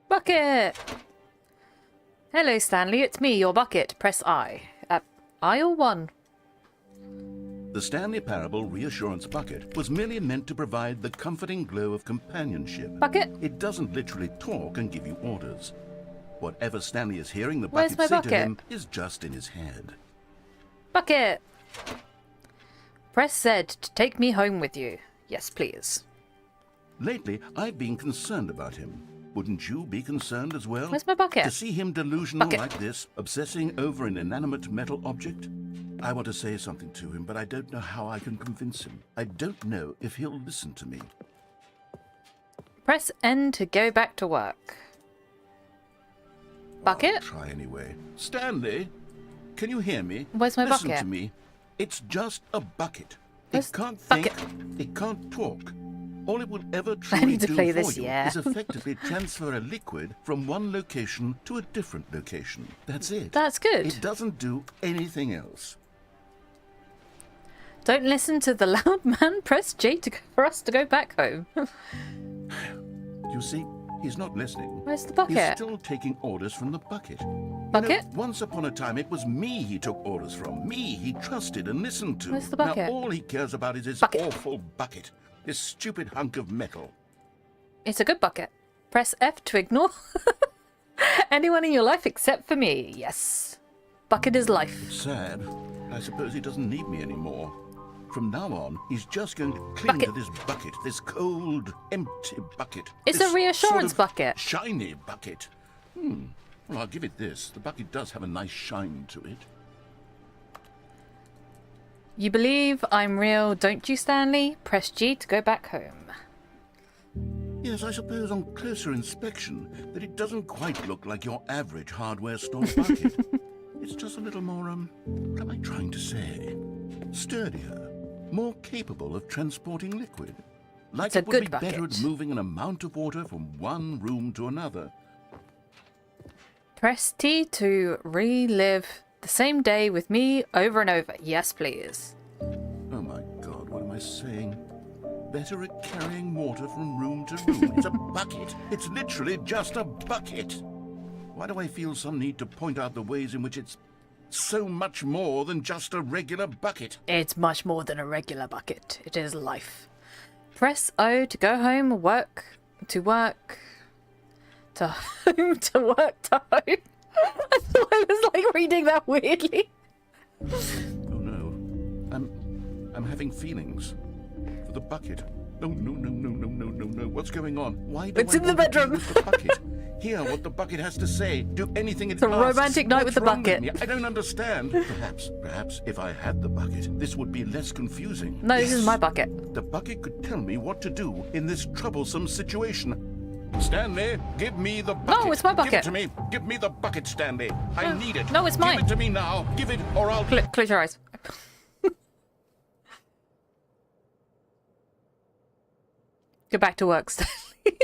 Speaker 1: Bucket! Hello, Stanley. It's me, your bucket. Press I. I or 1?
Speaker 2: The Stanley Parable Reassurance Bucket was merely meant to provide the comforting glow of companionship.
Speaker 1: Bucket?
Speaker 2: It doesn't literally talk and give you orders. Whatever Stanley is hearing the
Speaker 1: Where's
Speaker 2: bucket
Speaker 1: my
Speaker 2: say to
Speaker 1: bucket?
Speaker 2: him is just in his head.
Speaker 1: Bucket! Press Z to take me home with you. Yes, please.
Speaker 2: Lately, I've been concerned about him. Wouldn't you be concerned as well?
Speaker 1: Where's my bucket?
Speaker 2: To see him delusional
Speaker 1: Bucket.
Speaker 2: like this, obsessing over an inanimate metal object? I want to say something to him, but I don't know how I can convince him. I don't know if he'll listen to me.
Speaker 1: Press N to go back to work. Bucket?
Speaker 2: I'll try anyway. Stanley, can you hear me?
Speaker 1: Where's my
Speaker 2: Listen
Speaker 1: bucket?
Speaker 2: to me. It's just a bucket.
Speaker 1: Where's
Speaker 2: It can't
Speaker 1: the
Speaker 2: think.
Speaker 1: bucket?
Speaker 2: It can't talk. All it will ever
Speaker 1: I
Speaker 2: truly
Speaker 1: need to
Speaker 2: do
Speaker 1: play
Speaker 2: for
Speaker 1: this,
Speaker 2: you
Speaker 1: yeah.
Speaker 2: is effectively transfer a liquid from one location to a different location. That's it.
Speaker 1: That's good.
Speaker 2: It doesn't do anything else.
Speaker 1: Don't listen to the loud man. Press J for us to go back home.
Speaker 2: You see, he's not listening.
Speaker 1: Where's the
Speaker 2: He's
Speaker 1: bucket?
Speaker 2: still taking orders from the bucket.
Speaker 1: Bucket?
Speaker 2: You know, once upon a time, it was me he took orders from. Me he trusted and listened to.
Speaker 1: Where's the bucket?
Speaker 2: Now all he cares about is his
Speaker 1: Bucket.
Speaker 2: awful bucket. This stupid hunk of metal.
Speaker 1: It's a good bucket. Press F to ignore anyone in your life except for me. Yes. Bucket is life.
Speaker 2: Sad. I suppose he doesn't need me anymore. From now on, he's just going to cling
Speaker 1: Bucket.
Speaker 2: to this bucket, this cold, empty bucket.
Speaker 1: It's
Speaker 2: this
Speaker 1: a reassurance
Speaker 2: sort of
Speaker 1: bucket.
Speaker 2: Shiny bucket. Well, I'll give it this. The bucket does have a nice shine to it.
Speaker 1: You believe I'm real, don't you, Stanley? Press G to go back home.
Speaker 2: Yes, I suppose on closer inspection that it doesn't quite look like your average hardware store bucket. It's just a little more, what am I trying to say? Sturdier, more capable of transporting liquid. Like
Speaker 1: It's a
Speaker 2: it would
Speaker 1: good
Speaker 2: be better
Speaker 1: bucket.
Speaker 2: at moving an amount of water from one room to another.
Speaker 1: Press T to relive the same day with me over and over. Yes, please.
Speaker 2: Oh my God, what am I saying? Better at carrying water from room to room. It's a bucket. It's literally just a bucket. Why do I feel some need to point out the ways in which it's so much more than just a regular bucket?
Speaker 1: It's much more than a regular bucket. It is life. Press O to go home, work, to work, to home, to work, to home. I thought I was like reading that weirdly.
Speaker 2: Oh no. I'm having feelings. For the bucket. Oh no, no, no, no, no, no, no. What's going on? Why do
Speaker 1: It's
Speaker 2: I
Speaker 1: in the
Speaker 2: want to be
Speaker 1: bedroom.
Speaker 2: with the bucket? Hear what the bucket has to say. Do anything it
Speaker 1: It's a
Speaker 2: asks.
Speaker 1: romantic night with
Speaker 2: What's
Speaker 1: the
Speaker 2: wrong
Speaker 1: bucket.
Speaker 2: me? I don't understand. Perhaps if I had the bucket, this would be less confusing.
Speaker 1: No, this is
Speaker 2: Yes.
Speaker 1: my bucket.
Speaker 2: The bucket could tell me what to do in this troublesome situation. Stanley, give me the bucket.
Speaker 1: No, it's my
Speaker 2: Give
Speaker 1: bucket.
Speaker 2: it to me. Give me the bucket, Stanley. I need it.
Speaker 1: No, it's mine.
Speaker 2: Give it to me now. Give it, or I'll...
Speaker 1: Close your eyes. Go back to work, Stanley.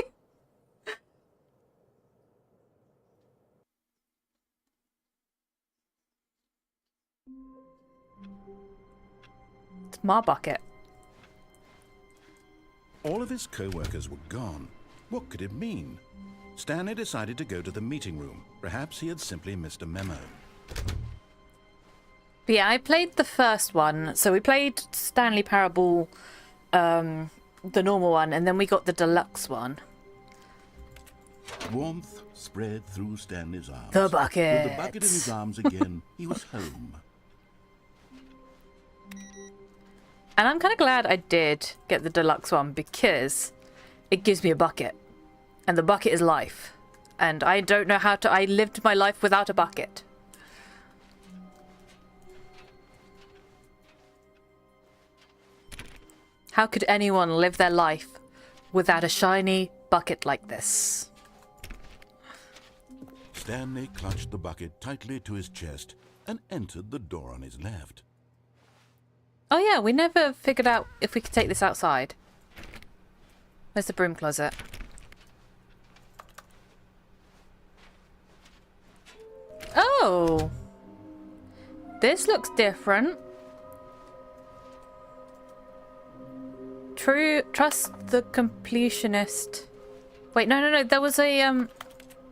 Speaker 1: It's my bucket.
Speaker 2: All of his co-workers were gone. What could it mean? Stanley decided to go to the meeting room. Perhaps he had simply missed a memo.
Speaker 1: But yeah, I played the first one. So we played Stanley Parable, the normal one, and then we got the deluxe one.
Speaker 2: Warmth spread through Stanley's arms.
Speaker 1: The bucket.
Speaker 2: With the bucket in his arms again, he was home.
Speaker 1: And I'm kind of glad I did get the deluxe one because it gives me a bucket. And the bucket is life. And I don't know how to... I lived my life without a bucket. How could anyone live their life without a shiny bucket like this?
Speaker 2: Stanley clutched the bucket tightly to his chest and entered the door on his left.
Speaker 1: Oh yeah, we never figured out if we could take this outside. Where's the broom closet? Oh! This looks different. Trust the completionist. Wait, no. There was a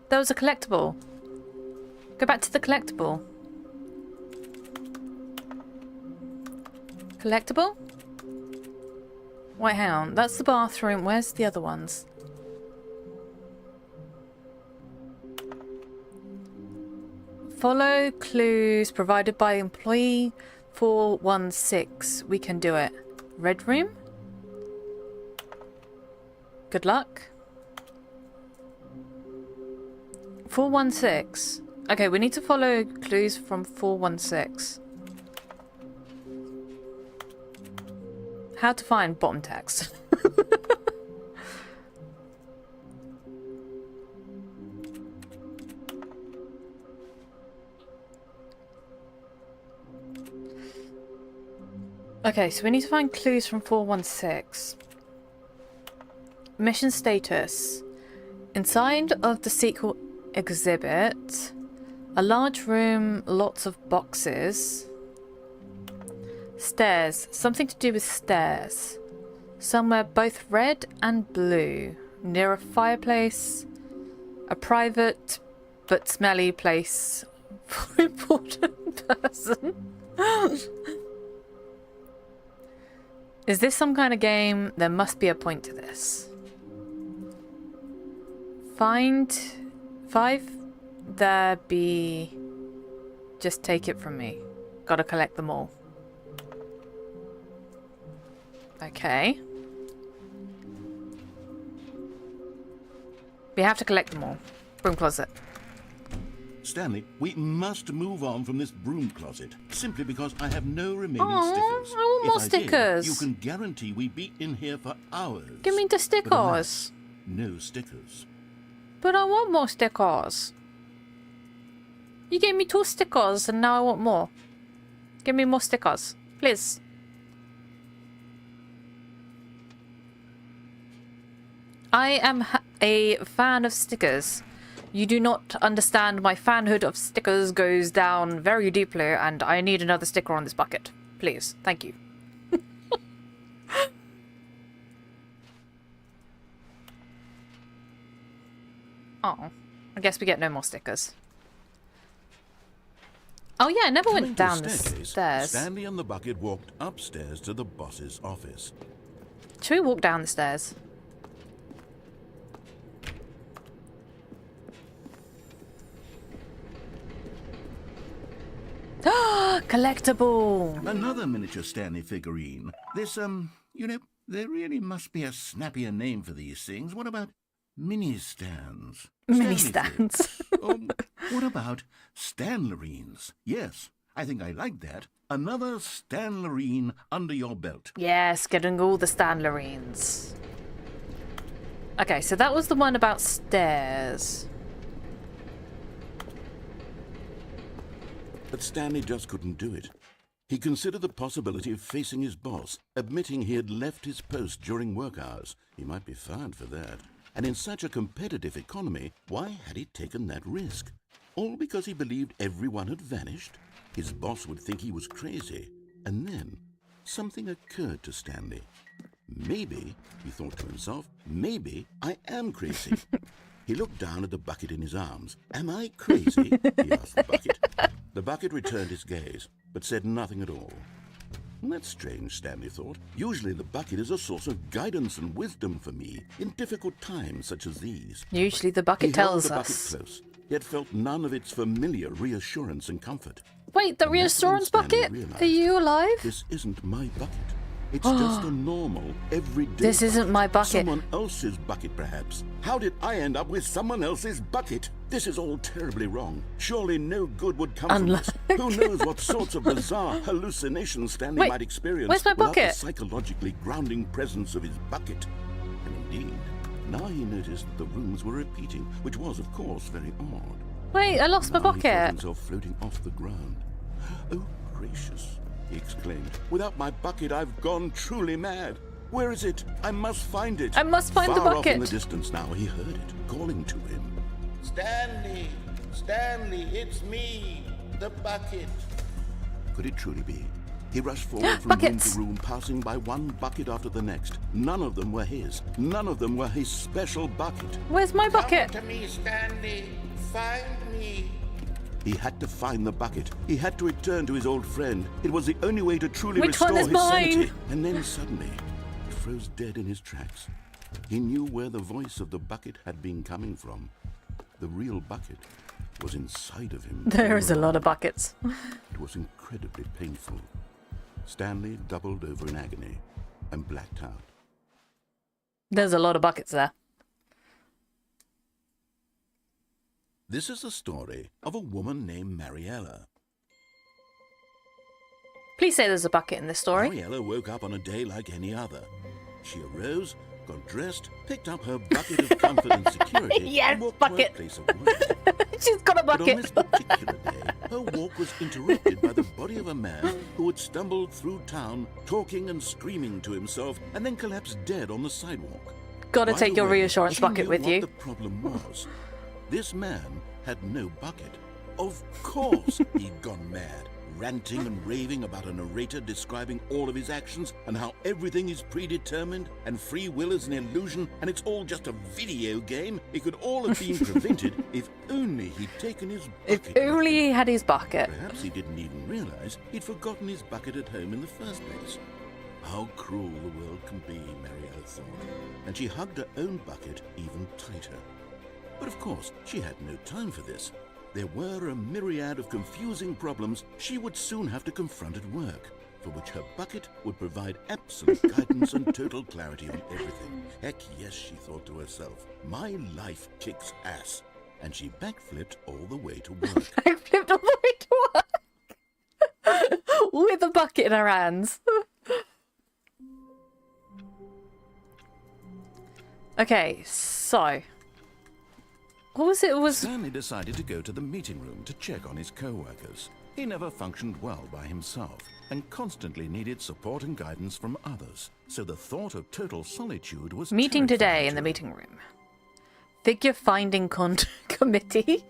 Speaker 1: collectible. Go back to the collectible. Collectible? Wait, hang on. That's the bathroom. Where's the other ones? Follow clues provided by employee 416. We can do it. Red room? Good luck. 416. Okay, we need to follow clues from 416. How to find bottom text. Okay, so we need to find clues from 416. Mission status. Inside of the sequel exhibit, a large room, lots of boxes. Stairs. Something to do with stairs. Somewhere both red and blue. Near a fireplace. A private but smelly place for important person. Is this some kind of game? There must be a point to this. Find 5. There be. Just take it from me. Gotta collect them all. Okay. We have to collect them all. Broom closet.
Speaker 2: Stanley, we must move on from this broom closet, simply because I have no remaining
Speaker 1: Aw,
Speaker 2: stickers.
Speaker 1: I want
Speaker 2: If
Speaker 1: more
Speaker 2: I did,
Speaker 1: stickers.
Speaker 2: you can guarantee we be in here for hours.
Speaker 1: Give me the
Speaker 2: But
Speaker 1: stickers.
Speaker 2: alas, no stickers.
Speaker 1: But I want more stickers. You gave me 2 stickers and now I want more. Give me more stickers, please. I am a fan of stickers. You do not understand, my fanhood of stickers goes down very deeply and I need another sticker on this bucket. Please, thank you. Oh, I guess we get no more stickers. Oh yeah, I never
Speaker 2: Coming
Speaker 1: went
Speaker 2: to
Speaker 1: down the
Speaker 2: staircase,
Speaker 1: stairs.
Speaker 2: Stanley and the bucket walked upstairs to the boss's office.
Speaker 1: Should we walk down the stairs? Collectible!
Speaker 2: Another miniature Stanley figurine. This, you know, there really must be a snappier name for these things. What about mini stands?
Speaker 1: Mini
Speaker 2: Stanley
Speaker 1: stands.
Speaker 2: things. What about Stanlerines? Yes, I think I like that. Another Stanlerine under your belt.
Speaker 1: Yes, getting all the Stanlerines. Okay, so that was the one about stairs.
Speaker 2: But Stanley just couldn't do it. He considered the possibility of facing his boss, admitting he had left his post during work hours. He might be fired for that. And in such a competitive economy, why had he taken that risk? All because he believed everyone had vanished? His boss would think he was crazy. And then something occurred to Stanley. Maybe, he thought to himself, maybe I am crazy. He looked down at the bucket in his arms. Am I crazy? He asked the bucket. The bucket returned his gaze, but said nothing at all. That's strange, Stanley thought. Usually the bucket is a source of guidance and wisdom for me in difficult times such as these.
Speaker 1: Usually the bucket
Speaker 2: He held
Speaker 1: tells
Speaker 2: the bucket
Speaker 1: us.
Speaker 2: close, yet felt none of its familiar reassurance and comfort.
Speaker 1: Wait, the
Speaker 2: And that's when
Speaker 1: reassurance
Speaker 2: Stanley
Speaker 1: bucket?
Speaker 2: realized,
Speaker 1: Are you alive?
Speaker 2: This isn't my bucket. It's just a normal, everyday
Speaker 1: This isn't my bucket.
Speaker 2: Someone else's bucket, perhaps. How did I end up with someone else's bucket? This is all terribly wrong. Surely no good would come from this. Who knows what sorts of bizarre hallucinations Stanley
Speaker 1: Wait,
Speaker 2: might experience
Speaker 1: where's my
Speaker 2: without
Speaker 1: bucket?
Speaker 2: the psychologically grounding presence of his bucket. And indeed, now he noticed that the rooms were repeating, which was, of course, very odd.
Speaker 1: Wait, I lost my
Speaker 2: Now he felt
Speaker 1: bucket.
Speaker 2: himself floating off the ground. Oh, gracious, he exclaimed. Without my bucket, I've gone truly mad. Where is it? I must find it.
Speaker 1: I must find the
Speaker 2: Far off in the
Speaker 1: bucket.
Speaker 2: distance now, he heard it, calling to him.
Speaker 7: Stanley! Stanley, it's me, the bucket.
Speaker 2: Could it truly be? He rushed forward from room
Speaker 1: Buckets.
Speaker 2: to room, passing by one bucket after the next. None of them were his. None of them were his special bucket.
Speaker 1: Where's my bucket?
Speaker 7: Come to me, Stanley. Find me.
Speaker 2: He had to find the bucket. He had to return to his old friend. It was the only way to truly
Speaker 1: Which one
Speaker 2: restore
Speaker 1: is
Speaker 2: his
Speaker 1: mine?
Speaker 2: sanity. And then suddenly, he froze dead in his tracks. He knew where the voice of the bucket had been coming from. The real bucket was inside of him.
Speaker 1: There is a lot of buckets.
Speaker 2: It was incredibly painful. Stanley doubled over in agony and blacked out.
Speaker 1: There's a lot of buckets there.
Speaker 2: This is the story of a woman named Mariella.
Speaker 1: Please say there's a bucket in this story.
Speaker 2: Mariella woke up on a day like any other. She arose, got dressed, picked up her bucket of comfort and security,
Speaker 1: Yes,
Speaker 2: and walked
Speaker 1: bucket.
Speaker 2: to her place of work.
Speaker 1: She's got a
Speaker 2: But on
Speaker 1: bucket.
Speaker 2: this particular day, her walk was interrupted by the body of a man who had stumbled through town, talking and screaming to himself, and then collapsed dead on the sidewalk.
Speaker 1: Gotta
Speaker 2: By
Speaker 1: take
Speaker 2: the
Speaker 1: your
Speaker 2: way,
Speaker 1: reassurance
Speaker 2: she
Speaker 1: bucket
Speaker 2: knew
Speaker 1: with
Speaker 2: what
Speaker 1: you.
Speaker 2: The problem was, this man had no bucket. Of course, he'd gone mad, ranting and raving about a narrator describing all of his actions and how everything is predetermined and free will is an illusion and it's all just a video game. It could all have been prevented if only he'd taken his
Speaker 1: If
Speaker 2: bucket. with him.
Speaker 1: only he had his bucket.
Speaker 2: Perhaps he didn't even realize he'd forgotten his bucket at home in the first place. How cruel the world can be, Marielle thought, and she hugged her own bucket even tighter. But of course, she had no time for this. There were a myriad of confusing problems she would soon have to confront at work, for which her bucket would provide absolute guidance and total clarity on everything. Heck yes, she thought to herself, my life kicks ass. And she backflipped all the way to work.
Speaker 1: I flipped all the way to work. With a bucket in her hands. Okay, so... What was it? It was...
Speaker 2: Stanley decided to go to the meeting room to check on his co-workers. He never functioned well by himself and constantly needed support and guidance from others. So the thought of total solitude was
Speaker 1: Meeting today
Speaker 2: terrifying
Speaker 1: in the
Speaker 2: to him.
Speaker 1: meeting room. Figure finding committee.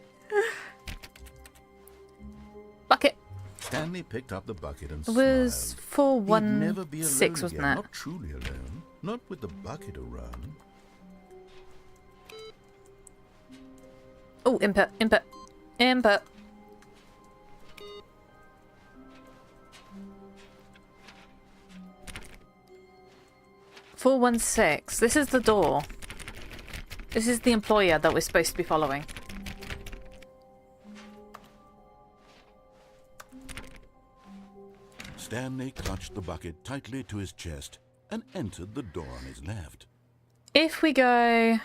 Speaker 2: Stanley
Speaker 1: Bucket.
Speaker 2: picked up the bucket and
Speaker 1: It was
Speaker 2: smiled. He'd never be alone
Speaker 1: 416, wasn't
Speaker 2: again,
Speaker 1: it?
Speaker 2: Not truly alone. Not with the bucket around.
Speaker 1: Oh, input, input, input. "416. This is the door. This is the employer that we're supposed to be following.
Speaker 2: Stanley clutched the bucket tightly to his chest and entered the door on his left.
Speaker 1: If we go...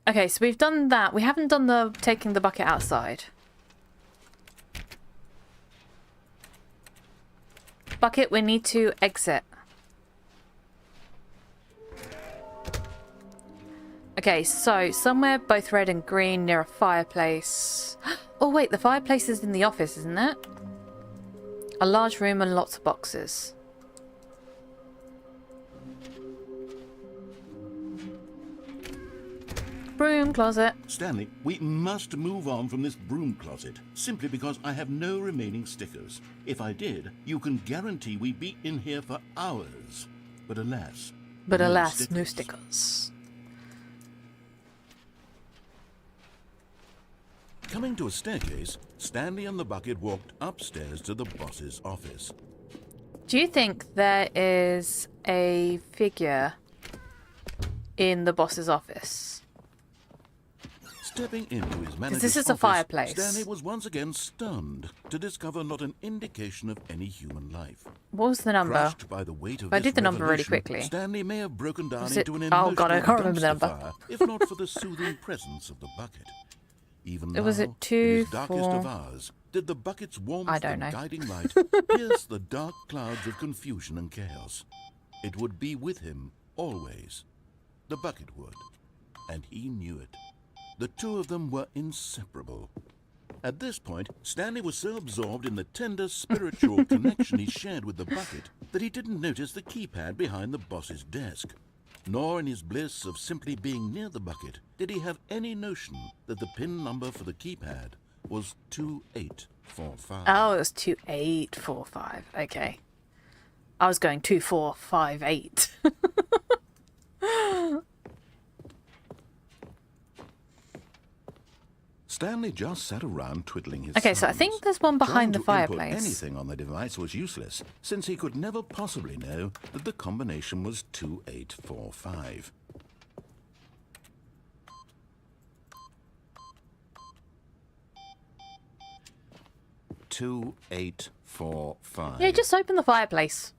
Speaker 1: Okay, so we've done that. We haven't done the taking the bucket outside. Bucket, we need to exit. Okay, so somewhere both red and green near a fireplace. Oh wait, the fireplace is in the office, isn't it? A large room and lots of boxes. Broom closet.
Speaker 2: Stanley, we must move on from this broom closet, simply because I have no remaining stickers. If I did, you can guarantee we'd be in here for hours. But alas...
Speaker 1: But
Speaker 2: no
Speaker 1: alas, no
Speaker 2: stickers.
Speaker 1: stickers.
Speaker 2: Coming to a staircase, Stanley and the bucket walked upstairs to the boss's office.
Speaker 1: Do you think there is a figure in the boss's office?
Speaker 2: Stepping into his manager's
Speaker 1: this is a
Speaker 2: office,
Speaker 1: fireplace.
Speaker 2: Stanley was once again stunned to discover not an indication of any human life.
Speaker 1: What was the number?
Speaker 2: Crushed by the weight of
Speaker 1: I
Speaker 2: this
Speaker 1: did the number really
Speaker 2: revelation,
Speaker 1: quickly.
Speaker 2: Stanley may have broken down
Speaker 1: Was it-
Speaker 2: into an
Speaker 1: oh
Speaker 2: emotional
Speaker 1: God, I can't remember the
Speaker 2: dumpster
Speaker 1: number.
Speaker 2: fire, if not for the soothing presence of the bucket. Even now,
Speaker 1: Was it
Speaker 2: in
Speaker 1: 2,
Speaker 2: his darkest
Speaker 1: 4?
Speaker 2: of hours, did the bucket's warmth
Speaker 1: I don't
Speaker 2: and
Speaker 1: know.
Speaker 2: guiding light pierce the dark clouds of confusion and chaos. It would be with him always. The bucket would, and he knew it. The two of them were inseparable. At this point, Stanley was so absorbed in the tender spiritual connection he shared with the bucket that he didn't notice the keypad behind the boss's desk. Nor in his bliss of simply being near the bucket did he have any notion that the PIN number for the keypad was 2845.
Speaker 1: Oh, it was 2845. Okay. I was going 2458.
Speaker 2: Stanley just sat around twiddling his
Speaker 1: Okay, so I
Speaker 2: thumbs.
Speaker 1: think there's one behind the
Speaker 2: Trying to input
Speaker 1: fireplace.
Speaker 2: anything on the device was useless, since he could never possibly know that the combination was 2845.
Speaker 1: Yeah, just open the fireplace.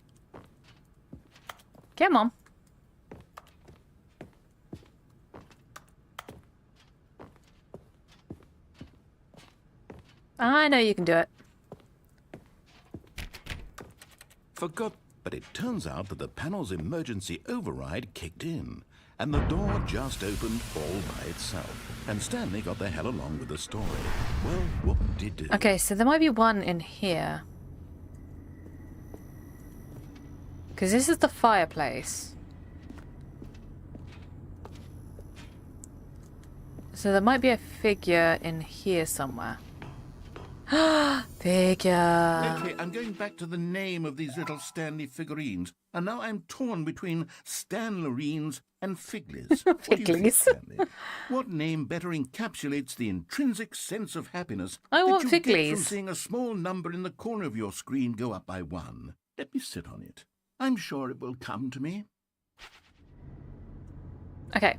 Speaker 1: Come on. I know you can do it.
Speaker 2: But it turns out that the panel's emergency override kicked in, and the door just opened all by itself. And Stanley got the hell along with the story. Well, what did it?
Speaker 1: Okay, so there might be one in here. Because this is the fireplace. So there might be a figure in here somewhere. Figure.
Speaker 7: Okay, I'm going back to the name of these little Stanley figurines, and now I'm torn between Stanlerines and Figlies. What do you think,
Speaker 1: Figlies.
Speaker 7: Stanley? What name better encapsulates the intrinsic sense of happiness
Speaker 1: I want
Speaker 7: that you get
Speaker 1: Figlies.
Speaker 7: from seeing a small number in the corner of your screen go up by 1? Let me sit on it. I'm sure it will come to me.
Speaker 1: Okay.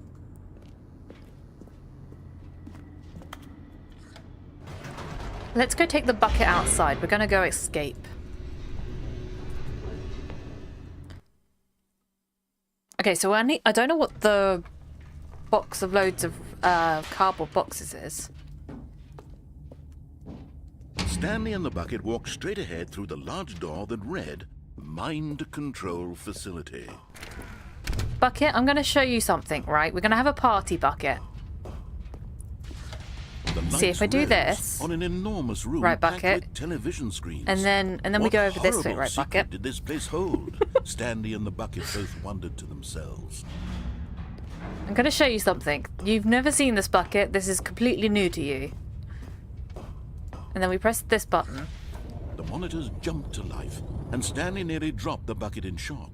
Speaker 1: Let's go take the bucket outside. We're gonna go escape. Okay, so I don't know what the box of loads of cardboard boxes is.
Speaker 2: Stanley and the bucket walked straight ahead through the large door that read, Mind Control Facility.
Speaker 1: Bucket, I'm gonna show you something, right? We're gonna have a party, Bucket.
Speaker 2: The
Speaker 1: See, if
Speaker 2: lights
Speaker 1: I do
Speaker 2: rose
Speaker 1: this-
Speaker 2: on an enormous room
Speaker 1: Right,
Speaker 2: packed
Speaker 1: Bucket.
Speaker 2: with television screens.
Speaker 1: And then we
Speaker 2: What
Speaker 1: go over this way,
Speaker 2: horrible
Speaker 1: right,
Speaker 2: secret
Speaker 1: Bucket?
Speaker 2: did this place hold? Stanley and the bucket both wondered to themselves.
Speaker 1: I'm gonna show you something. You've never seen this, Bucket. This is completely new to you. And then we press this button.
Speaker 2: The monitors jumped to life, and Stanley nearly dropped the bucket in shock.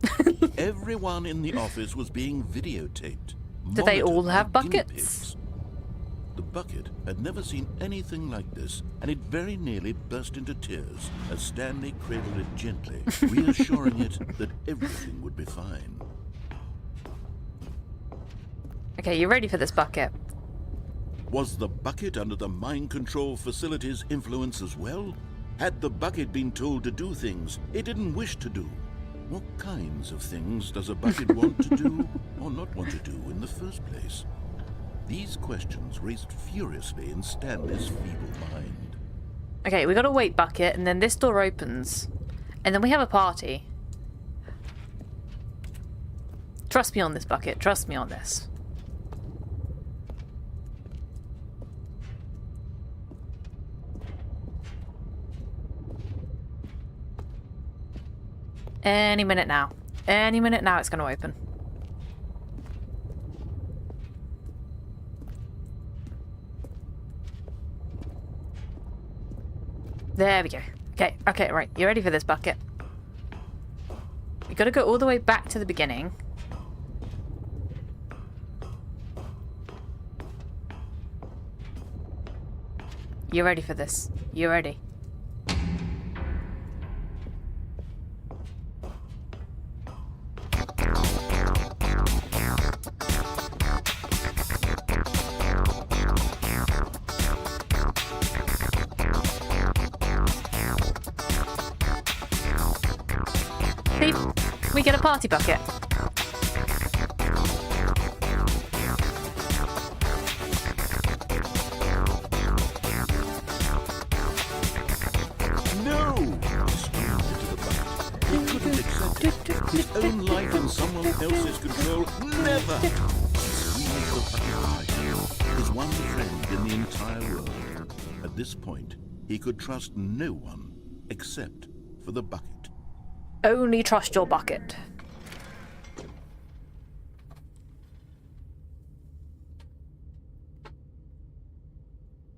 Speaker 2: Everyone in the office was being videotaped.
Speaker 1: Do they all
Speaker 2: monitored
Speaker 1: have
Speaker 2: like guinea
Speaker 1: buckets?
Speaker 2: pigs. The bucket had never seen anything like this, and it very nearly burst into tears as Stanley cradled it gently, reassuring it that everything would be fine.
Speaker 1: Okay, you ready for this, Bucket?
Speaker 2: Was the bucket under the mind control facility's influence as well? Had the bucket been told to do things it didn't wish to do? What kinds of things does a bucket want to do or not want to do in the first place? These questions raced furiously in Stanley's feeble mind.
Speaker 1: Okay, we gotta wait, Bucket, and then this door opens. And then we have a party. Trust me on this, Bucket. Trust me on this. Any minute now. Any minute now it's gonna open. There we go. Okay, right. You ready for this, Bucket? We gotta go all the way back to the beginning. You ready for this? You ready? See? We get a party bucket.
Speaker 2: No! He screamed into the bucket. He couldn't accept it. His own life in someone else's control. Never! He squeezed the bucket tight. His one friend in the entire world. At this point, he could trust no one except for the bucket.
Speaker 1: Only trust your bucket.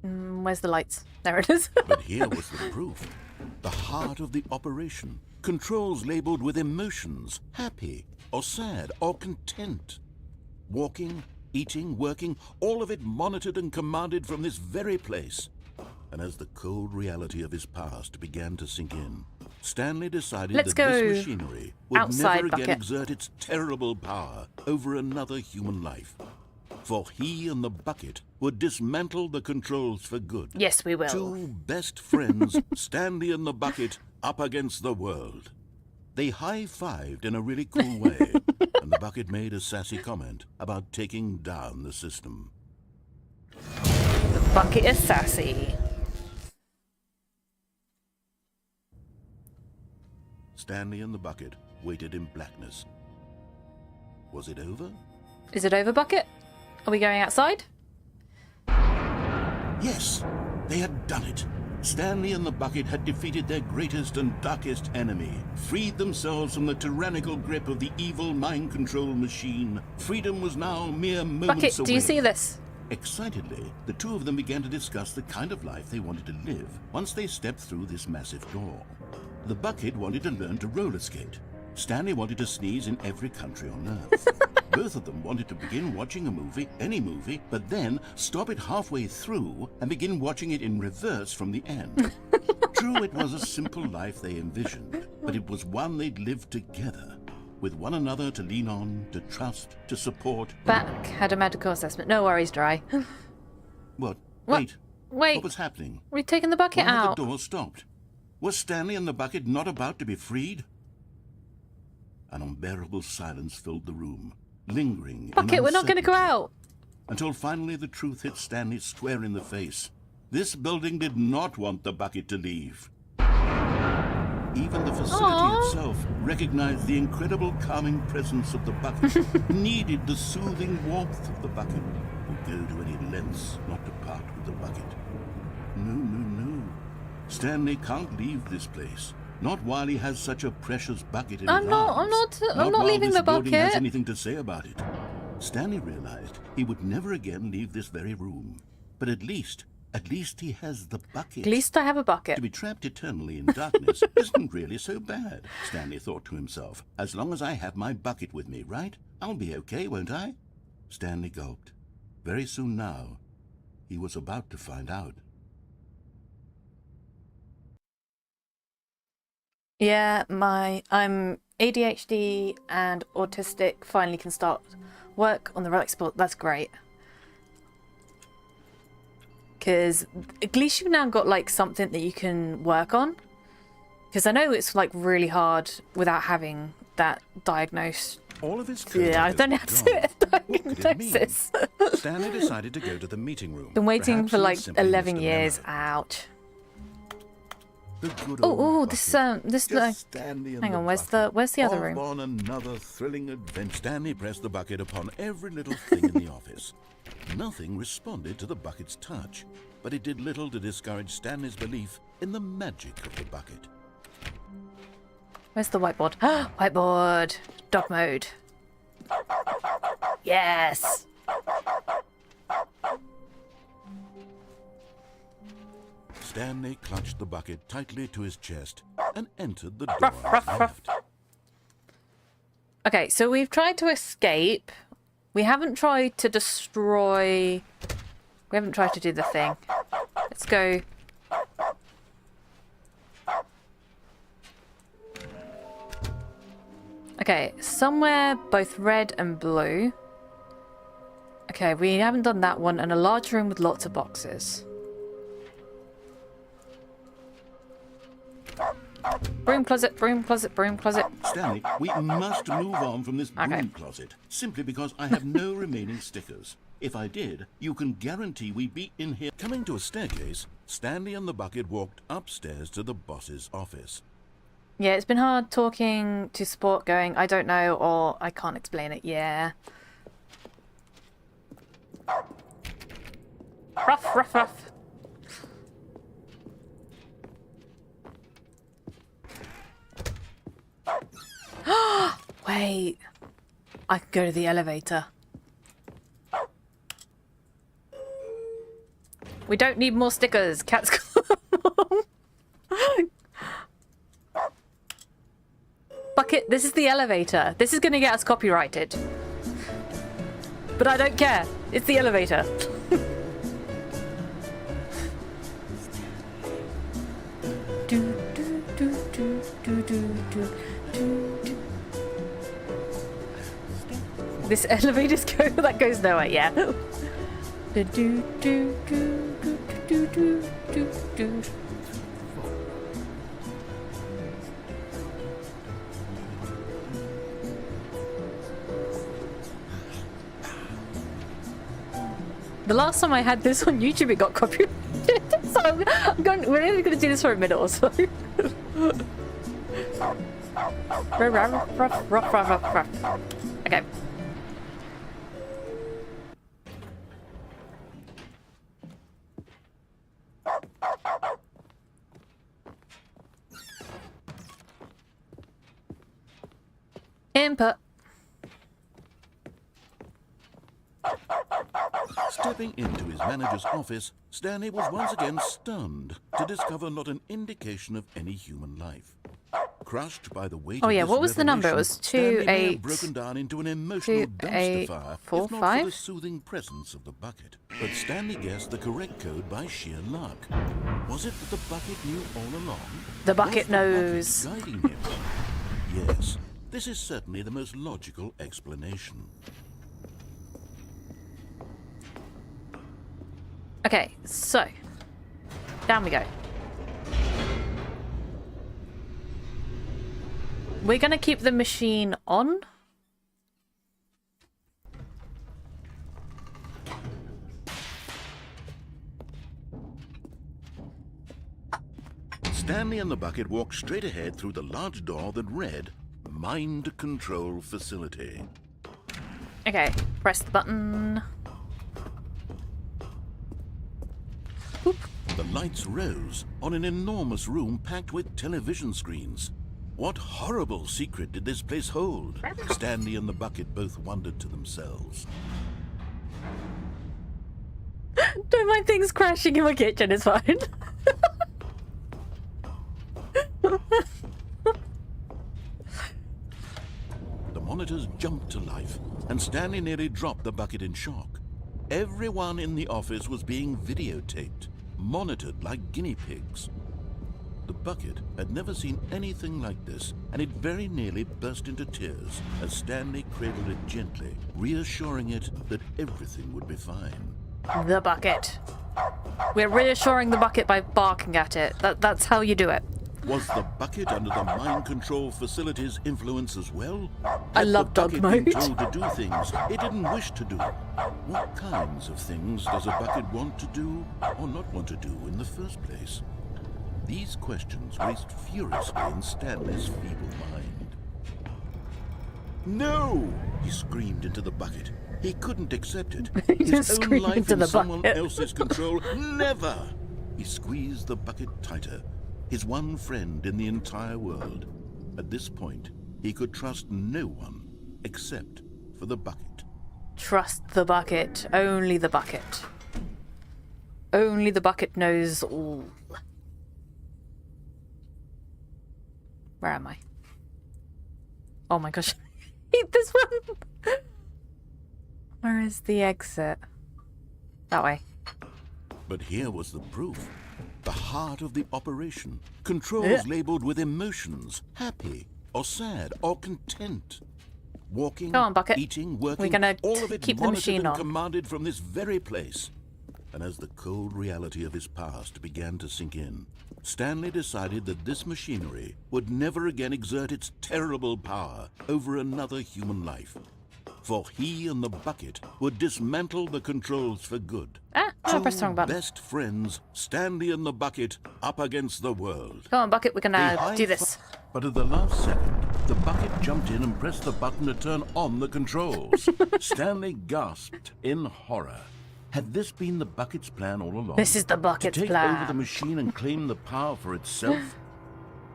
Speaker 1: Where's the lights? There it is.
Speaker 2: But here was the proof. The heart of the operation. Controls labeled with emotions. Happy, or sad, or content. Walking, eating, working, all of it monitored and commanded from this very place. And as the cold reality of his past began to sink in, Stanley decided
Speaker 1: Let's
Speaker 2: that
Speaker 1: go
Speaker 2: this machinery would
Speaker 1: outside,
Speaker 2: never again
Speaker 1: Bucket.
Speaker 2: exert its terrible power over another human life. For he and the bucket would dismantle the controls for good.
Speaker 1: Yes, we will.
Speaker 2: Two best friends, Stanley and the bucket, up against the world. They high-fived in a really cool way, and the bucket made a sassy comment about taking down the system.
Speaker 1: The bucket is sassy.
Speaker 2: Stanley and the bucket waited in blackness. Was it over?
Speaker 1: Is it over, Bucket? Are we going outside?
Speaker 2: Yes, they had done it. Stanley and the Bucket had defeated their greatest and darkest enemy, freed themselves from the tyrannical grip of the evil mind control machine. Freedom was now mere moments
Speaker 1: Bucket,
Speaker 2: away.
Speaker 1: do you see this?
Speaker 2: Excitedly, the two of them began to discuss the kind of life they wanted to live once they stepped through this massive door. The Bucket wanted to learn to roller skate. Stanley wanted to sneeze in every country on Earth. Both of them wanted to begin watching a movie, any movie, but then stop it halfway through and begin watching it in reverse from the end. True, it was a simple life they envisioned, but it was one they'd lived together, with one another to lean on, to trust, to support.
Speaker 1: Back had a medical assessment. No worries, Dry.
Speaker 2: What?
Speaker 1: What? Wait.
Speaker 2: What was happening?
Speaker 1: We've taken the bucket
Speaker 2: Why had
Speaker 1: out.
Speaker 2: the door stopped? Was Stanley and the Bucket not about to be freed? An unbearable silence filled the room, lingering.
Speaker 1: Bucket, we're not going to go out.
Speaker 2: Until finally the truth hit Stanley square in the face. This building did not want the Bucket to leave. Even the facility itself recognized the incredible calming presence of the Bucket, needed the soothing warmth of the Bucket, would go to any lengths not to part with the Bucket. No. Stanley can't leave this place. Not while he has such a precious bucket in his arms.
Speaker 1: I'm not
Speaker 2: while
Speaker 1: leaving
Speaker 2: this
Speaker 1: the
Speaker 2: building has
Speaker 1: bucket.
Speaker 2: anything to say about it. Stanley realized he would never again leave this very room. But at least he has the bucket.
Speaker 1: At least I have a
Speaker 2: To
Speaker 1: bucket.
Speaker 2: be trapped eternally in darkness isn't really so bad, Stanley thought to himself. As long as I have my bucket with me, right? I'll be okay, won't I? Stanley gulped. Very soon now, he was about to find out.
Speaker 1: Yeah, I'm ADHD and autistic finally can start work on the relic sport. That's great. Because at least you've now got like something that you can work on. Because I know it's like really hard without having that diagnosed.
Speaker 2: All of his
Speaker 1: Yeah, I don't have to diagnosis.
Speaker 2: Stanley decided to go to the meeting room.
Speaker 1: Been waiting
Speaker 2: Perhaps
Speaker 1: for
Speaker 2: he'd
Speaker 1: like
Speaker 2: simply
Speaker 1: 11
Speaker 2: missed a
Speaker 1: years.
Speaker 2: memo.
Speaker 1: Ouch.
Speaker 2: The good
Speaker 1: Oh,
Speaker 2: old
Speaker 1: this
Speaker 2: Bucket.
Speaker 1: this
Speaker 2: Just Stanley and
Speaker 1: hang
Speaker 2: the
Speaker 1: on. Where's
Speaker 2: Bucket.
Speaker 1: the other
Speaker 2: Off
Speaker 1: room?
Speaker 2: on another thrilling adventure. Stanley pressed the bucket upon every little thing in the office. Nothing responded to the bucket's touch, but it did little to discourage Stanley's belief in the magic of the bucket.
Speaker 1: Where's the whiteboard? Whiteboard. Dog mode. Yes.
Speaker 2: Stanley clutched the bucket tightly to his chest and entered the door
Speaker 1: Ruff,
Speaker 2: on
Speaker 1: ruff,
Speaker 2: his
Speaker 1: ruff.
Speaker 2: left.
Speaker 1: Okay, so we've tried to escape. We haven't tried to destroy. We haven't tried to do the thing. Let's go. Okay, somewhere both red and blue. Okay, we haven't done that one, and a large room with lots of boxes. Broom closet, broom closet, broom closet.
Speaker 2: Stanley, we must move on from this broom
Speaker 1: Okay.
Speaker 2: closet, simply because I have no remaining stickers. If I did, you can guarantee we'd be in here. Coming to a staircase, Stanley and the bucket walked upstairs to the boss's office.
Speaker 1: Yeah, it's been hard talking to support going, I don't know, or I can't explain it. Yeah. Ruff, ruff, ruff. Wait. I could go to the elevator. We don't need more stickers. Cat's Bucket, this is the elevator. This is going to get us copyrighted. But I don't care. It's the elevator. Do, do, do, do, do, do, do, do. This elevator's go that goes nowhere, yeah. Do, do, do, do, do, do, do, do, do. The last time I had this on YouTube, it got copyrighted. So we're only going to do this for a minute or so. Okay. Input.
Speaker 2: Stepping into his manager's office, Stanley was once again stunned to discover not an indication of any human life. Crushed by the weight
Speaker 1: Oh,
Speaker 2: of
Speaker 1: yeah,
Speaker 2: this
Speaker 1: what was the number? It was
Speaker 2: revelation, Stanley may have
Speaker 1: 28
Speaker 2: broken down into an emotional dumpster fire, if not for the
Speaker 1: 2845?
Speaker 2: soothing presence of the bucket. But Stanley guessed the correct code by sheer luck. Was it that the bucket knew all along?
Speaker 1: The bucket
Speaker 2: Was
Speaker 1: knows.
Speaker 2: The bucket guiding him? Yes, this is certainly the most logical explanation.
Speaker 1: Okay, so down we go. We're gonna keep the machine on.
Speaker 2: Stanley and the bucket walked straight ahead through the large door that read Mind Control Facility.
Speaker 1: Okay, press the button. Boop.
Speaker 2: The lights rose on an enormous room packed with television screens. What horrible secret did this place hold? Stanley and the bucket both wondered to themselves.
Speaker 1: Don't mind things crashing in my kitchen, it's fine.
Speaker 2: The monitors jumped to life, and Stanley nearly dropped the bucket in shock. Everyone in the office was being videotaped, monitored like guinea pigs. The bucket had never seen anything like this, and it very nearly burst into tears as Stanley cradled it gently, reassuring it that everything would be fine.
Speaker 1: The bucket. We're reassuring the bucket by barking at it. That's how you do it.
Speaker 2: Was the bucket under the mind control facility's influence as well?
Speaker 1: I
Speaker 2: Had
Speaker 1: love
Speaker 2: the
Speaker 1: dog
Speaker 2: bucket been
Speaker 1: mode.
Speaker 2: told to do things it didn't wish to do? What kinds of things does a bucket want to do or not want to do in the first place? These questions raced furiously in Stanley's feeble mind. No! He screamed into the bucket. He couldn't accept it.
Speaker 1: You
Speaker 2: His own
Speaker 1: screamed
Speaker 2: life
Speaker 1: into
Speaker 2: in
Speaker 1: the
Speaker 2: someone
Speaker 1: bucket.
Speaker 2: else's control. Never! He squeezed the bucket tighter. His one friend in the entire world. At this point, he could trust no one except for the bucket.
Speaker 1: Trust the bucket. Only the bucket. Only the bucket knows all. Where am I? Oh my gosh. Eat this one! Where is the exit? That way.
Speaker 2: But here was the proof. The heart of the operation. Controls labeled with emotions. Happy, or sad, or content. Walking,
Speaker 1: Go on, bucket.
Speaker 2: eating, working,
Speaker 1: We're gonna
Speaker 2: all of it
Speaker 1: keep the
Speaker 2: monitored
Speaker 1: machine
Speaker 2: and
Speaker 1: on.
Speaker 2: commanded from this very place. And as the cold reality of his past began to sink in, Stanley decided that this machinery would never again exert its terrible power over another human life. For he and the bucket would dismantle the controls for good.
Speaker 1: Ah, I pressed the wrong button.
Speaker 2: Best friends, Stanley and the bucket, up against the world.
Speaker 1: Come on, bucket, we're
Speaker 2: They
Speaker 1: gonna
Speaker 2: high
Speaker 1: do this.
Speaker 2: But at the last second, the bucket jumped in and pressed the button to turn on the controls. Stanley gasped in horror. Had this been the bucket's plan all along?
Speaker 1: This is the bucket's
Speaker 2: to take
Speaker 1: plan.
Speaker 2: over the machine and claim the power for itself?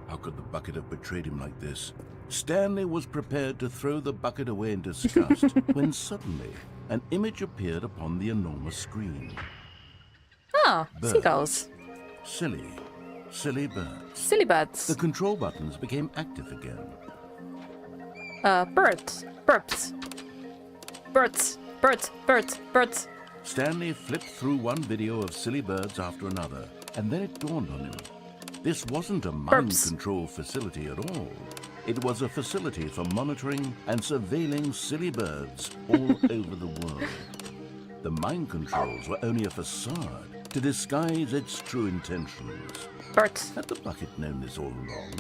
Speaker 2: How could the bucket have betrayed him like this? Stanley was prepared to throw the bucket away in disgust when suddenly an image appeared upon the enormous screen.
Speaker 1: Oh,
Speaker 2: Birds.
Speaker 1: seagulls.
Speaker 2: Silly birds.
Speaker 1: Silly birds.
Speaker 2: The control buttons became active again.
Speaker 1: Birds. Burps. Birds. Birds. Birds. Birds.
Speaker 2: Stanley flipped through one video of silly birds after another, and then it dawned on him. This wasn't a mind
Speaker 1: Burps.
Speaker 2: control facility at all. It was a facility for monitoring and surveilling silly birds all over the world. The mind controls were only a facade to disguise its true intentions.
Speaker 1: Birds.
Speaker 2: Had the bucket known this all along?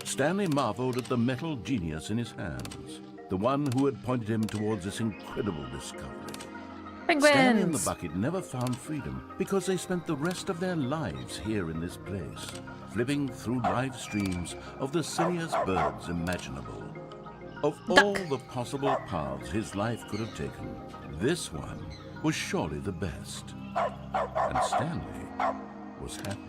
Speaker 2: Stanley marveled at the metal genius in his hands, the one who had pointed him towards this incredible discovery. Stanley and the
Speaker 1: Penguins.
Speaker 2: bucket never found freedom because they spent the rest of their lives here in this place, flipping through live streams of the silliest birds imaginable. Of all the possible paths his life could have taken, this one was surely the best. And Stanley was happy.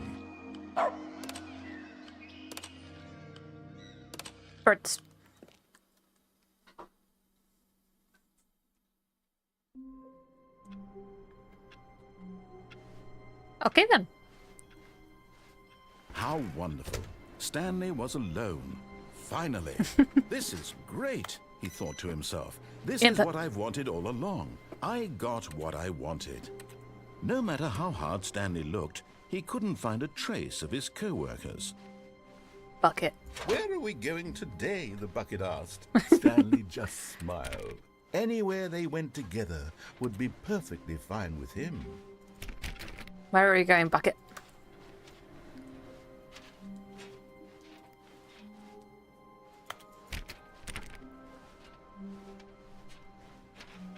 Speaker 1: Birds. Okay then.
Speaker 2: How wonderful. Stanley was alone. Finally. This is great, he thought to himself. This is what I've wanted all along. I got what I wanted. No matter how hard Stanley looked, he couldn't find a trace of his co-workers.
Speaker 1: Bucket.
Speaker 2: Where are we going today? The bucket asked. Stanley just smiled. Anywhere they went together would be perfectly fine with him.
Speaker 1: Where are we going, Bucket?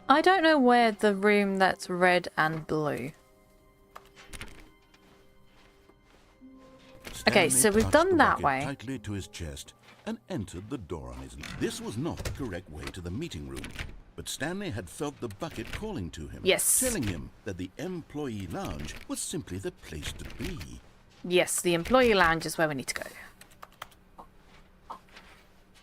Speaker 1: I don't know where the room that's red and blue. Okay, so we've done that way.
Speaker 2: Tightly to his chest and entered the door on his left. This was not the correct way to the meeting room, but Stanley had felt the bucket calling to him,
Speaker 1: Yes.
Speaker 2: telling him that the employee lounge was simply the place to be.
Speaker 1: Yes, the employee lounge is where we need to go.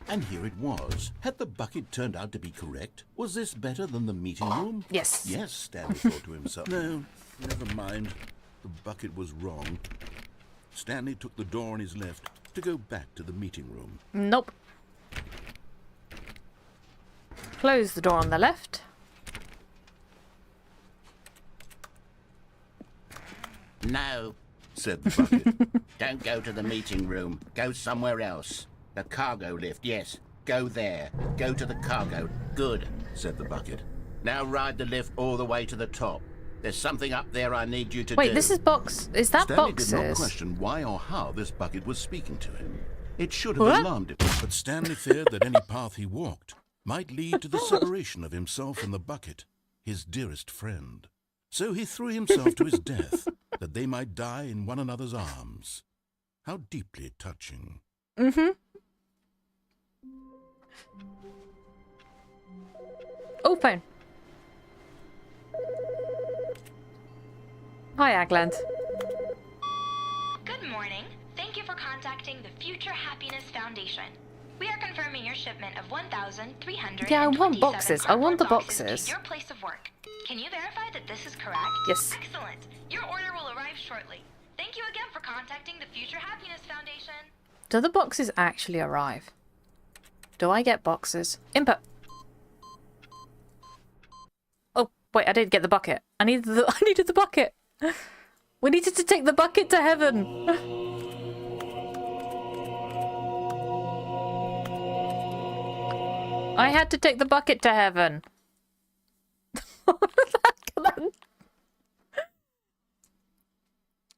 Speaker 2: And here it was. Had the bucket turned out to be correct? Was this better than the meeting room?
Speaker 1: Yes.
Speaker 2: Yes, Stanley thought to himself. No, never mind. The bucket was wrong. Stanley took the door on his left to go back to the meeting room.
Speaker 1: Nope. Close the door on the left.
Speaker 7: No,
Speaker 2: Said the bucket.
Speaker 7: don't go to the meeting room. Go somewhere else. The cargo lift, yes. Go there. Go to the cargo. Good.
Speaker 2: Said the bucket.
Speaker 7: Now ride the lift all the way to the top. There's something up there I need you to do.
Speaker 1: Wait, this is box. Is that
Speaker 2: Stanley
Speaker 1: boxes?
Speaker 2: did not question why or how this bucket was speaking to him. It should have
Speaker 1: What?
Speaker 2: alarmed him, but Stanley feared that any path he walked might lead to the separation of himself and the bucket, his dearest friend. So he threw himself to his death, that they might die in one another's arms. How deeply touching.
Speaker 1: Mm-hmm. Oh, phone. Hi, Agland.
Speaker 8: Good morning. Thank you for contacting the Future Happiness Foundation. We are confirming your shipment of 1,300.
Speaker 1: Yeah, I want boxes. I want the boxes.
Speaker 8: To your place of work. Can you verify that this is correct?
Speaker 1: Yes.
Speaker 8: Excellent. Your order will arrive shortly. Thank you again for contacting the Future Happiness Foundation.
Speaker 1: Do the boxes actually arrive? Do I get boxes? Input. Oh, wait, I didn't get the bucket. I needed the bucket. We needed to take the bucket to heaven. I had to take the bucket to heaven.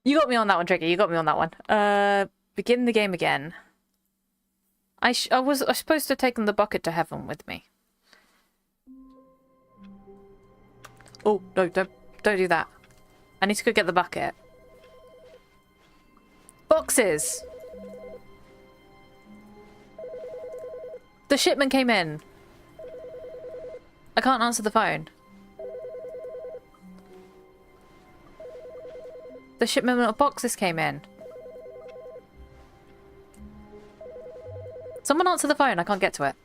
Speaker 1: You got me on that one, Tricky. You got me on that one. Begin the game again. I was supposed to have taken the bucket to heaven with me. Oh, no, don't do that. I need to go get the bucket. Boxes! The shipment came in. I can't answer the phone. The shipment of boxes came in. Someone answer the phone. I can't get to it.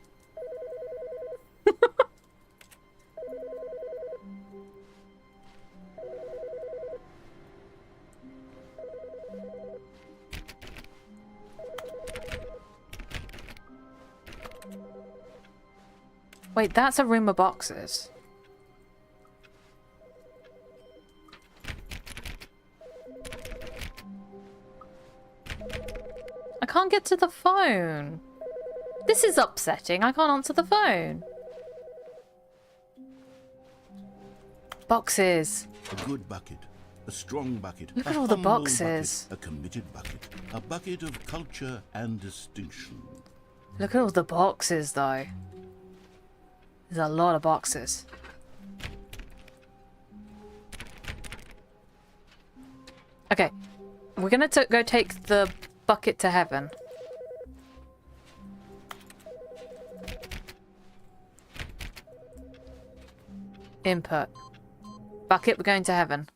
Speaker 1: Wait, that's a room of boxes. I can't get to the phone. This is upsetting. I can't answer the phone. Boxes.
Speaker 2: A good bucket. A strong bucket.
Speaker 1: Look
Speaker 2: a
Speaker 1: at all the
Speaker 2: humble
Speaker 1: boxes.
Speaker 2: Bucket, a committed bucket. A bucket of culture and distinction.
Speaker 1: Look at all the boxes, though. There's a lot of boxes. Okay. We're gonna go take the bucket to heaven. Input. Bucket, we're going to heaven.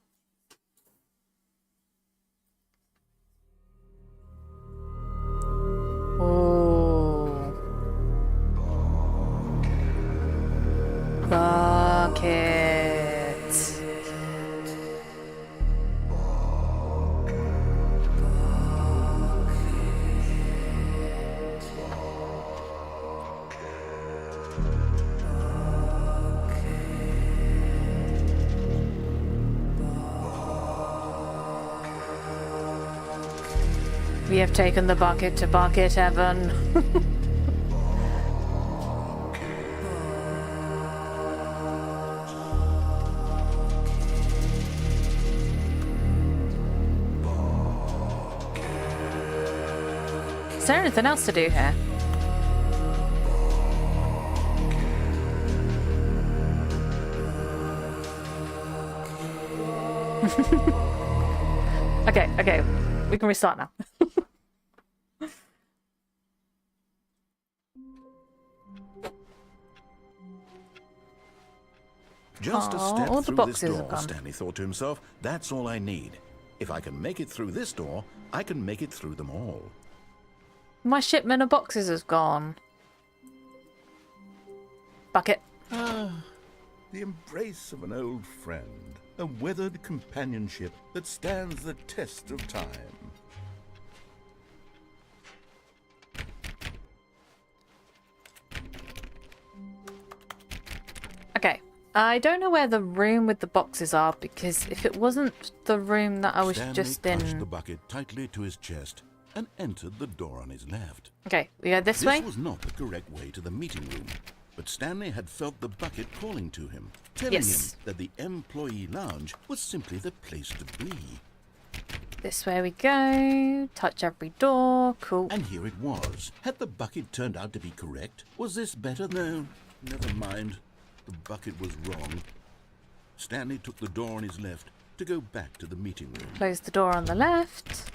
Speaker 1: Oh. Bucket. We have taken the bucket to bucket heaven. Is there anything else to do here? Okay, we can restart now.
Speaker 2: Just a
Speaker 1: Aw,
Speaker 2: step
Speaker 1: all the
Speaker 2: through this
Speaker 1: boxes have
Speaker 2: door,
Speaker 1: gone.
Speaker 2: Stanley thought to himself. That's all I need. If I can make it through this door, I can make it through them all.
Speaker 1: My shipment of boxes has gone. Bucket.
Speaker 2: The embrace of an old friend. A weathered companionship that stands the test of time.
Speaker 1: Okay. I don't know where the room with the boxes are, because if it wasn't the room that I was
Speaker 2: Stanley
Speaker 1: just
Speaker 2: clutched
Speaker 1: in...
Speaker 2: the bucket tightly to his chest and entered the door on his left.
Speaker 1: Okay, we go this way?
Speaker 2: This was not the correct way to the meeting room, but Stanley had felt the bucket calling to him, telling
Speaker 1: Yes.
Speaker 2: him that the employee lounge was simply the place to be.
Speaker 1: This way we go. Touch every door. Cool.
Speaker 2: And here it was. Had the bucket turned out to be correct? Was this better? No, never mind. The bucket was wrong. Stanley took the door on his left to go back to the meeting room.
Speaker 1: Close the door on the left.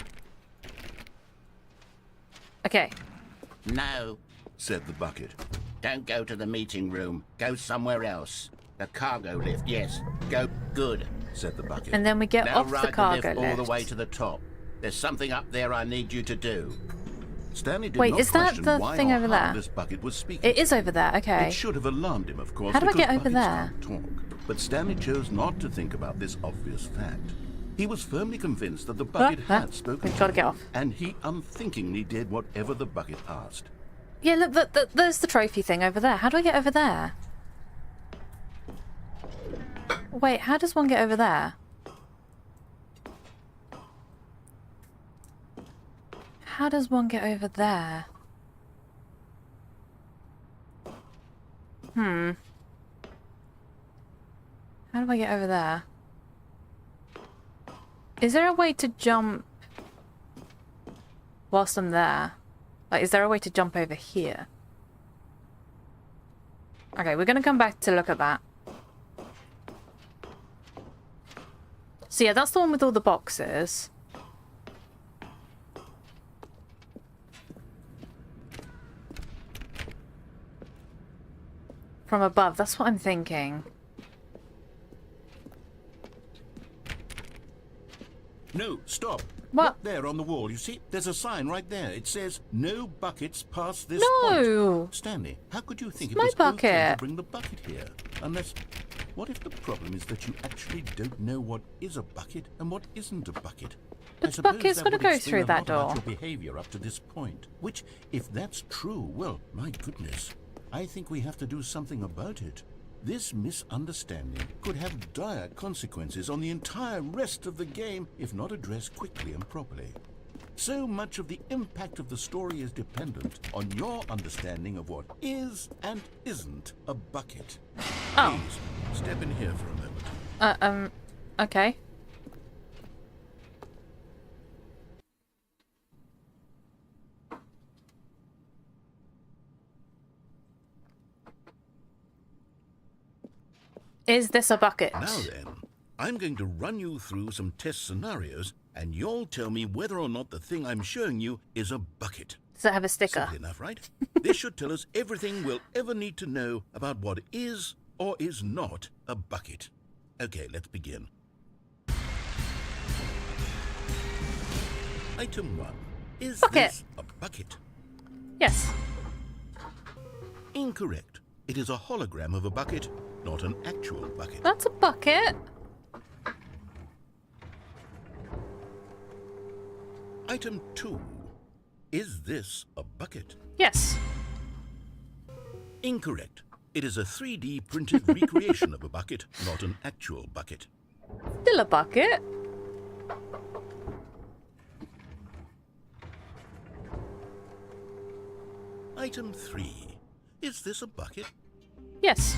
Speaker 1: Okay.
Speaker 7: No,
Speaker 2: Said the bucket.
Speaker 7: don't go to the meeting room. Go somewhere else. The cargo lift, yes. Go. Good.
Speaker 2: Said the bucket.
Speaker 1: And then we get
Speaker 7: Now
Speaker 1: off
Speaker 7: ride
Speaker 1: the cargo
Speaker 7: lift all the way
Speaker 1: lift.
Speaker 7: to the top. There's something up there I need you to do.
Speaker 2: Stanley did
Speaker 1: Wait,
Speaker 2: not
Speaker 1: is that
Speaker 2: question
Speaker 1: the
Speaker 2: why
Speaker 1: thing
Speaker 2: or
Speaker 1: over
Speaker 2: how
Speaker 1: there?
Speaker 2: this bucket was speaking.
Speaker 1: It is over there. Okay.
Speaker 2: It should have alarmed him, of course.
Speaker 1: How do I
Speaker 2: because
Speaker 1: get over
Speaker 2: buckets
Speaker 1: there?
Speaker 2: can't talk. But Stanley chose not to think about this obvious fact. He was firmly convinced that the bucket had spoken.
Speaker 1: We've got to get off.
Speaker 2: And he unthinkingly did whatever the bucket asked.
Speaker 1: Yeah, look, there's the trophy thing over there. How do I get over there? Wait, how does one get over there? How does one get over there? How do I get over there? Is there a way to jump whilst I'm there? Like, is there a way to jump over here? Okay, we're gonna come back to look at that. So yeah, that's the one with all the boxes. From above, that's what I'm thinking.
Speaker 2: No, stop.
Speaker 1: What?
Speaker 2: Look there on the wall, you see? There's a sign right there. It says, no buckets past this
Speaker 1: No!
Speaker 2: point. Stanley, how could you think
Speaker 1: It's
Speaker 2: it
Speaker 1: my
Speaker 2: was okay to
Speaker 1: bucket.
Speaker 2: bring the bucket here? Unless, what if the problem is that you actually don't know what is a bucket and what isn't a bucket?
Speaker 1: But
Speaker 2: I
Speaker 1: the
Speaker 2: suppose
Speaker 1: bucket's
Speaker 2: that
Speaker 1: gotta
Speaker 2: would
Speaker 1: go
Speaker 2: explain
Speaker 1: through
Speaker 2: a
Speaker 1: that
Speaker 2: lot about
Speaker 1: door.
Speaker 2: your behavior up to this point. Which, if that's true, well, my goodness, I think we have to do something about it. This misunderstanding could have dire consequences on the entire rest of the game if not addressed quickly and properly. So much of the impact of the story is dependent on your understanding of what is and isn't a bucket.
Speaker 1: Oh.
Speaker 2: Please, step in here for a moment.
Speaker 1: Okay. Is this a bucket?
Speaker 2: Now then, I'm going to run you through some test scenarios, and you'll tell me whether or not the thing I'm showing you is a bucket.
Speaker 1: Does it have a sticker?
Speaker 2: Simple enough, right? This should tell us everything we'll ever need to know about what is or is not a bucket. Okay, let's begin. Item 1. Is
Speaker 1: Bucket.
Speaker 2: this a bucket?
Speaker 1: Yes.
Speaker 2: Incorrect. It is a hologram of a bucket, not an actual bucket.
Speaker 1: That's a bucket.
Speaker 2: Item 2. Is this a bucket?
Speaker 1: Yes.
Speaker 2: Incorrect. It is a 3D printed recreation of a bucket, not an actual bucket.
Speaker 1: Still a bucket.
Speaker 2: Item 3. Is this a bucket?
Speaker 1: Yes.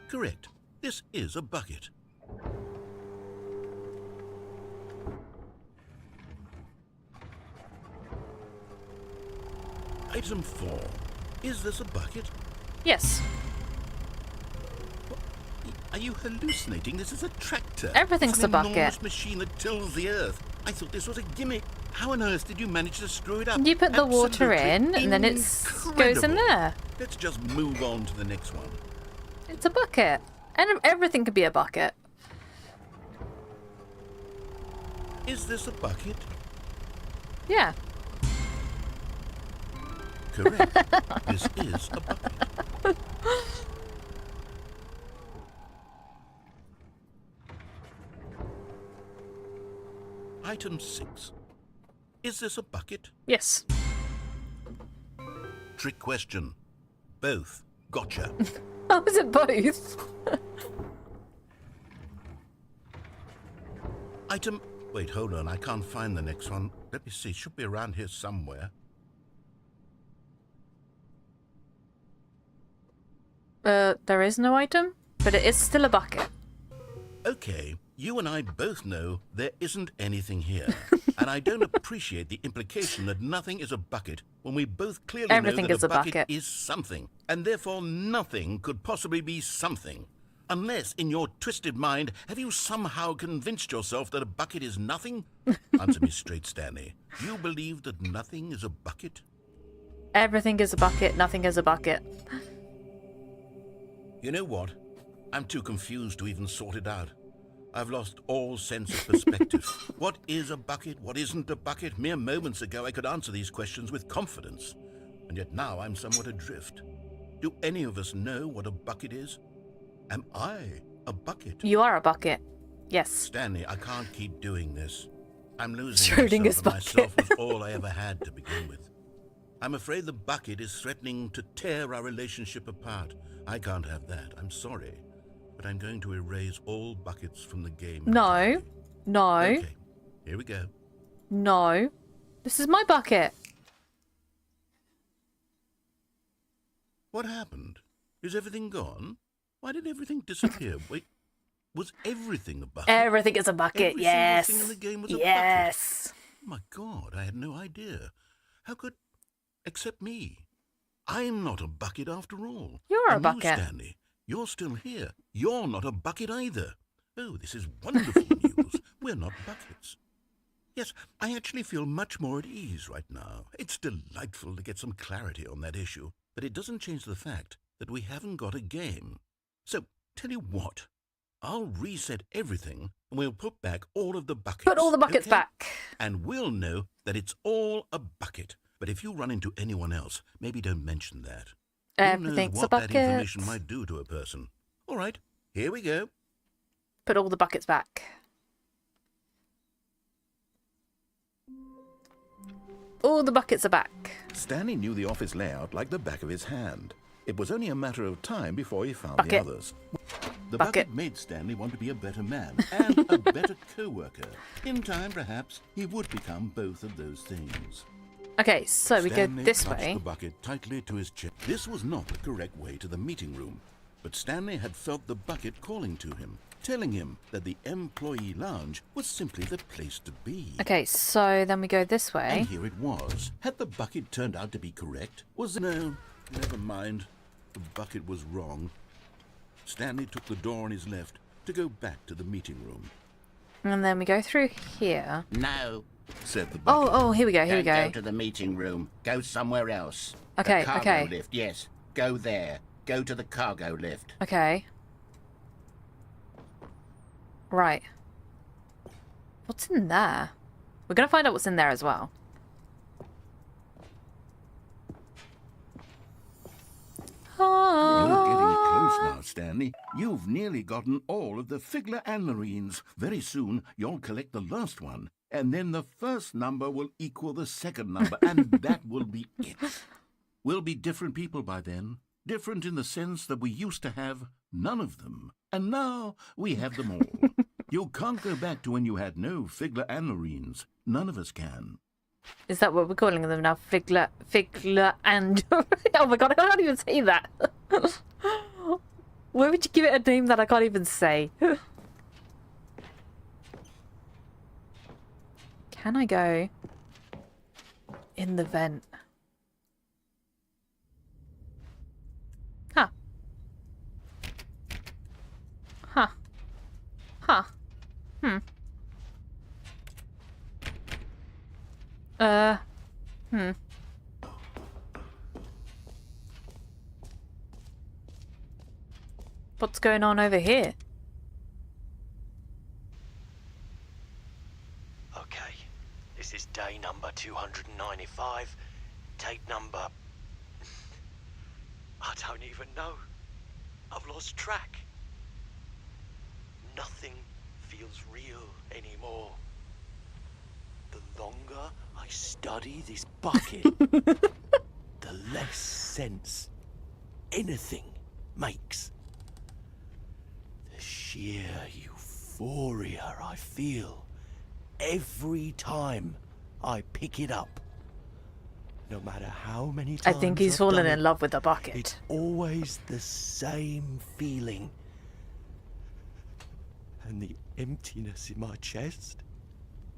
Speaker 2: Correct. This is a bucket. Item 4. Is this a bucket?
Speaker 1: Yes.
Speaker 2: Are you hallucinating? This is a tractor.
Speaker 1: Everything's
Speaker 2: it's an
Speaker 1: a bucket.
Speaker 2: enormous machine that tills the earth. I thought this was a gimmick. How on earth did you manage to screw it up?
Speaker 1: You put the water in,
Speaker 2: Absolutely
Speaker 1: and then it goes in
Speaker 2: incredible.
Speaker 1: there.
Speaker 2: Let's just move on to the next one.
Speaker 1: It's a bucket. And everything could be a bucket.
Speaker 2: Is this a bucket?
Speaker 1: Yeah.
Speaker 2: Correct. This is a bucket. Item 6. Is this a bucket?
Speaker 1: Yes.
Speaker 2: Trick question. Both. Gotcha.
Speaker 1: Oh, is it both?
Speaker 2: Item... Wait, hold on. I can't find the next one. Let me see. It should be around here somewhere.
Speaker 1: There is no item, but it is still a bucket.
Speaker 2: Okay, you and I both know there isn't anything here. And I don't appreciate the implication that nothing is a bucket when we both clearly
Speaker 1: Everything
Speaker 2: know that
Speaker 1: is
Speaker 2: a
Speaker 1: a
Speaker 2: bucket
Speaker 1: bucket.
Speaker 2: is something. And therefore nothing could possibly be something. Unless, in your twisted mind, have you somehow convinced yourself that a bucket is nothing? Answer me straight, Stanley. You believe that nothing is a bucket?
Speaker 1: Everything is a bucket, nothing is a bucket.
Speaker 2: You know what? I'm too confused to even sort it out. I've lost all sense of perspective. What is a bucket? What isn't a bucket? Mere moments ago I could answer these questions with confidence. And yet now I'm somewhat adrift. Do any of us know what a bucket is? Am I a bucket?
Speaker 1: You are a bucket. Yes.
Speaker 2: Stanley, I can't keep doing this. I'm losing
Speaker 1: Schrodinger's
Speaker 2: myself, and myself
Speaker 1: bucket.
Speaker 2: was all I ever had to begin with. I'm afraid the bucket is threatening to tear our relationship apart. I can't have that. I'm sorry. But I'm going to erase all buckets from the game.
Speaker 1: No.
Speaker 2: entirely.
Speaker 1: No.
Speaker 2: Okay, here we go.
Speaker 1: No. This is my bucket.
Speaker 2: What happened? Is everything gone? Why did everything disappear? Wait, was everything a bucket?
Speaker 1: Everything is a bucket.
Speaker 2: Every
Speaker 1: Yes.
Speaker 2: single thing in the game was a
Speaker 1: Yes.
Speaker 2: bucket. My God, I had no idea. How could... Except me. I'm not a bucket after all.
Speaker 1: You're a
Speaker 2: And you,
Speaker 1: bucket.
Speaker 2: Stanley, you're still here. You're not a bucket either. Oh, this is wonderful news. We're not buckets. Yes, I actually feel much more at ease right now. It's delightful to get some clarity on that issue, but it doesn't change the fact that we haven't got a game. So, tell you what, I'll reset everything and we'll put back all of the buckets.
Speaker 1: Put all the buckets
Speaker 2: okay?
Speaker 1: back.
Speaker 2: And we'll know that it's all a bucket. But if you run into anyone else, maybe don't mention that. Who knows
Speaker 1: Everything's a
Speaker 2: what that
Speaker 1: bucket.
Speaker 2: information might do to a person. All right, here we go.
Speaker 1: Put all the buckets back. All the buckets are back.
Speaker 2: Stanley knew the office layout like the back of his hand. It was only a matter of time before he found
Speaker 1: Bucket.
Speaker 2: the others. The bucket made Stanley want to be a better man and a better co-worker. In time, perhaps, he would become both of those things.
Speaker 1: Okay, so we go
Speaker 2: Stanley
Speaker 1: this
Speaker 2: clutched
Speaker 1: way.
Speaker 2: the bucket tightly to his chest. This was not the correct way to the meeting room, but Stanley had felt the bucket calling to him, telling him that the employee lounge was simply the place to be.
Speaker 1: Okay, so then we go this way.
Speaker 2: And here it was. Had the bucket turned out to be correct? Was it? No, never mind. The bucket was wrong. Stanley took the door on his left to go back to the meeting room.
Speaker 1: And then we go through here.
Speaker 7: No.
Speaker 2: Said the bucket.
Speaker 1: Oh, here we go, here we
Speaker 7: Don't
Speaker 1: go.
Speaker 7: go to the meeting room. Go somewhere else.
Speaker 1: Okay,
Speaker 7: the cargo
Speaker 1: okay.
Speaker 7: lift, yes. Go there. Go to the cargo lift.
Speaker 1: Okay. Right. What's in there? We're gonna find out what's in there as well.
Speaker 2: You're getting close now, Stanley. You've nearly gotten all of the Figler and Marines. Very soon, you'll collect the last one. And then the first number will equal the second number, and that will be it. We'll be different people by then. Different in the sense that we used to have none of them. And now we have them all. You can't go back to when you had no Figler and Marines. None of us can.
Speaker 1: Is that what we're calling them now? Figler and... oh my god, I can't even say that. Why would you give it a name that I can't even say? Can I go in the vent? Huh. Huh. Huh. Hmm. Hmm. What's going on over here?
Speaker 9: Okay, this is day number 295. Tape number... I don't even know. I've lost track. Nothing feels real anymore. The longer I study this bucket, the less sense anything makes. The sheer euphoria I feel every time I pick it up. No matter how many
Speaker 1: I
Speaker 9: times
Speaker 1: think he's
Speaker 9: I've
Speaker 1: fallen
Speaker 9: done
Speaker 1: in
Speaker 9: it,
Speaker 1: love with the bucket.
Speaker 9: it's always the same feeling. And the emptiness in my chest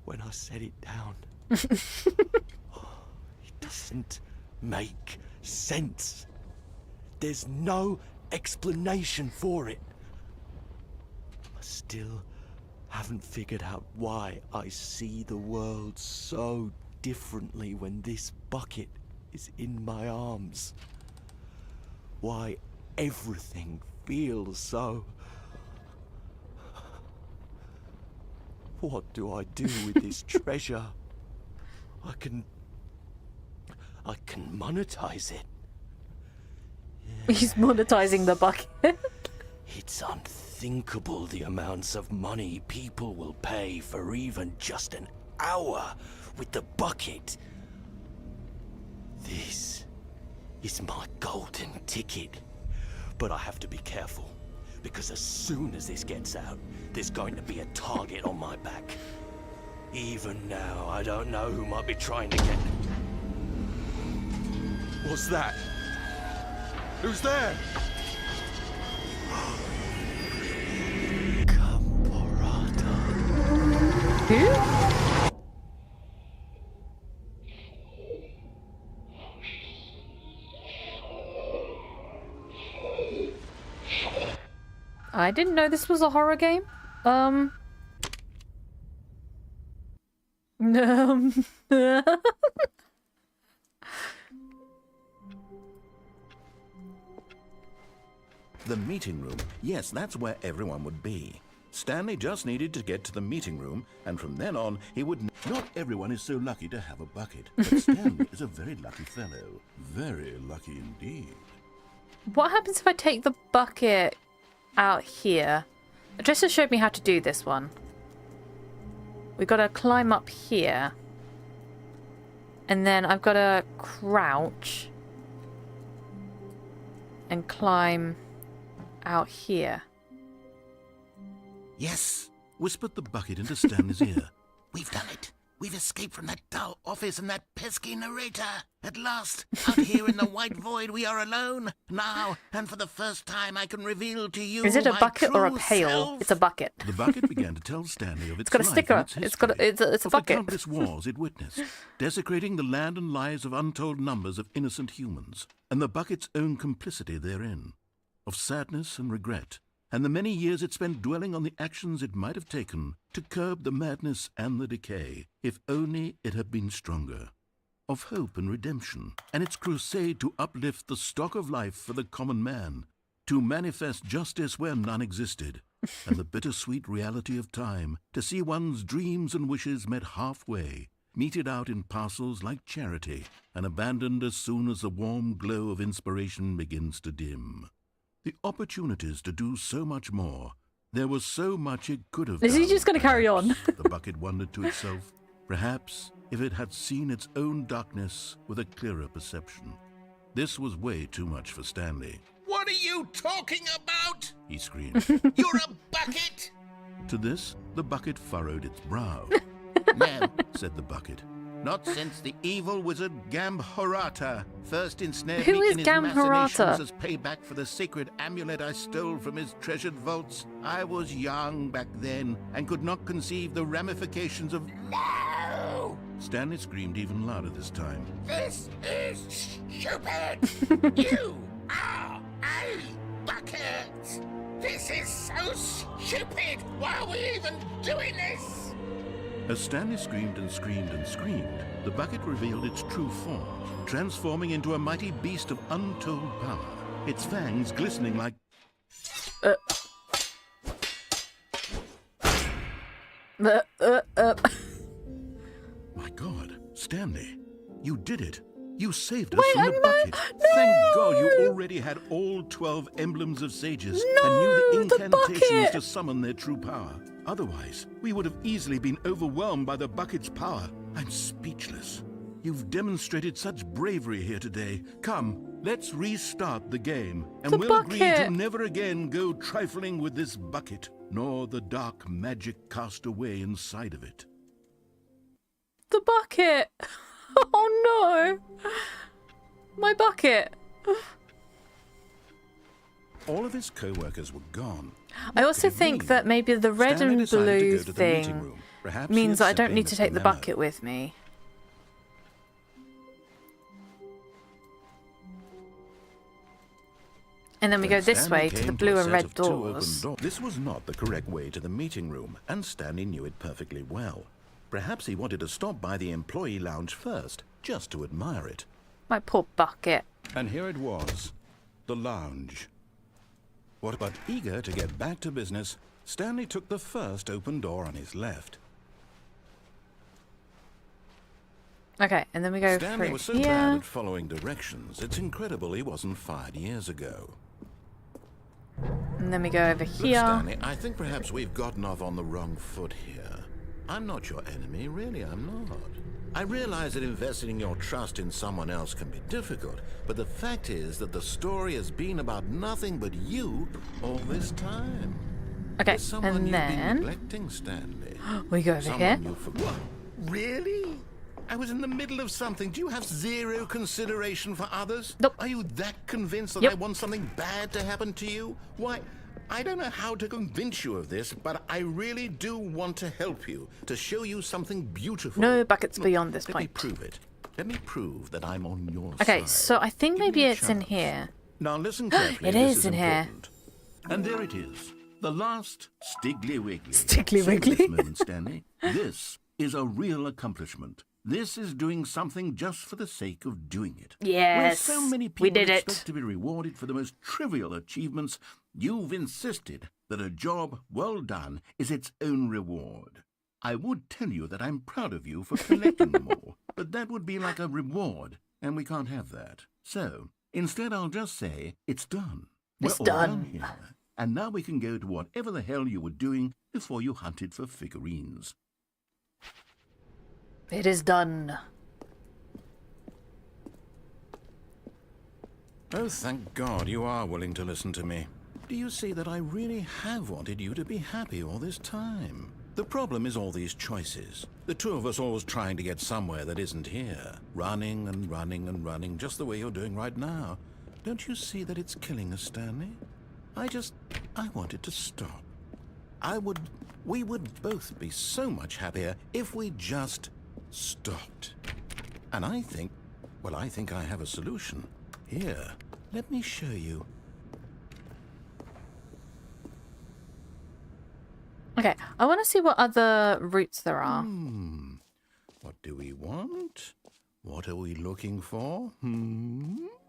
Speaker 9: when I set it down. It doesn't make sense. There's no explanation for it. I still haven't figured out why I see the world so differently when this bucket is in my arms. Why everything feels so... What do I do with this treasure? I can monetize it.
Speaker 1: He's monetizing the bucket.
Speaker 9: It's unthinkable the amounts of money people will pay for even just an hour with the bucket. This is my golden ticket. But I have to be careful, because as soon as this gets out, there's going to be a target on my back. Even now, I don't know who might be trying to get... What's that? Who's there? Caporata.
Speaker 1: Who? I didn't know this was a horror game.
Speaker 2: The meeting room. Yes, that's where everyone would be. Stanley just needed to get to the meeting room, and from then on, he would... Not everyone is so lucky to have a bucket, but Stanley is a very lucky fellow. Very lucky indeed.
Speaker 1: What happens if I take the bucket out here? Adressa showed me how to do this one. We gotta climb up here. And then I've gotta crouch and climb out here.
Speaker 2: Yes, whispered the bucket into Stanley's ear.
Speaker 7: We've done it. We've escaped from that dull office and that pesky narrator. At last, out here in the white void, we are alone. Now, and for the first time, I can reveal to you
Speaker 1: Is it a
Speaker 7: my
Speaker 1: bucket or a
Speaker 7: true
Speaker 1: pail?
Speaker 7: self.
Speaker 1: It's a bucket.
Speaker 2: The bucket began to tell Stanley of its
Speaker 1: got a
Speaker 2: life
Speaker 1: sticker.
Speaker 2: and its
Speaker 1: It's got a-
Speaker 2: history,
Speaker 1: it's a
Speaker 2: of
Speaker 1: bucket.
Speaker 2: the countless wars it witnessed, desecrating the land and lives of untold numbers of innocent humans, and the bucket's own complicity therein, of sadness and regret, and the many years it spent dwelling on the actions it might have taken to curb the madness and the decay, if only it had been stronger, of hope and redemption, and its crusade to uplift the stock of life for the common man, to manifest justice where none existed, and the bittersweet reality of time, to see one's dreams and wishes met halfway, meted out in parcels like charity, and abandoned as soon as the warm glow of inspiration begins to dim. The opportunities to do so much more. There was so much it could have done.
Speaker 1: Is he just gonna carry on?
Speaker 2: The bucket wondered to itself. Perhaps if it had seen its own darkness with a clearer perception. This was way too much for Stanley.
Speaker 7: What are you talking about?
Speaker 2: He screamed.
Speaker 7: You're a bucket?
Speaker 2: To this, the bucket furrowed its brow.
Speaker 7: No.
Speaker 2: Said the bucket. Not since the evil wizard Gambharata first ensnared
Speaker 1: Who
Speaker 2: me
Speaker 1: is
Speaker 2: in his
Speaker 1: Gambharata?
Speaker 2: machinations as payback for the sacred amulet I stole from his treasured vaults. I was young back then and could not conceive the ramifications of...
Speaker 7: No!
Speaker 2: Stanley screamed even louder this time.
Speaker 7: This is stupid! You are a bucket! This is so stupid! Why are we even doing this?
Speaker 2: As Stanley screamed and screamed and screamed, the bucket revealed its true form, transforming into a mighty beast of untold power, its fangs glistening like... My God, Stanley, you did it. You saved us from the bucket. Thank God you already had all 12 emblems of sages and knew the incantations to summon their true power. Otherwise, we would have easily been overwhelmed by the bucket's power. I'm speechless. You've demonstrated such bravery here today. Come, let's restart the game, and we'll agree to never again go trifling with this bucket, nor the dark magic cast away inside of it.
Speaker 1: The bucket! Oh no! My bucket!
Speaker 2: All of his co-workers were gone.
Speaker 1: I also think that maybe the red
Speaker 2: Stanley
Speaker 1: and
Speaker 2: decided to
Speaker 1: blue
Speaker 2: go to the meeting
Speaker 1: thing
Speaker 2: room. Perhaps he
Speaker 1: means
Speaker 2: had
Speaker 1: that I don't
Speaker 2: simply
Speaker 1: need to
Speaker 2: missed
Speaker 1: take the
Speaker 2: memo.
Speaker 1: bucket with me. And then we go
Speaker 2: When
Speaker 1: this
Speaker 2: Stanley
Speaker 1: way to the
Speaker 2: came
Speaker 1: blue
Speaker 2: a
Speaker 1: and
Speaker 2: set
Speaker 1: red
Speaker 2: of two open
Speaker 1: doors.
Speaker 2: This was not the correct way to the meeting room, and Stanley knew it perfectly well. Perhaps he wanted to stop by the employee lounge first, just to admire it.
Speaker 1: My poor bucket.
Speaker 2: And here it was, the lounge. But eager to get back to business, Stanley took the first open door on his left.
Speaker 1: Okay, and then we go
Speaker 2: Stanley
Speaker 1: through
Speaker 2: was so bad
Speaker 1: here.
Speaker 2: at following directions, it's incredible he wasn't fired years ago.
Speaker 1: And then we go over
Speaker 2: Look,
Speaker 1: here.
Speaker 2: Stanley, I think perhaps we've gotten off on the wrong foot here. I'm not your enemy, really, I'm not. I realize that investing your trust in someone else can be difficult, but the fact is that the story has been about nothing but you all this time.
Speaker 1: Okay,
Speaker 2: There's someone
Speaker 1: and
Speaker 2: you've been
Speaker 1: then
Speaker 2: neglecting, Stanley.
Speaker 1: we go over
Speaker 2: Someone
Speaker 1: here.
Speaker 2: you forgot. Really? I was in the middle of something. Do you have zero consideration for others?
Speaker 1: Nope.
Speaker 2: Are you that convinced that
Speaker 1: Yep.
Speaker 2: I want something bad to happen to you? Why, I don't know how to convince you of this, but I really do want to help you, to show you something beautiful.
Speaker 1: No buckets
Speaker 2: Look,
Speaker 1: beyond this
Speaker 2: let me
Speaker 1: point.
Speaker 2: prove it. Let me prove that I'm on your
Speaker 1: Okay,
Speaker 2: side.
Speaker 1: so I think
Speaker 2: Give
Speaker 1: maybe
Speaker 2: me a
Speaker 1: it's in
Speaker 2: chance.
Speaker 1: here.
Speaker 2: Now listen carefully.
Speaker 1: It
Speaker 2: this
Speaker 1: is in here.
Speaker 2: important. And there it is. The last Stiggly Wiggly.
Speaker 1: Stiggly
Speaker 2: Savor
Speaker 1: Wiggly.
Speaker 2: this moment, Stanley. This is a real accomplishment. This is doing something just for the sake of doing it.
Speaker 1: Yes,
Speaker 2: Where so many people
Speaker 1: we did
Speaker 2: expect
Speaker 1: it.
Speaker 2: to be rewarded for the most trivial achievements, you've insisted that a job well done is its own reward. I would tell you that I'm proud of you for collecting them all, but that would be like a reward, and we can't have that. So, instead I'll just say, it's done.
Speaker 1: It's
Speaker 2: We're all
Speaker 1: done.
Speaker 2: here. And now we can go to whatever the hell you were doing before you hunted for figurines.
Speaker 1: It is done.
Speaker 2: Oh, thank God you are willing to listen to me. Do you see that I really have wanted you to be happy all this time? The problem is all these choices. The two of us always trying to get somewhere that isn't here. Running and running and running, just the way you're doing right now. Don't you see that it's killing us, Stanley? I wanted to stop. We would both be so much happier if we just stopped. And I think I have a solution. Here, let me show you.
Speaker 1: Okay, I want to see what other routes there are.
Speaker 2: What do we want? What are we looking for?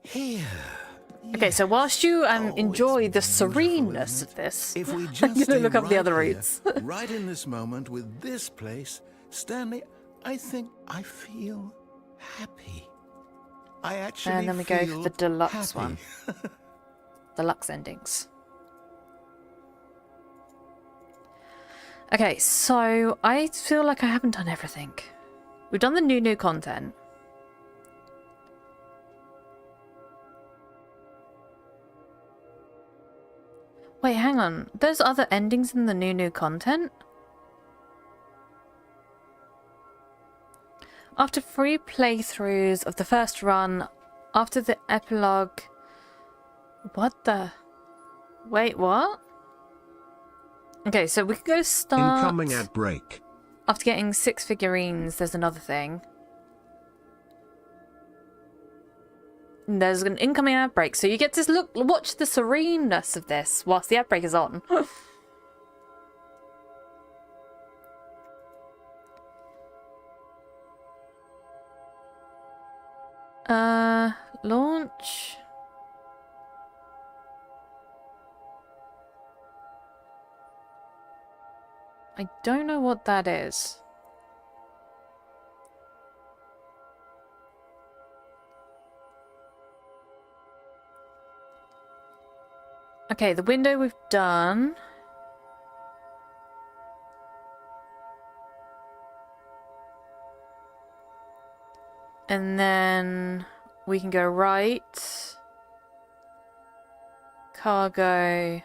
Speaker 2: Here.
Speaker 1: Okay, so whilst you
Speaker 2: Oh,
Speaker 1: enjoy
Speaker 2: it's
Speaker 1: the
Speaker 2: beautiful,
Speaker 1: sereneness
Speaker 2: isn't
Speaker 1: of
Speaker 2: it?
Speaker 1: this,
Speaker 2: If we
Speaker 1: I'm
Speaker 2: just
Speaker 1: gonna
Speaker 2: stay
Speaker 1: look up the
Speaker 2: right
Speaker 1: other
Speaker 2: here,
Speaker 1: routes.
Speaker 2: right in this moment with this place, Stanley, I think I feel happy. I actually
Speaker 1: And then we go for
Speaker 2: feel
Speaker 1: the deluxe
Speaker 2: happy.
Speaker 1: one. Deluxe endings. Okay, so I feel like I haven't done everything. We've done the new content. Wait, hang on. There's other endings in the new content? After 3 playthroughs of the first run, after the epilogue... What the... Wait, what? Okay, so we can go start...
Speaker 10: Incoming ad break.
Speaker 1: After getting 6 figurines, there's another thing. There's an incoming ad break, so you get to watch the sereneness of this whilst the ad break is on. Launch. I don't know what that is. Okay, the window we've done. And then we can go right. Cargo.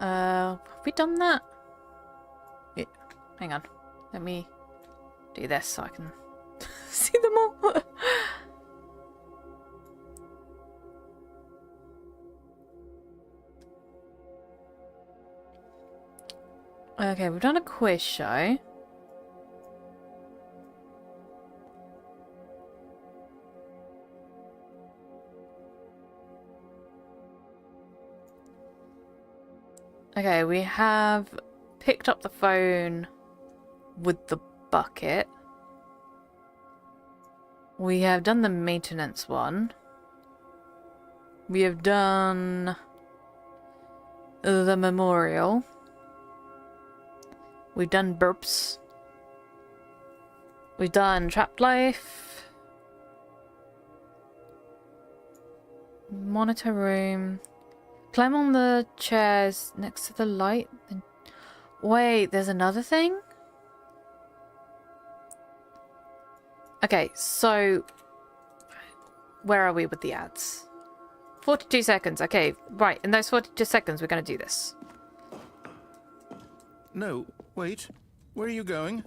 Speaker 1: Have we done that? Yeah. Hang on. Let me do this so I can see them all. Okay, we've done a quiz show. Okay, we have picked up the phone with the bucket. We have done the maintenance one. We have done the memorial. We've done burps. We've done trapped life. Monitor room. Climb on the chairs next to the light. Wait, there's another thing? Okay, so... Where are we with the ads? 42 seconds. Okay, right. In those 42 seconds, we're going to do this.
Speaker 2: No, wait. Where are you going?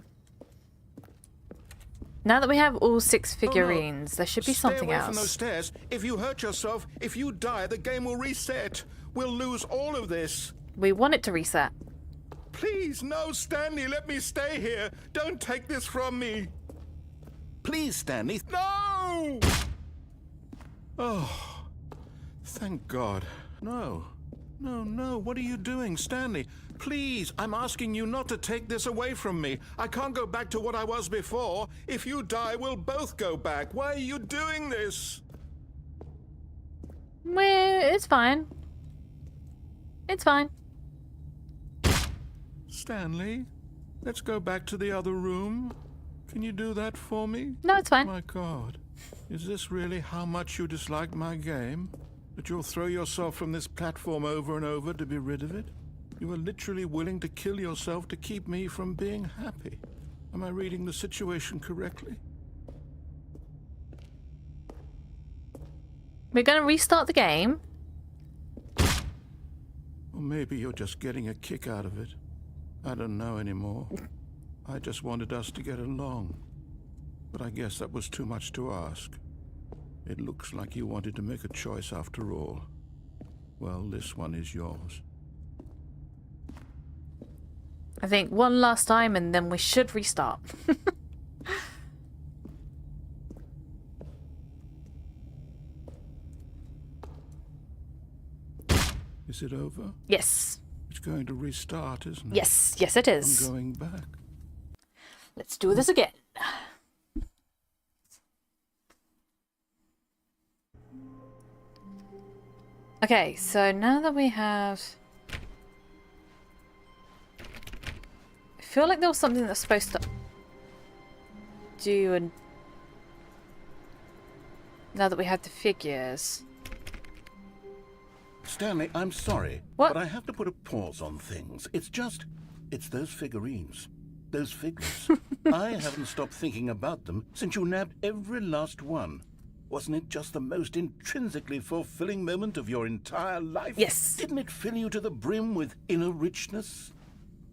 Speaker 1: Now that we have all 6 figurines, there should be
Speaker 2: Stay
Speaker 1: something
Speaker 2: away
Speaker 1: else.
Speaker 2: from those stairs. If you hurt yourself, if you die, the game will reset. We'll lose all of this.
Speaker 1: We want it to reset.
Speaker 2: Please, no, Stanley, let me stay here. Don't take this from me. Please, Stanley. No! Oh, thank God. No. No, no, what are you doing, Stanley? Please, I'm asking you not to take this away from me. I can't go back to what I was before. If you die, we'll both go back. Why are you doing this?
Speaker 1: It's fine. It's fine.
Speaker 2: Stanley, let's go back to the other room. Can you do that for me?
Speaker 1: No, it's fine.
Speaker 2: My God, is this really how much you dislike my game? That you'll throw yourself from this platform over and over to be rid of it? You are literally willing to kill yourself to keep me from being happy. Am I reading the situation correctly?
Speaker 1: We're going to restart the game.
Speaker 2: Or maybe you're just getting a kick out of it. I don't know anymore. I just wanted us to get along. But I guess that was too much to ask. It looks like you wanted to make a choice after all. Well, this one is yours.
Speaker 1: I think one last time and then we should restart.
Speaker 2: Is it over?
Speaker 1: Yes.
Speaker 2: It's going to restart, isn't it?
Speaker 1: Yes. Yes, it is.
Speaker 2: I'm going back.
Speaker 1: Let's do this again. Okay, so now that we have... I feel like there was something that's supposed to do, and now that we have the figures.
Speaker 2: Stanley, I'm sorry,
Speaker 1: What?
Speaker 2: but I have to put a pause on things. It's those figurines. Those figures. I haven't stopped thinking about them since you nabbed every last one. Wasn't it just the most intrinsically fulfilling moment of your entire life?
Speaker 1: Yes.
Speaker 2: Didn't it fill you to the brim with inner richness?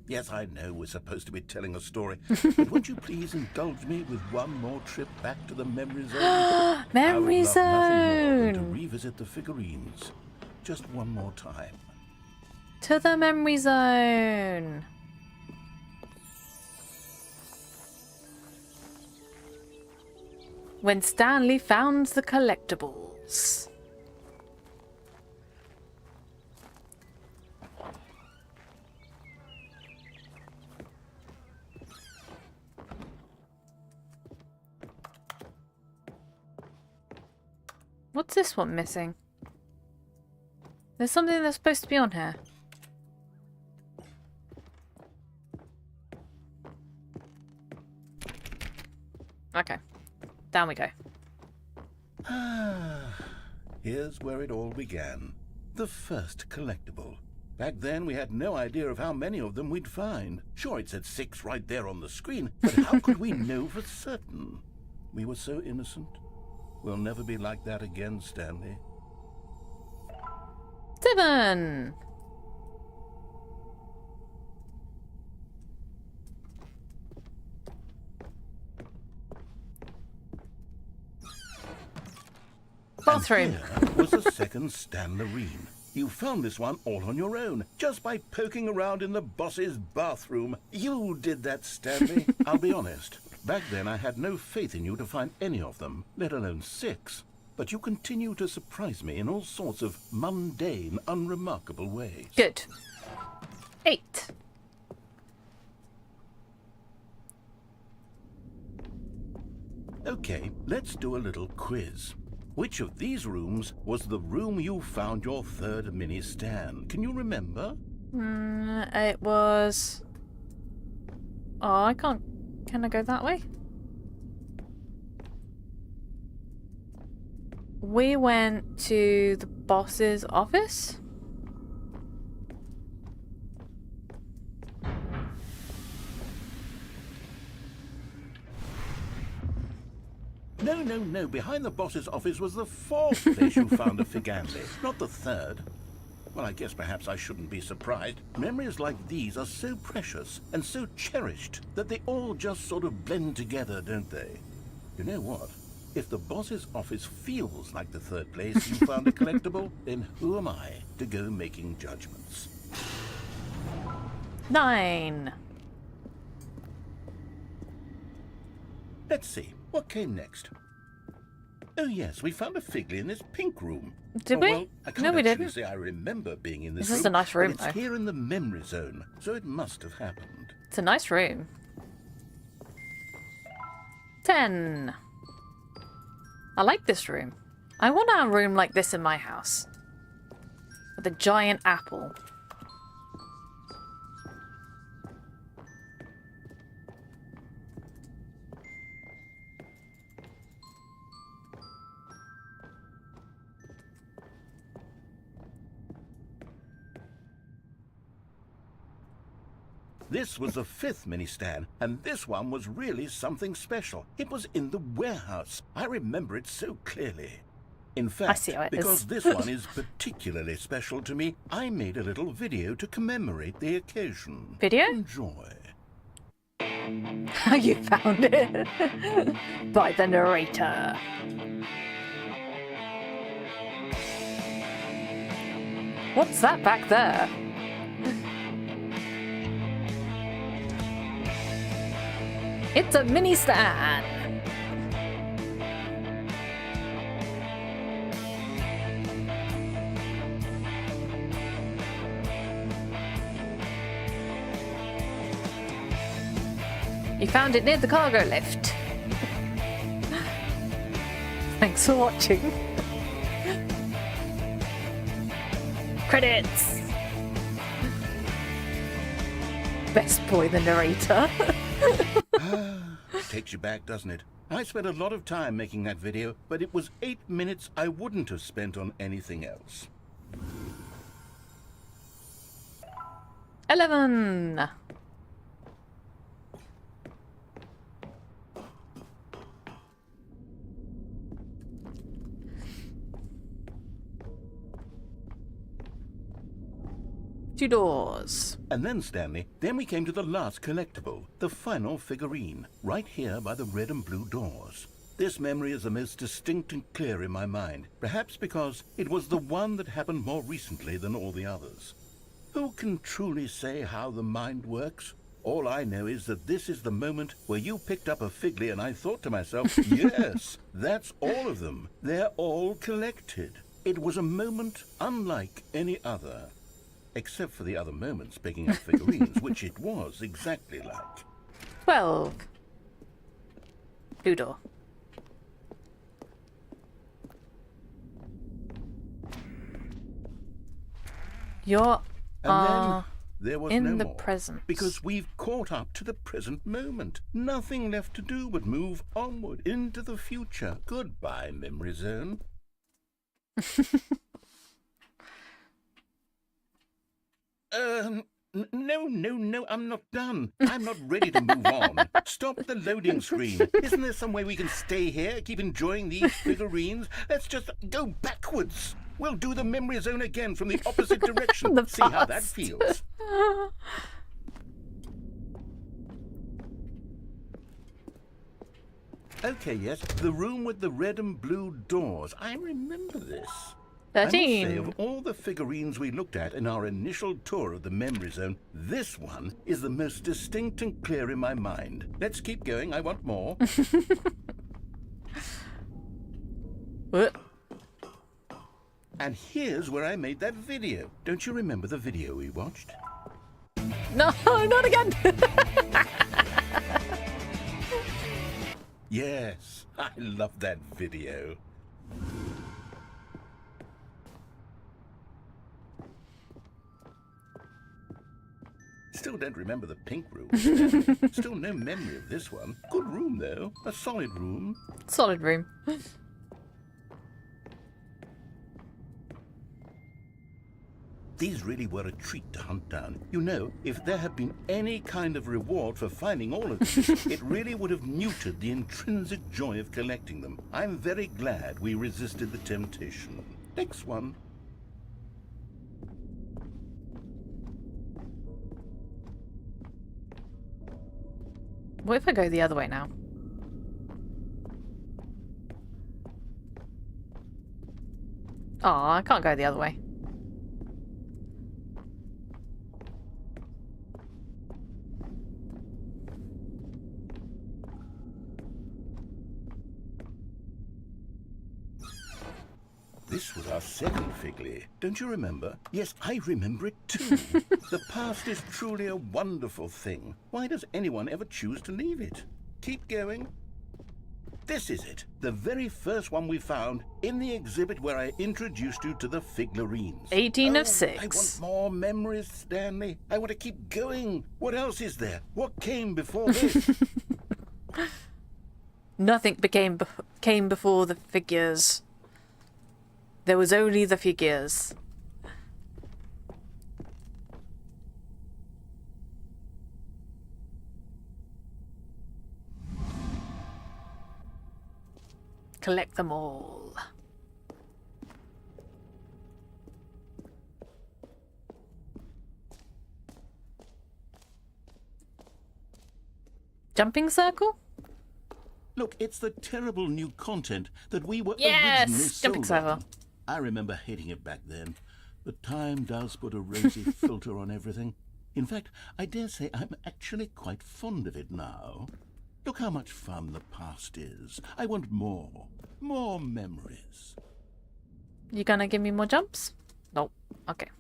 Speaker 2: Yes, I know we're supposed to be telling a story, but would you please indulge me with one more trip back to the memory zone?
Speaker 1: Memory
Speaker 2: I would love nothing more than to
Speaker 1: zone.
Speaker 2: revisit the figurines. Just one more time.
Speaker 1: To the memory zone. When Stanley found the collectibles. What's this one missing? There's something that's supposed to be on here. Okay. Down we go.
Speaker 2: Here's where it all began. The first collectible. Back then, we had no idea of how many of them we'd find. Sure, it said 6 right there on the screen, but how could we know for certain? We were so innocent. We'll never be like that again, Stanley.
Speaker 1: 7. Bathroom.
Speaker 2: And here was a second Stanlerine. You found this one all on your own, just by poking around in the boss's bathroom. You did that, Stanley. I'll be honest. Back then, I had no faith in you to find any of them, let alone 6. But you continue to surprise me in all sorts of mundane, unremarkable ways.
Speaker 1: Good. 8.
Speaker 2: Okay, let's do a little quiz. Which of these rooms was the room you found your third mini Stan? Can you remember?
Speaker 1: It was... Oh, I can't... Can I go that way? We went to the boss's office?
Speaker 2: No. Behind the boss's office was the 4th place you found a Figanli, not the 3rd. Well, I guess perhaps I shouldn't be surprised. Memories like these are so precious and so cherished that they all just sort of blend together, don't they? You know what? If the boss's office feels like the 3rd place you found a collectible, then who am I to go making judgments?
Speaker 1: 9.
Speaker 2: Let's see. What came next? Oh yes, we found a Figley in this pink room.
Speaker 1: Did we?
Speaker 2: Well, I can't
Speaker 1: No, we
Speaker 2: actually
Speaker 1: didn't.
Speaker 2: say I remember being in this
Speaker 1: This
Speaker 2: room.
Speaker 1: is a nice room,
Speaker 2: but it's
Speaker 1: though.
Speaker 2: here in the memory zone, so it must have happened.
Speaker 1: It's a nice room. 10. I like this room. I want a room like this in my house. With a giant apple.
Speaker 2: This was the 5th mini Stan, and this one was really something special. It was in the warehouse. I remember it so clearly. In fact,
Speaker 1: see how it
Speaker 2: because
Speaker 1: is.
Speaker 2: this one is particularly special to me, I made a little video to commemorate the occasion.
Speaker 1: Video?
Speaker 2: Enjoy.
Speaker 1: How you found it? By the narrator. What's that back there? It's a mini Stan. You found it near the cargo lift. Thanks for watching. Credits. Best boy, the narrator.
Speaker 2: Takes you back, doesn't it? I spent a lot of time making that video, but it was 8 minutes I wouldn't have spent on anything else.
Speaker 1: 11. 2 doors.
Speaker 2: And then, Stanley, we came to the last collectible, the final figurine, right here by the red and blue doors. This memory is the most distinct and clear in my mind, perhaps because it was the one that happened more recently than all the others. Who can truly say how the mind works? All I know is that this is the moment where you picked up a Figly and I thought to myself, yes, that's all of them. They're all collected. It was a moment unlike any other. Except for the other moments picking up figurines, which it was exactly like.
Speaker 1: 12. Blue door. You're
Speaker 2: And then there was
Speaker 1: in
Speaker 2: no
Speaker 1: the
Speaker 2: more,
Speaker 1: present.
Speaker 2: because we've caught up to the present moment. Nothing left to do but move onward into the future. Goodbye, Memory Zone. No, I'm not done. I'm not ready to move on. Stop the loading screen. Isn't there some way we can stay here, keep enjoying these figurines? Let's just go backwards. We'll do the Memory Zone again from the opposite direction.
Speaker 1: The
Speaker 2: See how that
Speaker 1: past.
Speaker 2: feels. Okay, yes, the room with the red and blue doors. I remember this. I must say,
Speaker 1: 13.
Speaker 2: of all the figurines we looked at in our initial tour of the Memory Zone, this one is the most distinct and clear in my mind. Let's keep going. I want more.
Speaker 1: What?
Speaker 2: And here's where I made that video. Don't you remember the video we watched?
Speaker 1: No, not again.
Speaker 2: Yes, I love that video. Still don't remember the pink room. Still no memory of this one. Good room, though. A solid room.
Speaker 1: Solid room.
Speaker 2: These really were a treat to hunt down. You know, if there had been any kind of reward for finding all of these, it really would have neutered the intrinsic joy of collecting them. I'm very glad we resisted the temptation. Next one.
Speaker 1: What if I go the other way now? Oh, I can't go the other way.
Speaker 2: This was our second Figly. Don't you remember? Yes, I remember it too. The past is truly a wonderful thing. Why does anyone ever choose to leave it? Keep going. This is it. The very first one we found in the exhibit where I introduced you to the figurines.
Speaker 1: 18 of
Speaker 2: I
Speaker 1: 6.
Speaker 2: want more memories, Stanley. I want to keep going. What else is there? What came before this?
Speaker 1: Nothing came before the figures. There was only the figures. Collect them all. Jumping circle?
Speaker 2: Look, it's the terrible new content that we were
Speaker 1: Yes!
Speaker 2: originally
Speaker 1: Jumping
Speaker 2: sold
Speaker 1: circle.
Speaker 2: on. I remember hating it back then, but time does put a rosy filter on everything. In fact, I dare say I'm actually quite fond of it now. Look how much fun the past is. I want more. More memories.
Speaker 1: You gonna give me more jumps? Nope. Okay.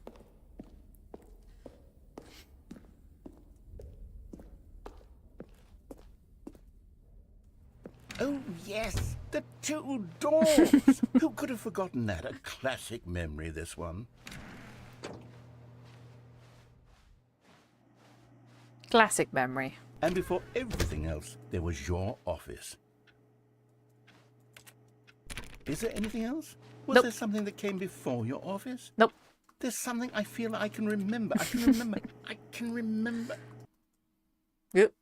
Speaker 2: Oh, yes, the two doors. Who could have forgotten that? A classic memory, this one.
Speaker 1: Classic memory.
Speaker 2: And before everything else, there was your office. Is there anything else? Was
Speaker 1: Nope.
Speaker 2: there something that came before your office?
Speaker 1: Nope.
Speaker 2: There's something I feel I can remember. I can remember. I can remember.
Speaker 1: Yep.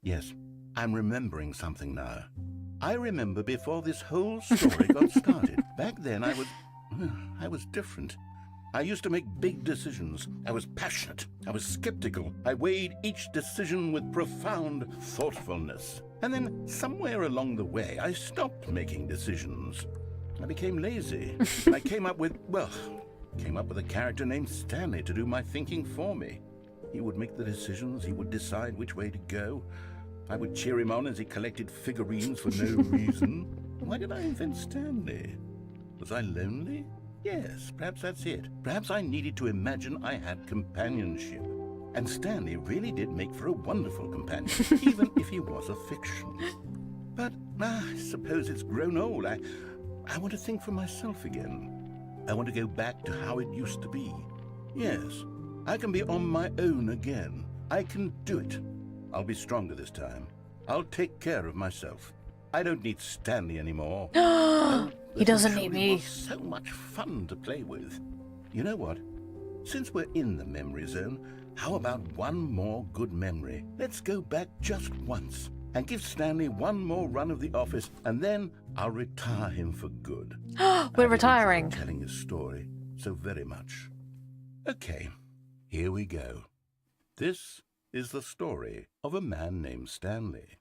Speaker 2: Yes, I'm remembering something now. I remember before this whole story got started. Back then I was different. I used to make big decisions. I was passionate. I was skeptical. I weighed each decision with profound thoughtfulness. And then somewhere along the way, I stopped making decisions. I became lazy. I came up with a character named Stanley to do my thinking for me. He would make the decisions. He would decide which way to go. I would cheer him on as he collected figurines for no reason. Why did I invent Stanley? Was I lonely? Yes, perhaps that's it. Perhaps I needed to imagine I had companionship. And Stanley really did make for a wonderful companion, even if he was a fiction. But I suppose it's grown old. I want to think for myself again. I want to go back to how it used to be. Yes, I can be on my own again. I can do it. I'll be stronger this time. I'll take care of myself. I don't need Stanley anymore.
Speaker 1: He doesn't need
Speaker 2: It
Speaker 1: me.
Speaker 2: was so much fun to play with. You know what? Since we're in the memory zone, how about one more good memory? Let's go back just once and give Stanley one more run of the office, and then I'll retire him for good.
Speaker 1: We're retiring.
Speaker 2: Telling his story so very much. Okay, here we go. This is the story of a man named Stanley.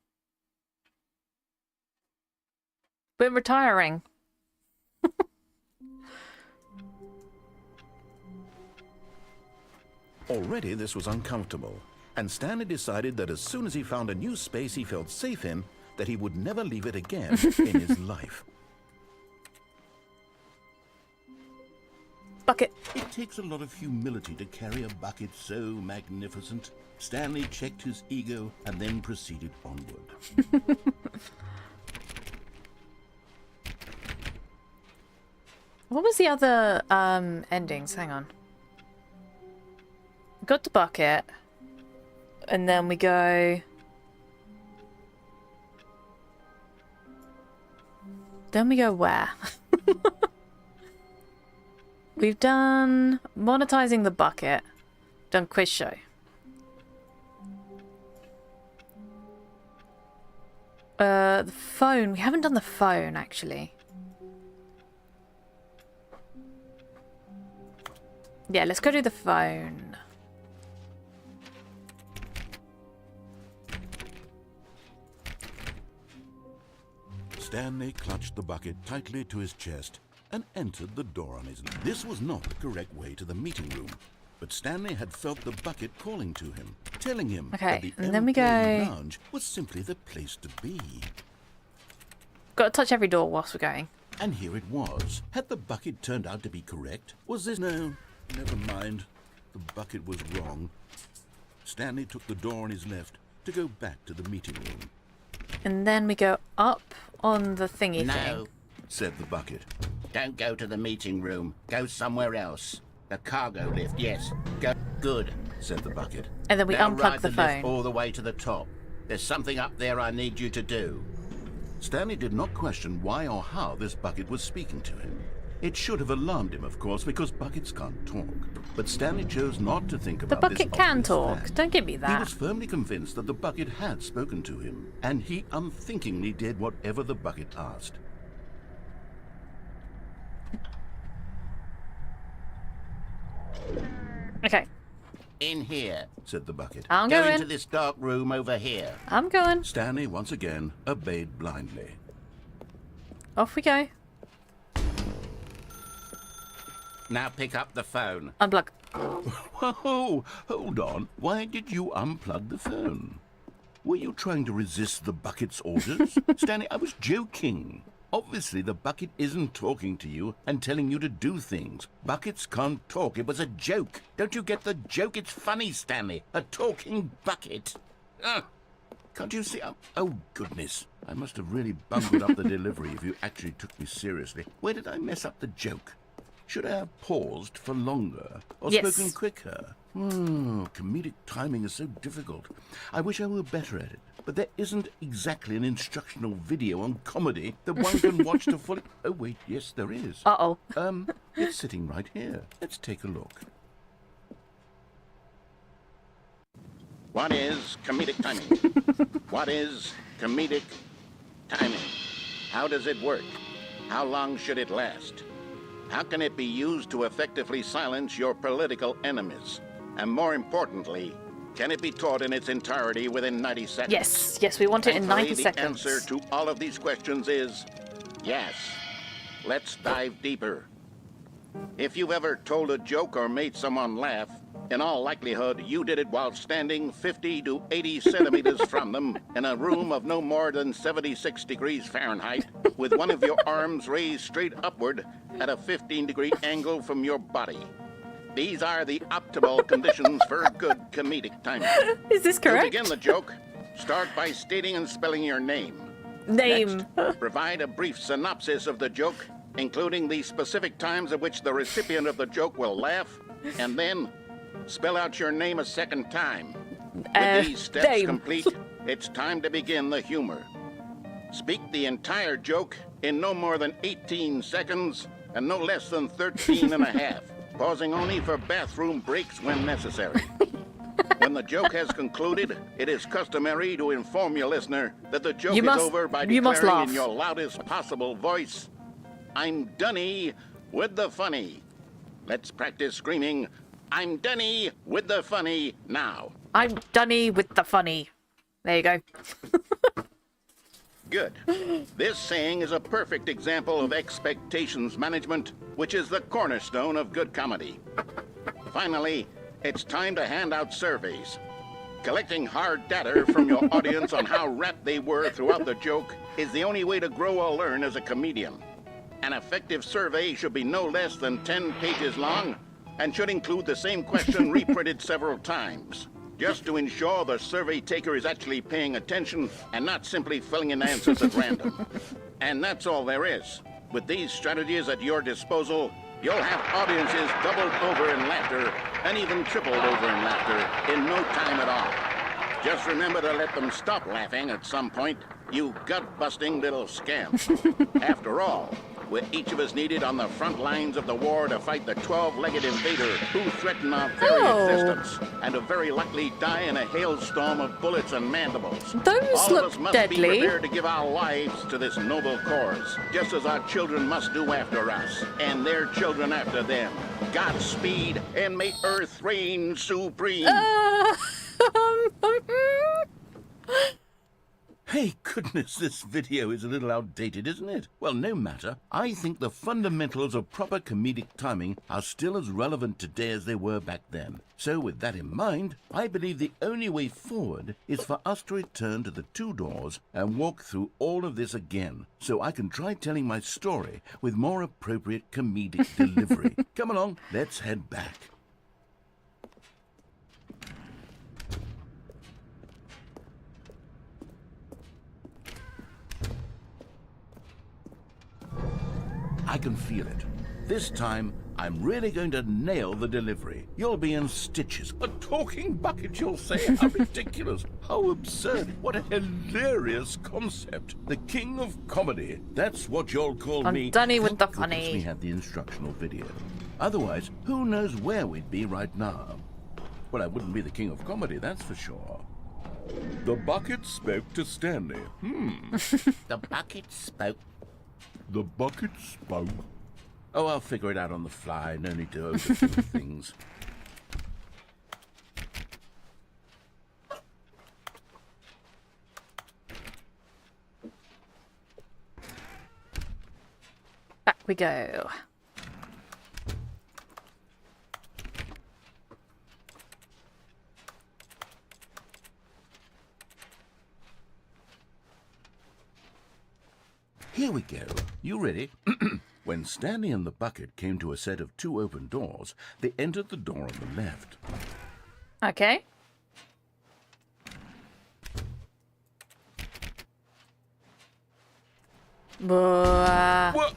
Speaker 1: We're retiring.
Speaker 2: Already this was uncomfortable, and Stanley decided that as soon as he found a new space he felt safe in, that he would never leave it again in his life.
Speaker 1: Bucket.
Speaker 2: It takes a lot of humility to carry a bucket so magnificent. Stanley checked his ego and then proceeded onward.
Speaker 1: What was the other endings? Hang on. Got the bucket, and then we go. Then we go where? We've done monetizing the bucket, done quiz show. The phone. We haven't done the phone actually. Yeah, let's go do the phone.
Speaker 2: Stanley clutched the bucket tightly to his chest and entered the door on his left. This was not the correct way to the meeting room, but Stanley had felt the bucket calling to him, telling him that the
Speaker 1: and then we
Speaker 2: employee
Speaker 1: go.
Speaker 2: lounge was simply the place to be.
Speaker 1: Got to touch every door whilst we're going.
Speaker 2: And here it was. Had the bucket turned out to be correct? Was this... No, never mind. The bucket was wrong. Stanley took the door on his left to go back to the meeting room.
Speaker 1: And then we go up on the thingy
Speaker 7: No,
Speaker 1: thing.
Speaker 2: Said the bucket.
Speaker 7: don't go to the meeting room. Go somewhere else. The cargo lift, yes. Go. Good.
Speaker 2: Said the bucket.
Speaker 1: And then we
Speaker 7: Now
Speaker 1: unplug
Speaker 7: ride
Speaker 1: the
Speaker 7: lift
Speaker 1: phone.
Speaker 7: all the way to the top. There's something up there I need you to do.
Speaker 2: Stanley did not question why or how this bucket was speaking to him. It should have alarmed him, of course, because buckets can't talk. But Stanley chose not to think
Speaker 1: The
Speaker 2: about this
Speaker 1: bucket can
Speaker 2: obvious
Speaker 1: talk.
Speaker 2: fact.
Speaker 1: Don't give me
Speaker 2: He
Speaker 1: that.
Speaker 2: was firmly convinced that the bucket had spoken to him, and he unthinkingly did whatever the bucket asked.
Speaker 1: Okay,
Speaker 7: In here.
Speaker 2: Said the bucket.
Speaker 1: I'm
Speaker 7: Go
Speaker 1: going.
Speaker 7: into this dark room over here.
Speaker 1: I'm going.
Speaker 2: Stanley once again obeyed blindly.
Speaker 1: Off we go.
Speaker 7: Now pick up the phone.
Speaker 1: Unplug.
Speaker 2: Whoa, hold on. Why did you unplug the phone? Were you trying to resist the bucket's orders? Stanley, I was joking. Obviously, the bucket isn't talking to you and telling you to do things. Buckets can't talk. It was a joke. Don't you get the joke? It's funny, Stanley. A talking bucket. Can't you see? Oh, goodness. I must have really bungled up the delivery if you actually took me seriously. Where did I mess up the joke? Should I have paused for longer or
Speaker 1: Yes.
Speaker 2: spoken quicker? Comedic timing is so difficult. I wish I were better at it. But there isn't exactly an instructional video on comedy that one can watch to fully... Oh, wait, yes, there is.
Speaker 1: Uh-oh.
Speaker 2: It's sitting right here. Let's take a look.
Speaker 7: What is comedic timing? What is comedic timing? How does it work? How long should it last?
Speaker 6: How can it be used to effectively silence your political enemies? And more importantly, can it be taught in its entirety within 90 seconds?
Speaker 1: Yes, yes, we want it in 90
Speaker 6: Thankfully,
Speaker 1: seconds.
Speaker 6: The answer to all of these questions is yes. Let's dive deeper. If you've ever told a joke or made someone laugh, in all likelihood, you did it while standing 50 to 80 centimeters from them in a room of no more than 76 degrees Fahrenheit, with one of your arms raised straight upward at a 15-degree angle from your body. These are the optimal conditions for good comedic timing.
Speaker 1: Is this correct?
Speaker 6: To begin the joke, start by stating and spelling your name.
Speaker 1: Name.
Speaker 6: Next, provide a brief synopsis of the joke, including the specific times at which the recipient of the joke will laugh, and then spell out your name a second time. With these steps
Speaker 1: name.
Speaker 6: complete, it's time to begin the humor. Speak the entire joke in no more than 18 seconds and no less than 13 and a half, pausing only for bathroom breaks when necessary. When the joke has concluded, it is customary to inform your listener that the joke is over by declaring in your loudest possible voice, "I'm Dunny with the funny." Let's practice screaming, "I'm Dunny with the funny" now.
Speaker 1: I'm Dunny with the funny. There you go.
Speaker 6: Good. This saying is a perfect example of expectations management, which is the cornerstone of good comedy. Finally, it's time to hand out surveys. Collecting hard data from your audience on how rapt they were throughout the joke is the only way to grow or learn as a comedian. An effective survey should be no less than 10 pages long and should include the same question reprinted several times, just to ensure the survey taker is actually paying attention and not simply filling in answers at random. And that's all there is. With these strategies at your disposal, you'll have audiences doubled over in laughter and even tripled over in laughter in no time at all. Just remember to let them stop laughing at some point, you gut-busting little scamp. After all, we're each of us needed on the front lines of the war to fight the 12-legged invader who threaten our very existence, and to very likely die in a hailstorm of bullets and mandibles.
Speaker 1: Those
Speaker 6: All
Speaker 1: look
Speaker 6: of us must
Speaker 1: deadly.
Speaker 6: be prepared to give our lives to this noble cause, just as our children must do after us, and their children after them. Godspeed, and may Earth reign supreme. Hey, goodness, this video is a little outdated, isn't it? Well, no matter. I think the fundamentals of proper comedic timing are still as relevant today as they were back then. So, with that in mind, I believe the only way forward is for us to return to the two doors and walk through all of this again, so I can try telling my story with more appropriate comedic delivery. Come along, let's head back. I can feel it. This time, I'm really going to nail the delivery. You'll be in stitches. A talking bucket, you'll say? How ridiculous. How absurd. What a hilarious concept. The king of comedy. That's what you'll call me.
Speaker 1: I'm Dunny with the
Speaker 6: Thank goodness
Speaker 1: funny.
Speaker 6: we had the instructional video. Otherwise, who knows where we'd be right now. Well, I wouldn't be the king of comedy, that's for sure. The bucket spoke to Stanley. The bucket spoke. The bucket spoke. Oh, I'll figure it out on the fly. No need to overthink things.
Speaker 1: Back we go.
Speaker 6: Here we go. You ready? When Stanley and the bucket came to a set of two open doors, they entered the door on the left.
Speaker 1: Okay.
Speaker 6: What?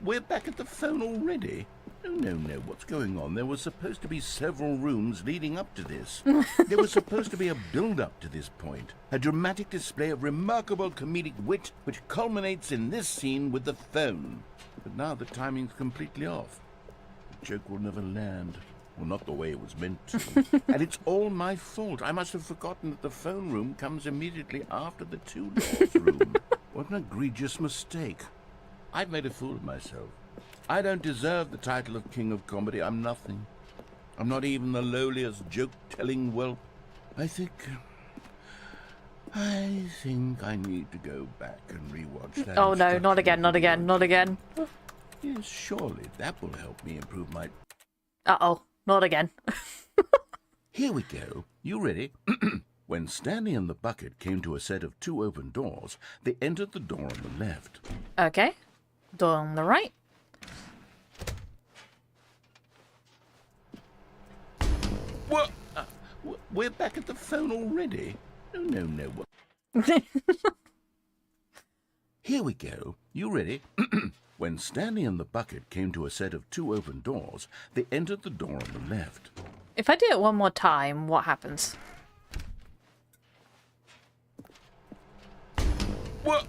Speaker 6: We're back at the phone already? No, what's going on? There was supposed to be several rooms leading up to this. There was supposed to be a build-up to this point. A dramatic display of remarkable comedic wit which culminates in this scene with the phone. But now the timing's completely off. The joke will never land. Well, not the way it was meant to. And it's all my fault. I must have forgotten that the phone room comes immediately after the two doors room. What an egregious mistake. I've made a fool of myself. I don't deserve the title of King of Comedy. I'm nothing. I'm not even the lowliest joke-telling whelp. I think I need to go back and rewatch that.
Speaker 1: Oh no, not again, not again, not again.
Speaker 6: Yes, surely that will help me improve my...
Speaker 1: Uh-oh, not again.
Speaker 6: Here we go. You ready? When Stanley and the bucket came to a set of 2 open doors, they entered the door on the left.
Speaker 1: Okay. Door on the right.
Speaker 6: What? We're back at the phone already? No. Here we go. You ready? When Stanley and the bucket came to a set of 2 open doors, they entered the door on the left.
Speaker 1: If I do it one more time, what happens?
Speaker 6: What?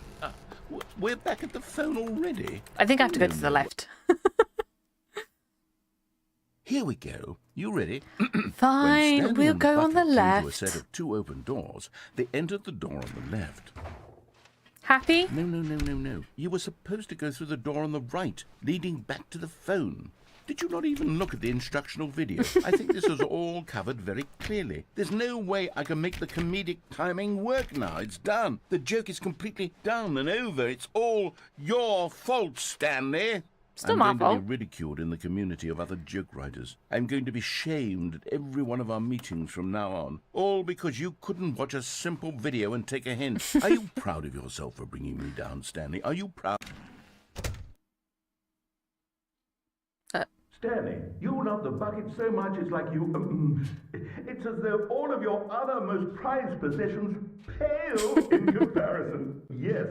Speaker 6: We're back at the phone already?
Speaker 1: I think I have to go to the left.
Speaker 6: Here we go. You ready?
Speaker 1: Fine, we'll go on the
Speaker 6: To a
Speaker 1: left.
Speaker 6: set of 2 open doors, they entered the door on the left.
Speaker 1: Happy?
Speaker 6: No. You were supposed to go through the door on the right, leading back to the phone. Did you not even look at the instructional video? I think this is all covered very clearly. There's no way I can make the comedic timing work now. It's done. The joke is completely done and over. It's all your fault, Stanley.
Speaker 1: Still my
Speaker 6: I'm going
Speaker 1: fault.
Speaker 6: to be ridiculed in the community of other joke writers. I'm going to be shamed at every one of our meetings from now on. All because you couldn't watch a simple video and take a hint. Are you proud of yourself for bringing me down, Stanley? Are you proud?
Speaker 10: Stanley, you love the bucket so much it's like you... it's as though all of your other most prized possessions pale in comparison. Yes.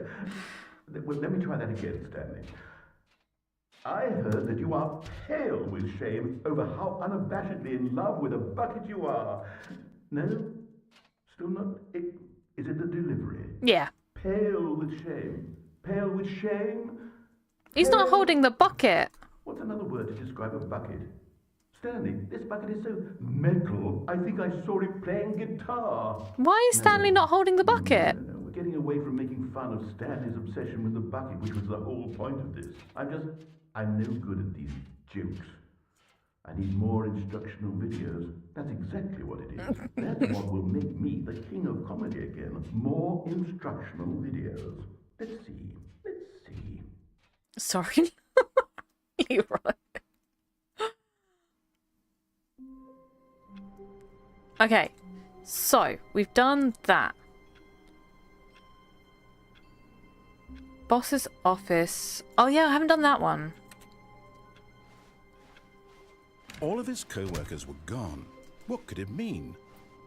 Speaker 10: Well, let me try that again, Stanley. I heard that you are pale with shame over how unabashedly in love with a bucket you are. No? Still not? Is it the delivery?
Speaker 1: Yeah.
Speaker 10: Pale with shame. Pale with shame?
Speaker 1: He's not holding the bucket.
Speaker 10: What's another word to describe a bucket? Stanley, this bucket is so metal. I think I saw it playing guitar.
Speaker 1: Why is Stanley not holding the bucket?
Speaker 10: No. We're getting away from making fun of Stanley's obsession with the bucket, which was the whole point of this. I'm no good at these jokes. I need more instructional videos. That's exactly what it is. That's what will make me the king of comedy again. More instructional videos. Let's see.
Speaker 1: Sorry. Leroy. Okay. So, we've done that. Boss's office. Oh yeah, I haven't done that one.
Speaker 2: All of his co-workers were gone. What could it mean?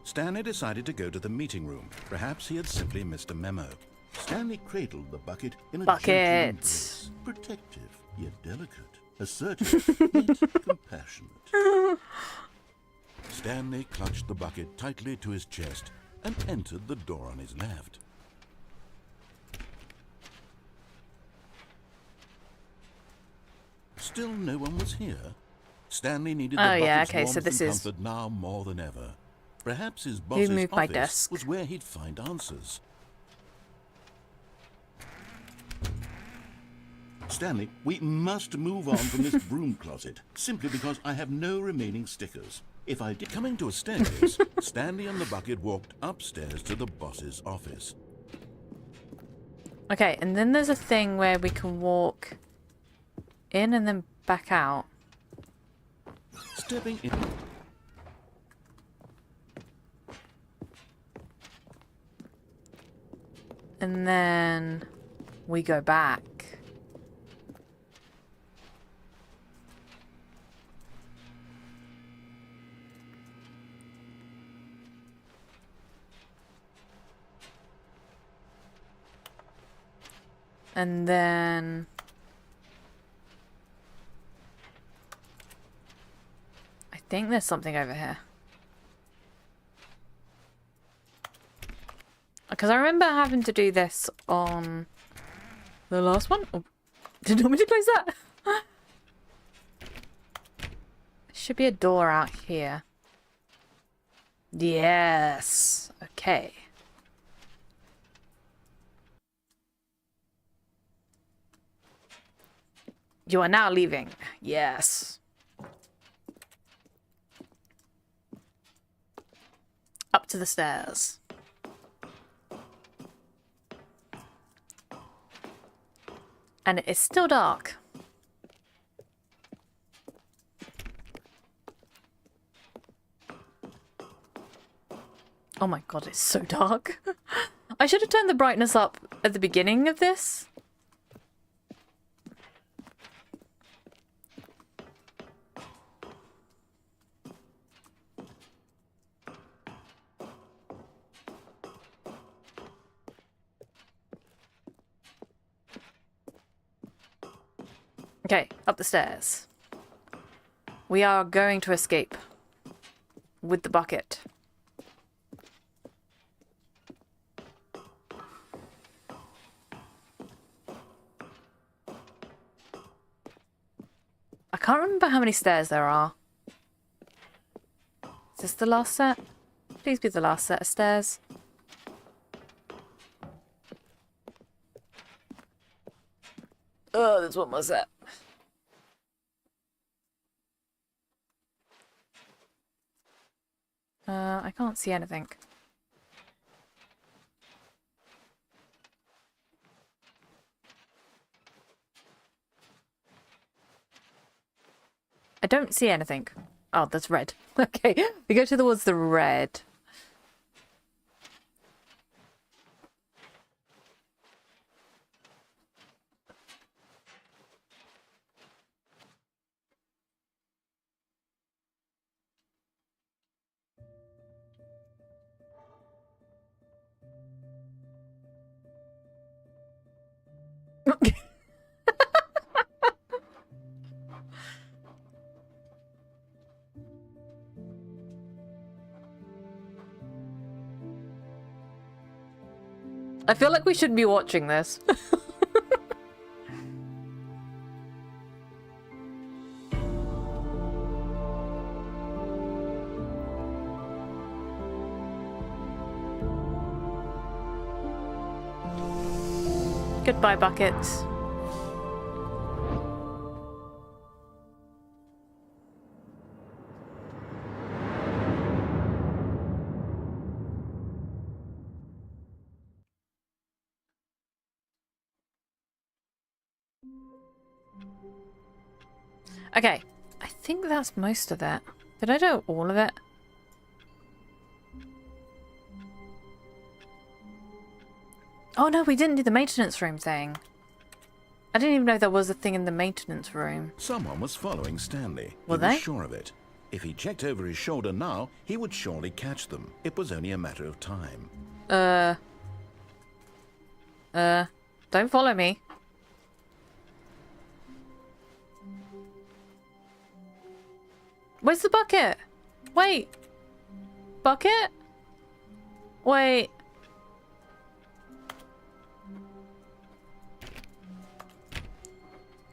Speaker 2: Stanley decided to go to the meeting room. Perhaps he had simply missed a memo.
Speaker 6: Stanley cradled the bucket in a
Speaker 1: Bucket.
Speaker 6: gentle embrace. Protective, yet delicate. Assertive, yet compassionate.
Speaker 2: Stanley clutched the bucket tightly to his chest and entered the door on his left. Still no one was here. Stanley needed the bucket's
Speaker 1: okay, so
Speaker 2: warmth
Speaker 1: this
Speaker 2: and
Speaker 1: is...
Speaker 2: comfort now more than ever. Perhaps his
Speaker 1: He
Speaker 2: boss's
Speaker 1: moved my
Speaker 2: office
Speaker 1: desk.
Speaker 2: was where he'd find answers. Stanley, we must move on from this broom closet, simply because I have no remaining stickers. If I did... Coming to a staircase, Stanley and the bucket walked upstairs to the boss's office.
Speaker 1: Okay, and then there's a thing where we can walk in and then back out.
Speaker 2: Stepping in...
Speaker 1: And then we go back. And then... I think there's something over here. Because I remember having to do this on the last one. Oh, did you want me to close that? Should be a door out here. Yes. Okay. You are now leaving. Yes. Up to the stairs. And it is still dark. Oh my god, it's so dark. I should have turned the brightness up at the beginning of this. Okay, up the stairs. We are going to escape with the bucket. I can't remember how many stairs there are. Is this the last set? Please be the last set of stairs. Oh, there's one more set. I can't see anything. I don't see anything. Oh, that's red. Okay, we go towards the red. I feel like we shouldn't be watching this. Goodbye, buckets. Okay, I think that's most of it. Did I do all of it? Oh no, we didn't do the maintenance room thing. I didn't even know there was a thing in the maintenance room.
Speaker 2: Someone was following Stanley.
Speaker 1: Were
Speaker 2: He
Speaker 1: they?
Speaker 2: was sure of it. If he checked over his shoulder now, he would surely catch them. It was only a matter of time.
Speaker 1: Don't follow me. Where's the bucket? Wait. Bucket? Wait.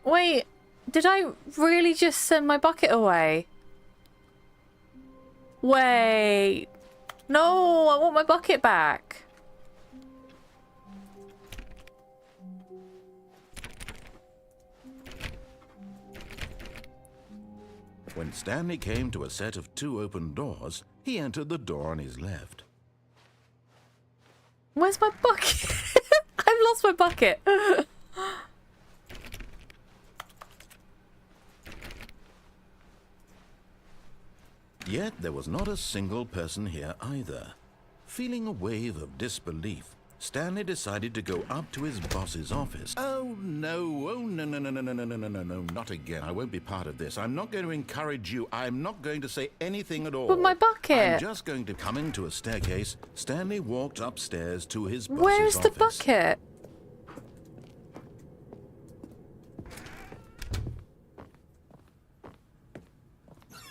Speaker 1: Wait. Did I really just send my bucket away? Wait. No, I want my bucket back.
Speaker 2: When Stanley came to a set of 2 open doors, he entered the door on his left.
Speaker 1: Where's my bucket? I've lost my bucket.
Speaker 2: Yet there was not a single person here either. Feeling a wave of disbelief, Stanley decided to go up to his boss's office. Oh no, no, not again. I won't be part of this. I'm not going to encourage you. I'm not going to say anything at all.
Speaker 1: But my bucket.
Speaker 2: I'm just going to come into a staircase. Stanley walked upstairs to his boss's
Speaker 1: Where's the
Speaker 2: office.
Speaker 1: bucket?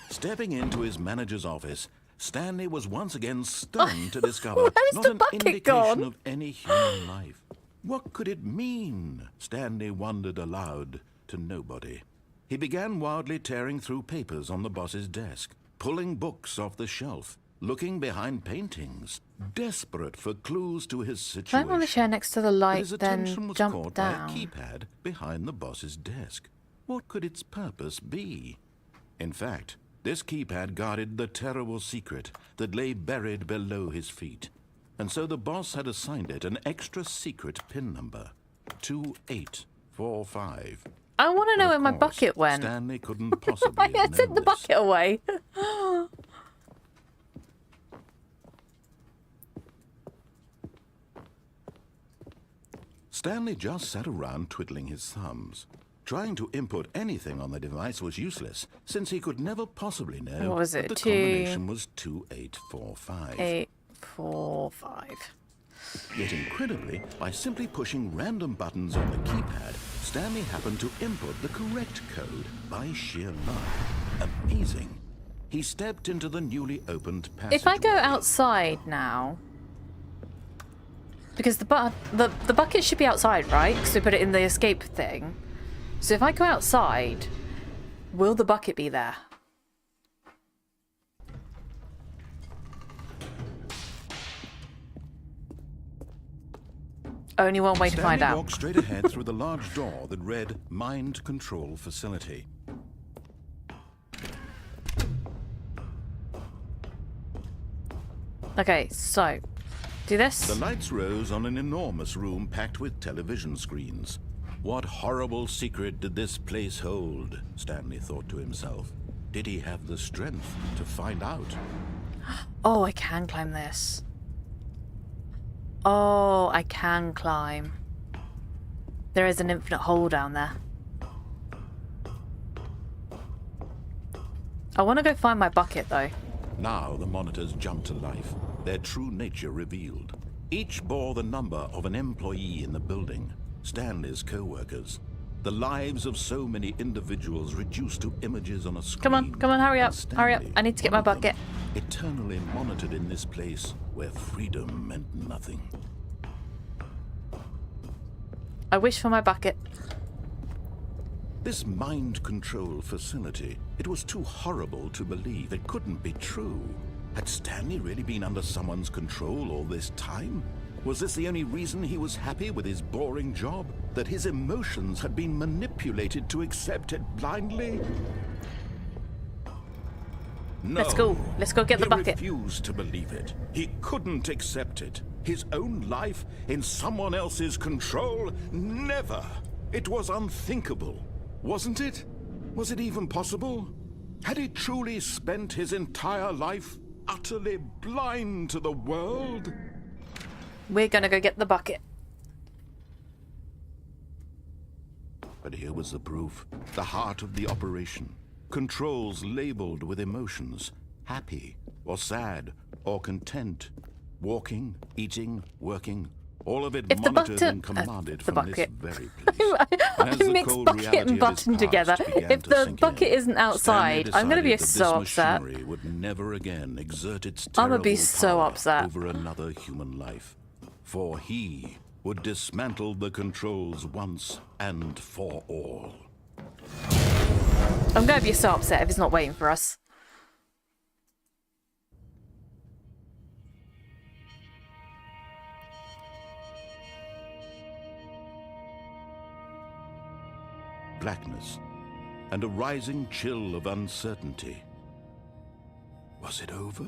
Speaker 2: Stepping into his manager's office, Stanley was once again stunned to discover
Speaker 1: Where's
Speaker 2: not
Speaker 1: the
Speaker 2: an
Speaker 1: bucket
Speaker 2: indication
Speaker 1: gone?
Speaker 2: of any human life. What could it mean? Stanley wondered aloud to nobody. He began wildly tearing through papers on the boss's desk, pulling books off the shelf, looking behind paintings, desperate for clues to his situation.
Speaker 1: Climb on the chair next to the
Speaker 2: But
Speaker 1: light,
Speaker 2: his
Speaker 1: then
Speaker 2: attention was
Speaker 1: jump
Speaker 2: caught
Speaker 1: down.
Speaker 2: by a keypad behind the boss's desk. What could its purpose be? In fact, this keypad guarded the terrible secret that lay buried below his feet. And so the boss had assigned it an extra secret PIN number, 2845.
Speaker 1: I want to know where my
Speaker 2: Of course,
Speaker 1: bucket went.
Speaker 2: Stanley couldn't possibly
Speaker 1: I
Speaker 2: have
Speaker 1: sent
Speaker 2: known
Speaker 1: the
Speaker 2: this.
Speaker 1: bucket away.
Speaker 2: Stanley just sat around twiddling his thumbs. Trying to input anything on the device was useless, since he could never possibly know
Speaker 1: What was
Speaker 2: that
Speaker 1: it?
Speaker 2: the combination was 2845.
Speaker 1: 845.
Speaker 2: Yet incredibly, by simply pushing random buttons on the keypad, Stanley happened to input the correct code by sheer luck. Amazing. He stepped into the newly opened passageway.
Speaker 1: If I go outside now, because the bucket should be outside, right? Because we put it in the escape thing. So if I go outside, will the bucket be there? Only one way to find
Speaker 2: Stanley
Speaker 1: out.
Speaker 2: walked straight ahead through the large door that read Mind Control Facility.
Speaker 1: Okay, so do this.
Speaker 2: The lights rose on an enormous room packed with television screens. What horrible secret did this place hold? Stanley thought to himself. Did he have the strength to find out?
Speaker 1: Oh, I can climb this. Oh, I can climb. There is an infinite hole down there. I want to go find my bucket, though.
Speaker 2: Now the monitors jumped to life, their true nature revealed. Each bore the number of an employee in the building, Stanley's co-workers. The lives of so many individuals reduced to images on a screen.
Speaker 1: Come on, hurry up,
Speaker 2: And
Speaker 1: hurry up.
Speaker 2: Stanley,
Speaker 1: I need to get my
Speaker 2: one of them,
Speaker 1: bucket.
Speaker 2: eternally monitored in this place where freedom meant nothing.
Speaker 1: I wish for my bucket.
Speaker 2: This mind control facility, it was too horrible to believe. It couldn't be true. Had Stanley really been under someone's control all this time? Was this the only reason he was happy with his boring job? That his emotions had been manipulated to accept it blindly? No.
Speaker 1: Let's go. Let's go get the bucket.
Speaker 2: He refused to believe it. He couldn't accept it. His own life in someone else's control? Never. It was unthinkable. Wasn't it? Was it even possible? Had he truly spent his entire life utterly blind to the world?
Speaker 1: We're gonna go get the bucket.
Speaker 2: But here was the proof. The heart of the operation. Controls labeled with emotions. Happy, or sad, or content. Walking, eating, working. All of it
Speaker 1: If the
Speaker 2: monitored
Speaker 1: button-
Speaker 2: and commanded
Speaker 1: the
Speaker 2: from
Speaker 1: bucket.
Speaker 2: this very place. And as
Speaker 1: I
Speaker 2: the
Speaker 1: mixed
Speaker 2: cold
Speaker 1: bucket
Speaker 2: reality
Speaker 1: and
Speaker 2: of his
Speaker 1: button
Speaker 2: past
Speaker 1: together.
Speaker 2: began
Speaker 1: If
Speaker 2: to
Speaker 1: the
Speaker 2: sink
Speaker 1: bucket
Speaker 2: in,
Speaker 1: isn't outside, I'm gonna be
Speaker 2: Stanley decided
Speaker 1: so
Speaker 2: that
Speaker 1: upset.
Speaker 2: This machinery would never again exert its
Speaker 1: I'ma
Speaker 2: terrible
Speaker 1: be so
Speaker 2: power
Speaker 1: upset.
Speaker 2: over another human life. For he would dismantle the controls once and for all.
Speaker 1: I'm gonna be so upset if it's not waiting for us.
Speaker 2: Blackness and a rising chill of uncertainty. Was it over?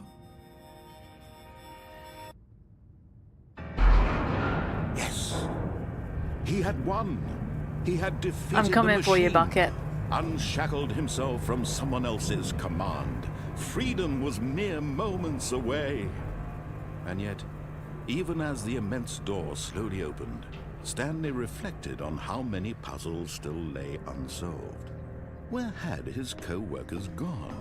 Speaker 2: Yes. He had won. He had defeated
Speaker 1: I'm coming
Speaker 2: the
Speaker 1: for you,
Speaker 2: machine,
Speaker 1: bucket.
Speaker 2: unshackled himself from someone else's command. Freedom was mere moments away. And yet, even as the immense door slowly opened, Stanley reflected on how many puzzles still lay unsolved. Where had his co-workers gone?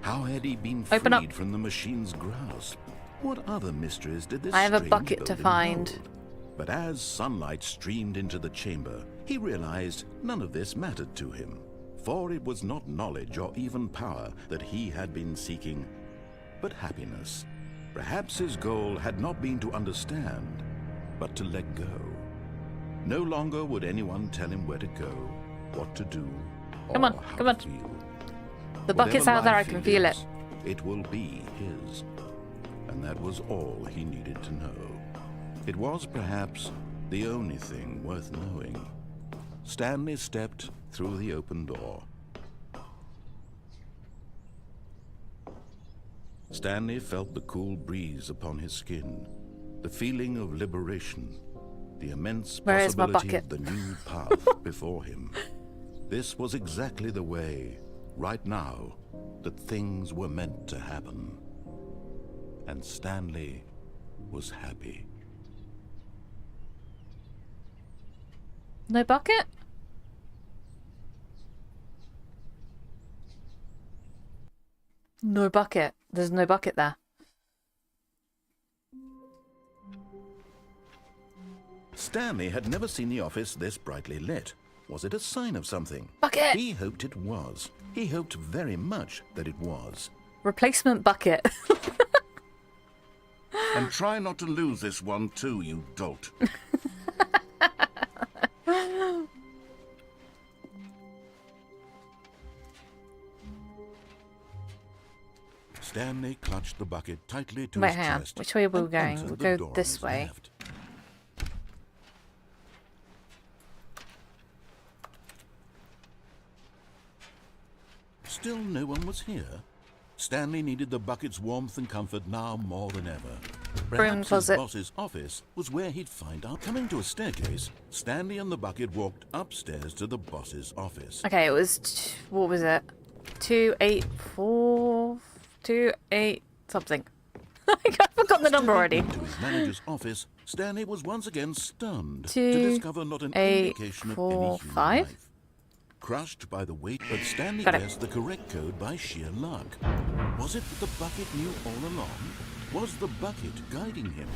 Speaker 2: How had he been
Speaker 1: Open up.
Speaker 2: freed from the machine's grasp? What other mysteries did this
Speaker 1: I have a
Speaker 2: strange
Speaker 1: bucket to
Speaker 2: building
Speaker 1: find.
Speaker 2: hold? But as sunlight streamed into the chamber, he realized none of this mattered to him, for it was not knowledge or even power that he had been seeking, but happiness. Perhaps his goal had not been to understand, but to let go. No longer would anyone tell him where to go, what to do,
Speaker 1: Come on,
Speaker 2: or how
Speaker 1: come on.
Speaker 2: to feel.
Speaker 1: The bucket's
Speaker 2: Whatever
Speaker 1: out there, I
Speaker 2: life
Speaker 1: can
Speaker 2: he
Speaker 1: feel it.
Speaker 2: lives, it will be his. And that was all he needed to know. It was perhaps the only thing worth knowing. Stanley stepped through the open door. Stanley felt the cool breeze upon his skin, the feeling of liberation, the immense
Speaker 1: Where is my
Speaker 2: possibility
Speaker 1: bucket?
Speaker 2: of the new path before him. This was exactly the way, right now, that things were meant to happen. And Stanley was happy.
Speaker 1: No bucket? No bucket. There's no bucket there.
Speaker 2: Stanley had never seen the office this brightly lit. Was it a sign of something?
Speaker 1: Bucket!
Speaker 2: He hoped it was. He hoped very much that it was.
Speaker 1: Replacement bucket.
Speaker 6: And try not to lose this one too, you dolt.
Speaker 2: Stanley clutched the bucket tightly to
Speaker 1: Wait,
Speaker 2: his
Speaker 1: hang on.
Speaker 2: chest.
Speaker 1: Which way are we
Speaker 2: and
Speaker 1: going?
Speaker 2: entered
Speaker 1: We'll
Speaker 2: the
Speaker 1: go
Speaker 2: door on
Speaker 1: this
Speaker 2: his
Speaker 1: way.
Speaker 2: left. Still no one was here. Stanley needed the bucket's warmth and comfort now more than ever. Perhaps his
Speaker 1: closet.
Speaker 2: boss's office was where he'd find out. Coming to a staircase, Stanley and the bucket walked upstairs to the boss's office.
Speaker 1: Okay, it was... what was it? 284... 28... something. I've forgotten the number already.
Speaker 2: To his manager's office, Stanley was once again stunned to
Speaker 1: 2,
Speaker 2: discover not an
Speaker 1: 8,
Speaker 2: indication of
Speaker 1: 4,
Speaker 2: any human
Speaker 1: 5.
Speaker 2: life. Crushed by the weight, but Stanley
Speaker 1: Got it.
Speaker 2: guessed the correct code by sheer luck. Was it that the bucket knew all along? Was the bucket guiding him?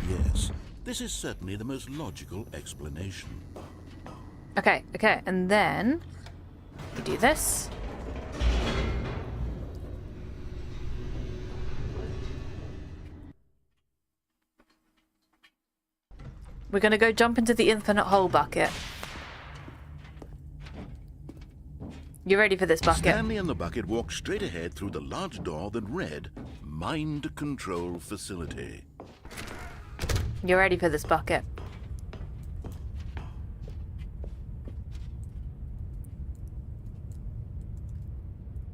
Speaker 2: Yes, this is certainly the most logical explanation.
Speaker 1: Okay, okay, and then... we do this. We're gonna go jump into the infinite hole bucket. You ready for this bucket?
Speaker 2: Stanley and the bucket walked straight ahead through the large door that read, Mind Control Facility.
Speaker 1: You ready for this bucket?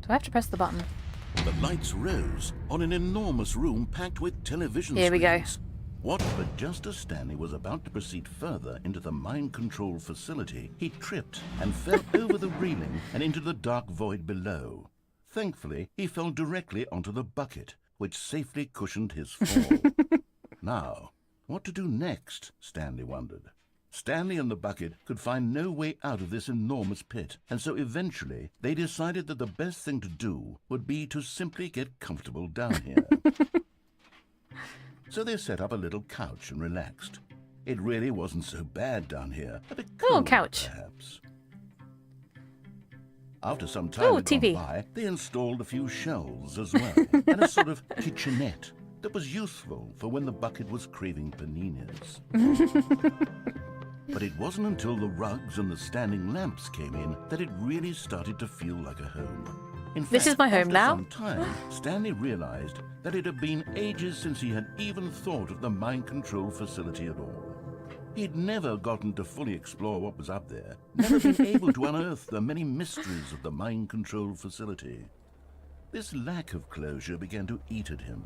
Speaker 1: Do I have to press the button?
Speaker 2: The lights rose on an enormous room packed with television
Speaker 1: Here we go.
Speaker 2: screens. What? But just as Stanley was about to proceed further into the mind control facility, he tripped and fell over the railing and into the dark void below. Thankfully, he fell directly onto the bucket, which safely cushioned his fall. Now, what to do next? Stanley wondered. Stanley and the bucket could find no way out of this enormous pit, and so eventually they decided that the best thing to do would be to simply get comfortable down here. So they set up a little couch and relaxed. It really wasn't so bad down here. A bit
Speaker 1: Little
Speaker 2: cold,
Speaker 1: couch.
Speaker 2: perhaps. After some time
Speaker 1: Oh,
Speaker 2: had gone
Speaker 1: TV.
Speaker 2: by, they installed a few shelves as well, and a sort of kitchenette that was useful for when the bucket was craving paninis. But it wasn't until the rugs and the standing lamps came in that it really started to feel like a home. In
Speaker 1: This is
Speaker 2: fact,
Speaker 1: my home
Speaker 2: after
Speaker 1: now.
Speaker 2: some time, Stanley realized that it had been ages since he had even thought of the mind control facility at all. He'd never gotten to fully explore what was up there, never been able to unearth the many mysteries of the mind control facility. This lack of closure began to eat at him.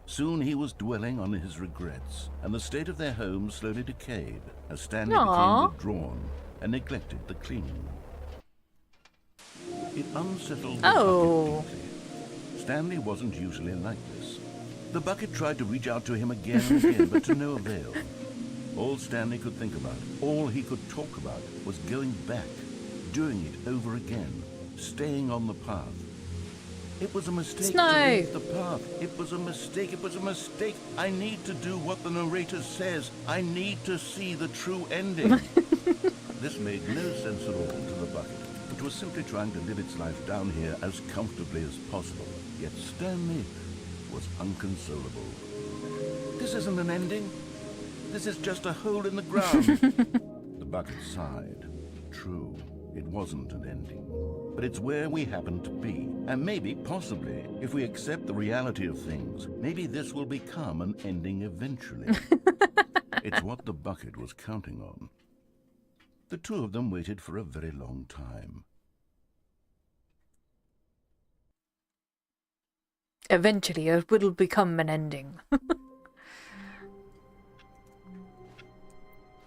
Speaker 2: Soon he was dwelling on his regrets, and the state of their home slowly decayed as Stanley
Speaker 1: Aw.
Speaker 2: became withdrawn and neglected the cleaning. It unsettled the
Speaker 1: Oh.
Speaker 2: bucket deeply. Stanley wasn't usually like this. The bucket tried to reach out to him again and again, but to no avail. All Stanley could think about, all he could talk about, was going back, doing it over again, staying on the path. It was a mistake
Speaker 1: Snow.
Speaker 2: to leave the path. It was a mistake. It was a mistake. I need to do what the narrator says. I need to see the true ending. This made no sense at all to the bucket, which was simply trying to live its life down here as comfortably as possible. Yet Stanley was unconsolable. This isn't an ending. This is just a hole in the ground. The bucket sighed. True, it wasn't an ending. But it's where we happen to be. And maybe, possibly, if we accept the reality of things, maybe this will become an ending eventually. It's what the bucket was counting on. The two of them waited for a very long time.
Speaker 1: Eventually, it will become an ending.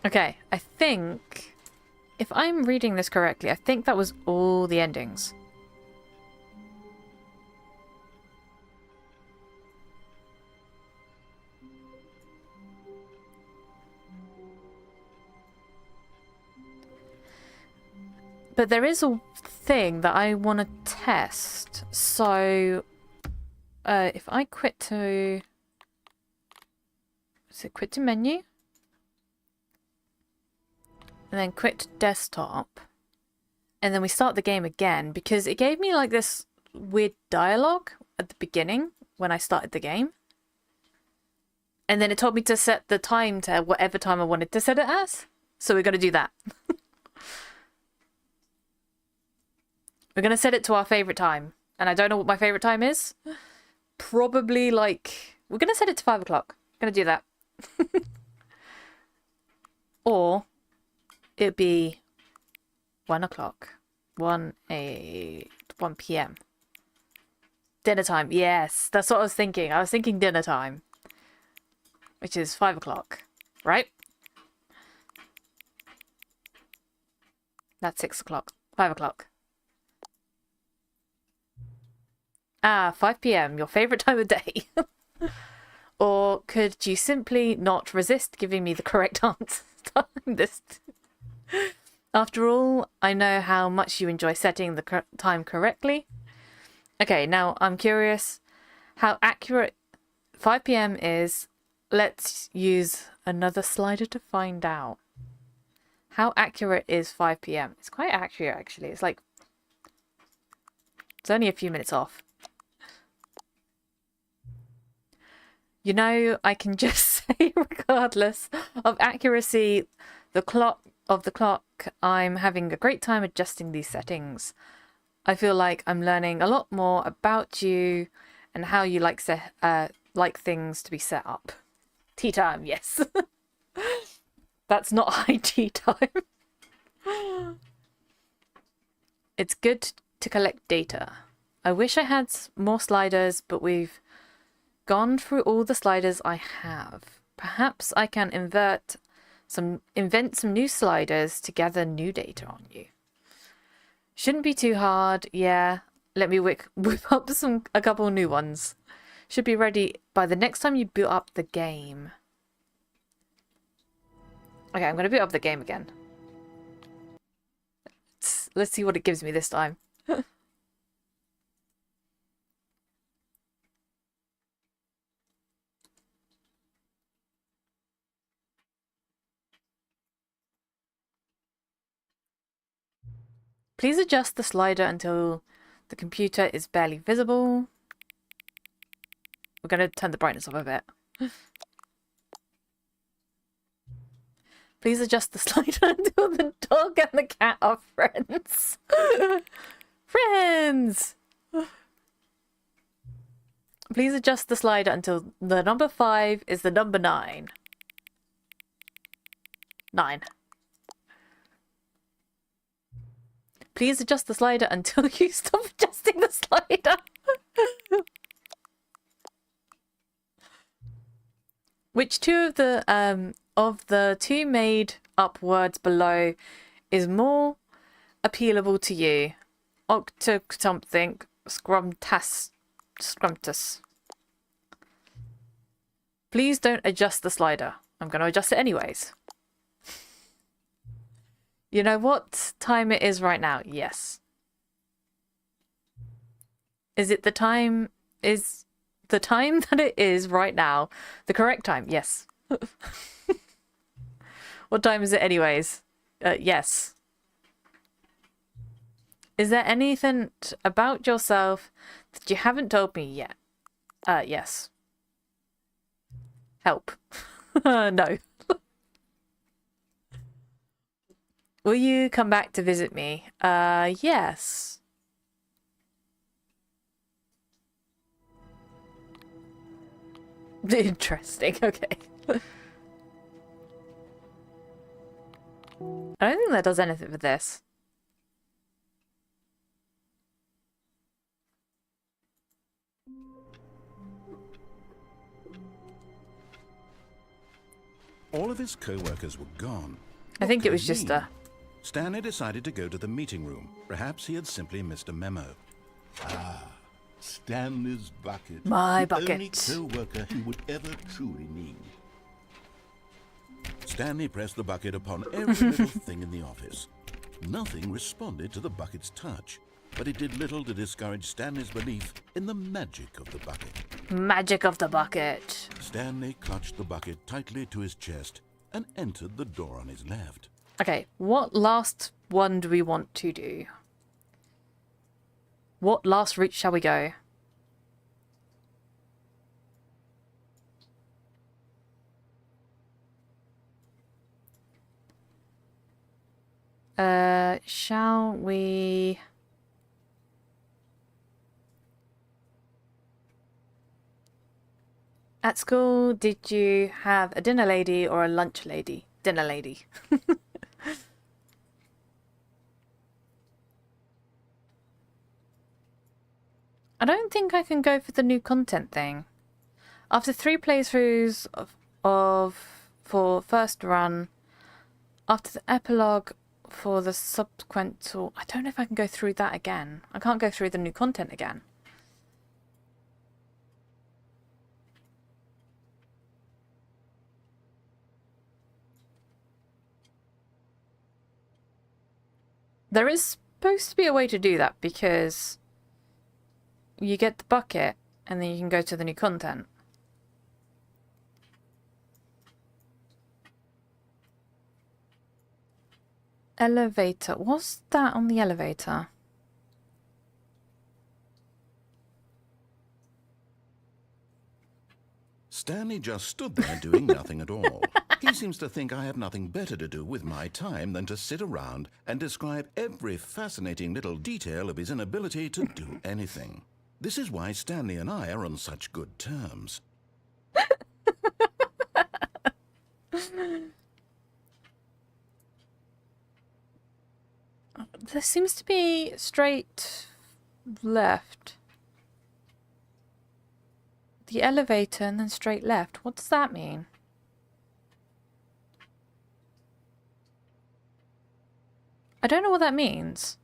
Speaker 1: Okay, I think, if I'm reading this correctly, I think that was all the endings. But there is a thing that I want to test. So, if I quit to... Is it quit to menu? And then quit to desktop. And then we start the game again. Because it gave me like this weird dialogue at the beginning when I started the game. And then it told me to set the time to whatever time I wanted to set it as. So we're going to do that. We're going to set it to our favourite time. And I don't know what my favourite time is. Probably like... We're going to set it to 5 o'clock. Going to do that. Or it'd be 1 o'clock. 1 p.m. Dinner time. Yes, that's what I was thinking. I was thinking dinner time. Which is 5 o'clock. Right? That's 6 o'clock. 5 o'clock. Ah, 5 p.m. Your favourite time of day. Or could you simply not resist giving me the correct answer? After all, I know how much you enjoy setting the time correctly. Okay, now I'm curious how accurate 5 p.m. is. Let's use another slider to find out. How accurate is 5 p.m.? It's quite accurate, actually. It's like... It's only a few minutes off. You know, I can just say, regardless of accuracy, the clock, I'm having a great time adjusting these settings. I feel like I'm learning a lot more about you and how you like things to be set up. Tea time, yes. That's not high tea time. It's good to collect data. I wish I had more sliders, but we've gone through all the sliders I have. Perhaps I can invent some new sliders to gather new data on you. Shouldn't be too hard. Yeah, let me whip up a couple new ones. Should be ready by the next time you boot up the game. Okay, I'm going to boot up the game again. Let's see what it gives me this time. Please adjust the slider until the computer is barely visible. We're going to turn the brightness up a bit. Please adjust the slider until the dog and the cat are friends. Friends! Please adjust the slider until the number 5 is the number 9. 9. Please adjust the slider until you stop adjusting the slider. Which two of the two made up words below is more appealable to you? Octo something scrumptus. Please don't adjust the slider. I'm going to adjust it anyways. You know what time it is right now? Yes. Is the time that it is right now the correct time? Yes. What time is it anyways? Yes. Is there anything about yourself that you haven't told me yet? Yes. Help. No. Will you come back to visit me? Yes. Interesting, okay. I don't think that does anything for this.
Speaker 2: All of his co-workers were gone.
Speaker 1: I think it was just a...
Speaker 2: Stanley decided to go to the meeting room. Perhaps he had simply missed a memo.
Speaker 10: Stanley's bucket.
Speaker 1: My
Speaker 10: the only
Speaker 1: bucket.
Speaker 10: co-worker he would ever truly need.
Speaker 2: Stanley pressed the bucket upon every little thing in the office. Nothing responded to the bucket's touch, but it did little to discourage Stanley's belief in the magic of the bucket.
Speaker 1: Magic of the bucket.
Speaker 2: Stanley clutched the bucket tightly to his chest and entered the door on his left.
Speaker 1: Okay, what last one do we want to do? What last route shall we go? Shall we... At school, did you have a dinner lady or a lunch lady? Dinner lady. I don't think I can go for the new content thing. After 3 playthroughs for first run, after the epilogue for the subsequent, I don't know if I can go through that again. I can't go through the new content again. There is supposed to be a way to do that because you get the bucket and then you can go to the new content. Elevator. What's that on the elevator?
Speaker 2: Stanley just stood there doing nothing at all. He seems to think I have nothing better to do with my time than to sit around and describe every fascinating little detail of his inability to do anything. This is why Stanley and I are on such good terms.
Speaker 1: There seems to be straight left. The elevator and then straight left. What does that mean? I don't know what that means.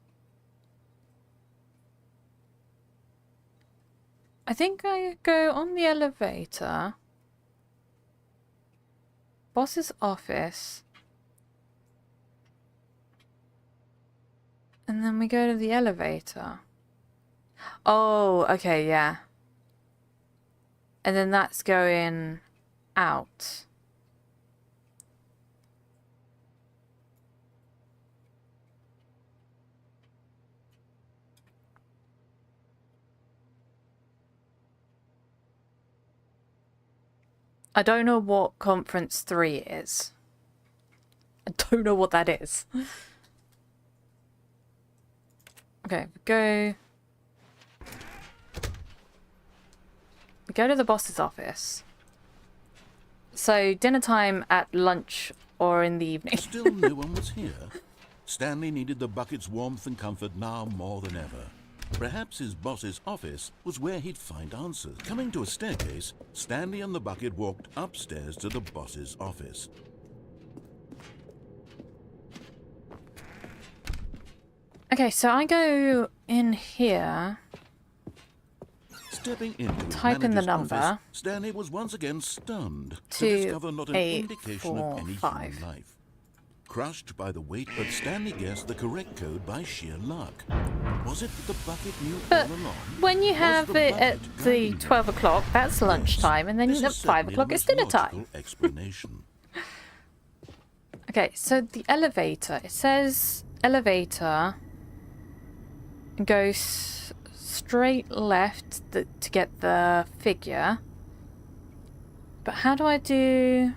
Speaker 1: I think I go on the elevator. Boss's office. And then we go to the elevator. Oh, okay, yeah. And then that's going out. I don't know what Conference 3 is. I don't know what that is. Okay, we go to the boss's office. So, dinner time at lunch or in the evening.
Speaker 2: Still no one was here. Stanley needed the bucket's warmth and comfort now more than ever. Perhaps his boss's office was where he'd find answers. Coming to a staircase, Stanley and the bucket walked upstairs to the boss's office.
Speaker 1: Okay, so I go in here.
Speaker 2: Stepping into his
Speaker 1: Type in the
Speaker 2: manager's
Speaker 1: number.
Speaker 2: office, Stanley was once again stunned to discover not an indication of any human
Speaker 1: 2845.
Speaker 2: life. Crushed by the weight, but Stanley guessed the correct code by sheer luck. Was it that the bucket knew
Speaker 1: But
Speaker 2: all along?
Speaker 1: when you
Speaker 2: Was
Speaker 1: have
Speaker 2: the
Speaker 1: it at
Speaker 2: bucket
Speaker 1: the
Speaker 2: guiding him?
Speaker 1: 12 o'clock, that's lunchtime, and then
Speaker 2: This
Speaker 1: at
Speaker 2: is
Speaker 1: 5
Speaker 2: certainly
Speaker 1: o'clock
Speaker 2: the
Speaker 1: it's
Speaker 2: most
Speaker 1: dinner time.
Speaker 2: logical explanation.
Speaker 1: Okay, so the elevator. It says elevator goes straight left to get the figure. But how do I do...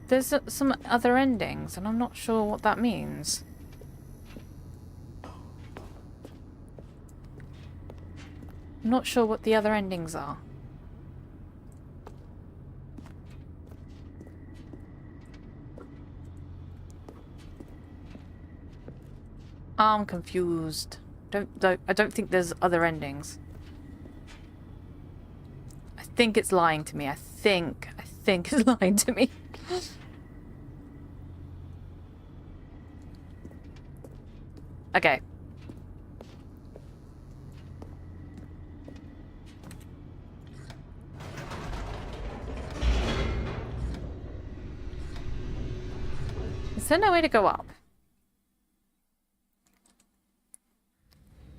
Speaker 1: There's some other endings, and I'm not sure what that means. I'm not sure what the other endings are. I'm confused. I don't think there's other endings. I think it's lying to me. I think it's lying to me. Okay. Is there no way to go up?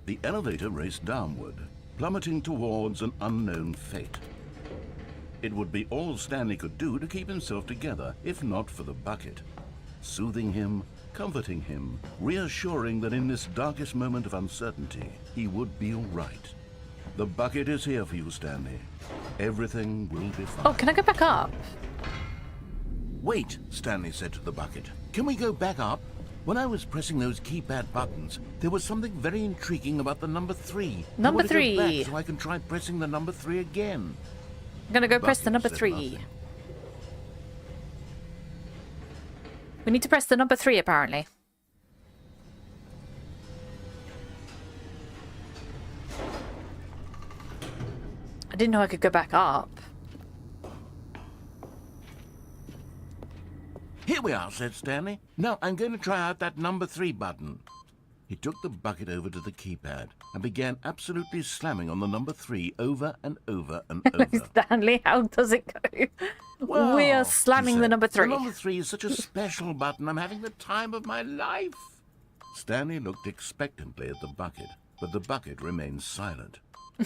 Speaker 2: The elevator raced downward, plummeting towards an unknown fate. It would be all Stanley could do to keep himself together, if not for the bucket. Soothing him, comforting him, reassuring that in this darkest moment of uncertainty, he would be all right. The bucket is here for you, Stanley. Everything will be fine.
Speaker 1: Oh, can I go back up?
Speaker 2: Wait, Stanley said to the bucket. Can we go back up? When I was pressing those keypad buttons, there was something very intriguing about the number 3.
Speaker 1: Number
Speaker 2: I want to go
Speaker 1: 3.
Speaker 2: back so I can try pressing the number 3 again.
Speaker 1: I'm gonna go press the number
Speaker 2: said
Speaker 1: 3.
Speaker 2: nothing.
Speaker 1: We need to press the number 3, apparently. I didn't know I could go back up.
Speaker 2: Here we are, said Stanley. Now I'm going to try out that number 3 button. He took the bucket over to the keypad and began absolutely slamming on the number 3 over and over and over.
Speaker 1: Stanley, how does it go?
Speaker 2: Well,
Speaker 1: We are
Speaker 2: he
Speaker 1: slamming the
Speaker 2: said,
Speaker 1: number 3.
Speaker 2: The number 3 is such a special button. I'm having the time of my life. Stanley looked expectantly at the bucket, but the bucket remained silent.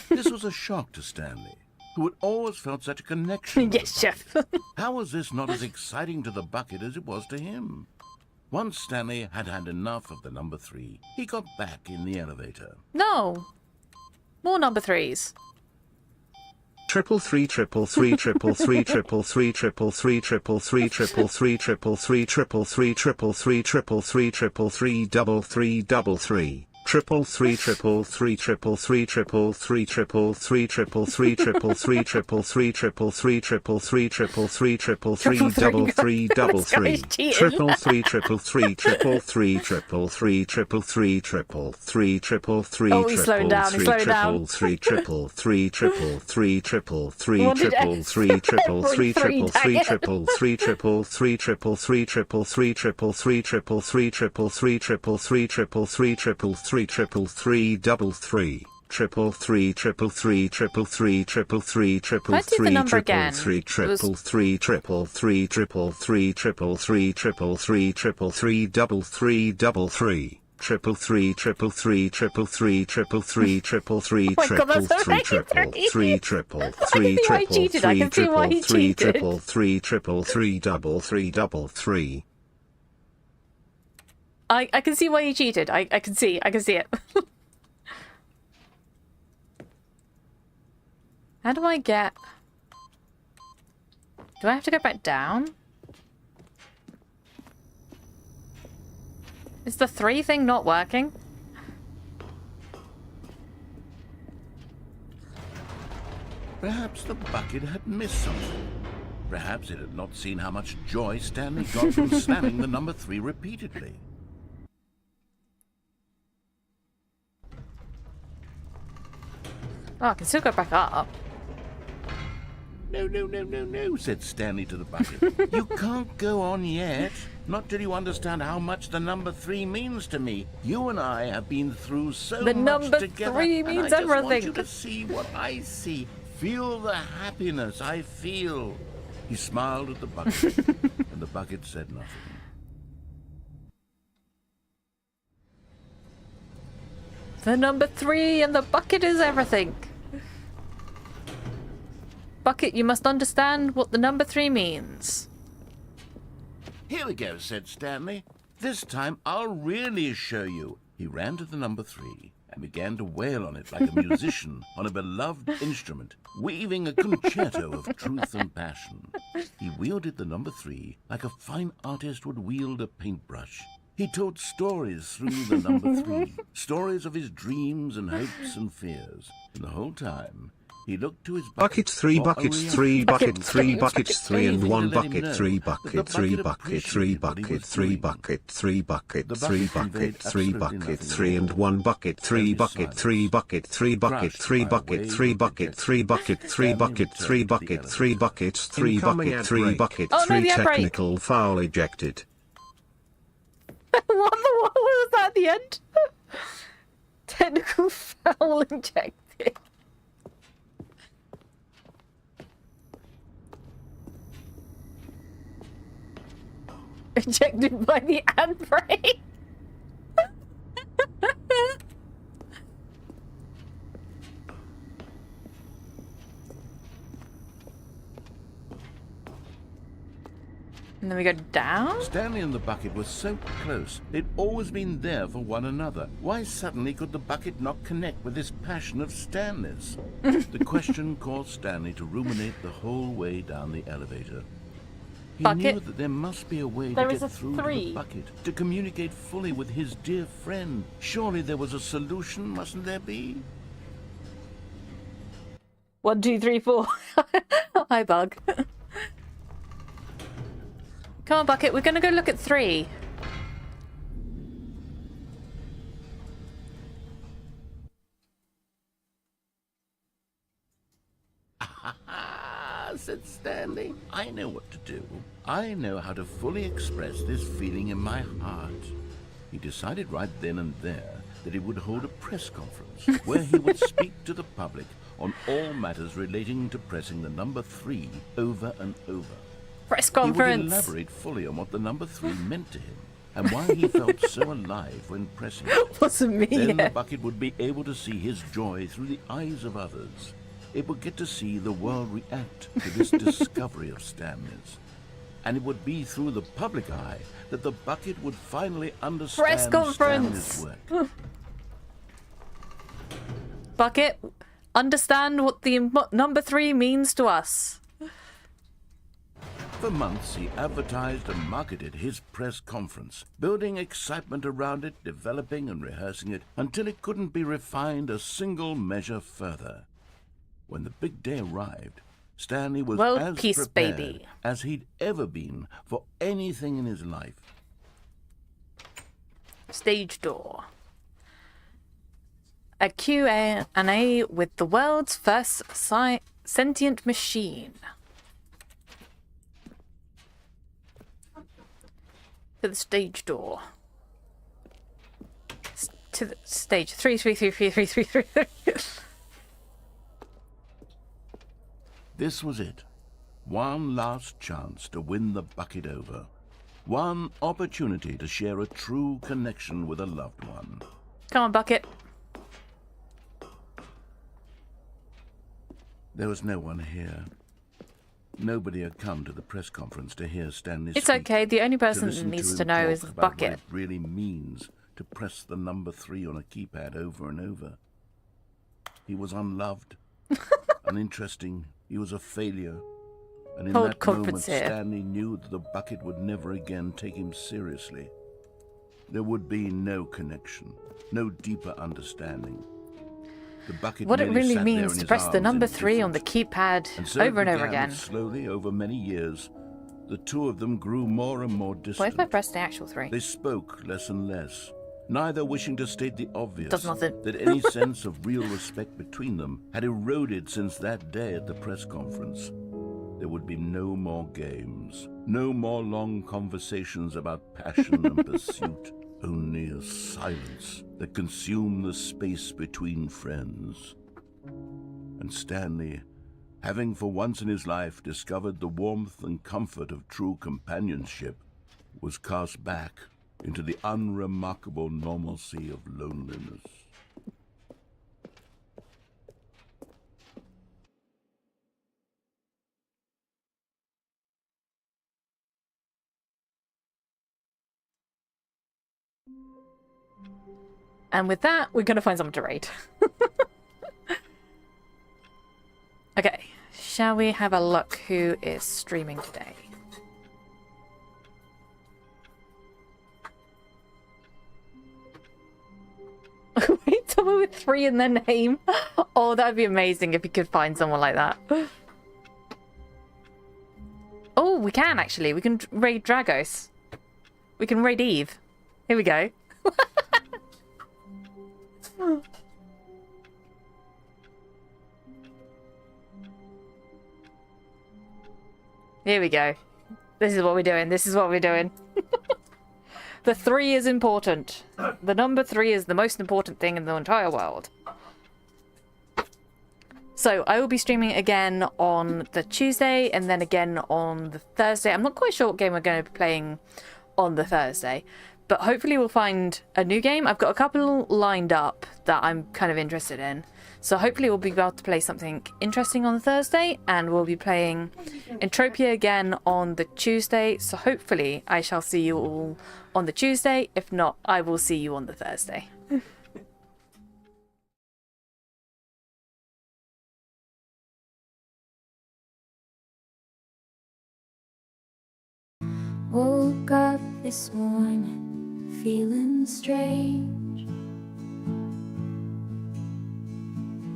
Speaker 2: This was a shock to Stanley, who had always felt such a connection with
Speaker 1: Yes,
Speaker 2: the
Speaker 1: chef.
Speaker 2: bucket. How was this not as exciting to the bucket as it was to him? Once Stanley had had enough of the number 3, he got back in the elevator.
Speaker 1: No. More number 3s.
Speaker 11: Triple three triple three triple three triple three triple three triple three triple three triple three triple three triple three triple three triple three double three triple three triple three triple three triple three triple three triple three triple three triple three triple three triple three triple three triple three double three triple three triple three triple three triple three triple three triple three triple three
Speaker 1: Oh, he's slowing down, he's slowing down.
Speaker 11: three triple three triple three triple three
Speaker 1: What did
Speaker 11: triple
Speaker 1: I-
Speaker 11: three triple three
Speaker 1: Three,
Speaker 11: triple
Speaker 1: dang
Speaker 11: three
Speaker 1: it.
Speaker 11: triple three triple three triple three triple three triple three triple three triple three triple three triple three triple three triple three double three triple three triple three triple three triple three triple
Speaker 1: Let's do the
Speaker 11: three
Speaker 1: number
Speaker 11: triple
Speaker 1: again.
Speaker 11: three
Speaker 1: It was-
Speaker 11: triple three triple three triple three triple three triple three triple three double three triple three triple three triple three triple three triple three
Speaker 1: Oh my God,
Speaker 11: triple
Speaker 1: that's
Speaker 11: three
Speaker 1: already
Speaker 11: triple
Speaker 1: three.
Speaker 11: three triple
Speaker 1: I
Speaker 11: three
Speaker 1: can see why he
Speaker 11: triple
Speaker 1: cheated. I
Speaker 11: three
Speaker 1: can see why he
Speaker 11: triple three
Speaker 1: cheated.
Speaker 11: triple three triple three double three.
Speaker 1: I can see why he cheated. I can see it. How do I get... Do I have to go back down? Is the 3 thing not working?
Speaker 2: Perhaps the bucket had missed something. Perhaps it had not seen how much joy Stanley got from slamming the number 3 repeatedly.
Speaker 1: Oh, I can still go back up.
Speaker 2: No, said Stanley to the bucket. You can't go on yet. Not till you understand how much the number 3 means to me. You and I have been through so
Speaker 1: The
Speaker 2: much
Speaker 1: number
Speaker 2: together.
Speaker 1: 3
Speaker 2: and
Speaker 1: means
Speaker 2: I just want
Speaker 1: everything.
Speaker 2: you to see what I see. Feel the happiness I feel. He smiled at the bucket, and the bucket said nothing.
Speaker 1: The number 3 and the bucket is everything. Bucket, you must understand what the number 3 means.
Speaker 2: Here we go, said Stanley. This time I'll really show you. He ran to the number 3 and began to wail on it like a musician on a beloved instrument, weaving a concerto of truth and passion. He wielded the number 3 like a fine artist would wield a paintbrush. He told stories through the number 3, stories of his dreams and hopes and fears. And the whole time,
Speaker 6: He looked to his
Speaker 11: Bucket 3,
Speaker 6: for a
Speaker 11: buckets
Speaker 6: reaction.
Speaker 11: 3, bucket 3,
Speaker 1: Bucket
Speaker 11: buckets 3 and
Speaker 6: Anything
Speaker 11: 1
Speaker 6: to let him
Speaker 11: bucket
Speaker 6: know
Speaker 11: 3,
Speaker 6: that
Speaker 11: bucket
Speaker 6: the
Speaker 11: 3,
Speaker 6: bucket
Speaker 11: bucket 3,
Speaker 6: appreciated what he
Speaker 11: bucket
Speaker 6: was
Speaker 11: 3,
Speaker 6: doing.
Speaker 11: bucket 3, bucket
Speaker 6: The
Speaker 11: 3,
Speaker 6: bucket conveyed
Speaker 11: bucket 3,
Speaker 6: absolutely
Speaker 11: bucket
Speaker 6: nothing
Speaker 11: 3
Speaker 6: at
Speaker 11: and
Speaker 6: all.
Speaker 11: 1 bucket 3,
Speaker 6: Only
Speaker 11: bucket 3,
Speaker 6: silence.
Speaker 11: bucket 3, bucket
Speaker 6: Crushed
Speaker 11: 3,
Speaker 6: by a
Speaker 11: bucket
Speaker 6: wave
Speaker 11: 3,
Speaker 6: of
Speaker 11: bucket 3,
Speaker 6: rejection,
Speaker 11: bucket 3,
Speaker 6: Stanley
Speaker 11: bucket 3,
Speaker 6: returned to the
Speaker 11: bucket 3,
Speaker 6: elevator.
Speaker 11: buckets 3, Incoming bucket ad 3, break. bucket
Speaker 1: Oh, no,
Speaker 11: 3
Speaker 1: the ad break.
Speaker 11: technical foul ejected.
Speaker 1: What was that at the end? Technical foul injected. Ejected by the ad break. And then we go down?
Speaker 6: Stanley and the bucket were so close. They'd always been there for one another. Why suddenly could the bucket not connect with this passion of Stanley's? The question caused Stanley to ruminate the whole way down the elevator. He
Speaker 1: Bucket?
Speaker 6: knew that there must be a way
Speaker 1: There
Speaker 6: to
Speaker 1: is
Speaker 6: get
Speaker 1: a
Speaker 6: through to
Speaker 1: 3.
Speaker 6: the bucket, to communicate fully with his dear friend. Surely there was a solution, mustn't there be?
Speaker 1: 1, 2, 3, 4. Hi, Bug. Come on, Bucket. We're gonna go look at 3.
Speaker 6: Ah, said Stanley. I know what to do. I know how to fully express this feeling in my heart. He decided right then and there that he would hold a press conference where he would speak to the public on all matters relating to pressing the number 3 over and over.
Speaker 1: Press
Speaker 6: He would
Speaker 1: conference.
Speaker 6: elaborate fully on what the number 3 meant to him and why he felt so alive when pressing it.
Speaker 1: Wasn't me
Speaker 6: Then the
Speaker 1: yet.
Speaker 6: bucket would be able to see his joy through the eyes of others. It would get to see the world react to this discovery of Stanley's. And it would be through the public eye that the bucket would finally understand
Speaker 1: Press conference.
Speaker 6: Stanley's work.
Speaker 1: Bucket, understand what the number 3 means to us.
Speaker 6: For months, he advertised and marketed his press conference, building excitement around it, developing and rehearsing it, until it couldn't be refined a single measure further. When the big day arrived, Stanley was
Speaker 1: World
Speaker 6: as
Speaker 1: peace,
Speaker 6: prepared
Speaker 1: baby.
Speaker 6: as he'd ever been for anything in his life.
Speaker 1: Stage door. A Q&A with the world's first sentient machine. To the stage door. To the stage 3333333.
Speaker 6: This was it. One last chance to win the bucket over. One opportunity to share a true connection with a loved one.
Speaker 1: Come on, Bucket.
Speaker 6: There was no one here. Nobody had come to the press conference to hear Stanley
Speaker 1: It's
Speaker 6: speak,
Speaker 1: okay. The only
Speaker 6: to
Speaker 1: person that
Speaker 6: listen
Speaker 1: needs
Speaker 6: him
Speaker 1: to know
Speaker 6: talk
Speaker 1: is the
Speaker 6: about what
Speaker 1: Bucket.
Speaker 6: it really means to press the number 3 on a keypad over and over. He was unloved, uninteresting. He was a failure. And in
Speaker 1: Hold
Speaker 6: that moment,
Speaker 1: conference here.
Speaker 6: Stanley knew that the bucket would never again take him seriously. There would be no connection, no deeper understanding. The bucket
Speaker 1: What it
Speaker 6: merely
Speaker 1: really
Speaker 6: sat there
Speaker 1: means
Speaker 6: in
Speaker 1: to
Speaker 6: his
Speaker 1: press the
Speaker 6: arms,
Speaker 1: number 3 on the
Speaker 6: indifferent.
Speaker 1: keypad
Speaker 6: And so
Speaker 1: over and over
Speaker 6: began
Speaker 1: again.
Speaker 6: slowly over many years. The two of them grew more and more distant.
Speaker 1: What if I press the actual 3?
Speaker 6: They spoke less and less, neither wishing to state the obvious,
Speaker 1: Does nothing.
Speaker 6: that any sense of real respect between them had eroded since that day at the press conference. There would be no more games, no more long conversations about passion and pursuit, only a silence that consumed the space between friends. And Stanley, having for once in his life discovered the warmth and comfort of true companionship, was cast back into the unremarkable normalcy of loneliness.
Speaker 1: And with that, we're going to find someone to raid. Okay, shall we have a look who is streaming today? Wait, someone with 3 in their name. Oh, that would be amazing if you could find someone like that. Oh, we can actually. We can raid Dragos. We can raid Eve. Here we go. Here we go. This is what we're doing. This is what we're doing. The 3 is important. The number 3 is the most important thing in the entire world. So I will be streaming again on the Tuesday and then again on the Thursday. I'm not quite sure what game we're going to be playing on the Thursday, but hopefully we'll find a new game. I've got a couple lined up that I'm kind of interested in. So hopefully we'll be able to play something interesting on the Thursday, and we'll be playing Entropia again on the Tuesday. So hopefully I shall see you all on the Tuesday. If not, I will see you on the Thursday.
Speaker 5: Woke up this morning feeling strange.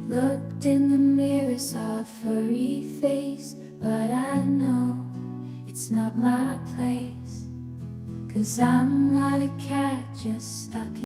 Speaker 5: Looked in the mirror, saw a furry face, but I know it's not my place. 'Cause I'm not a cat just stuck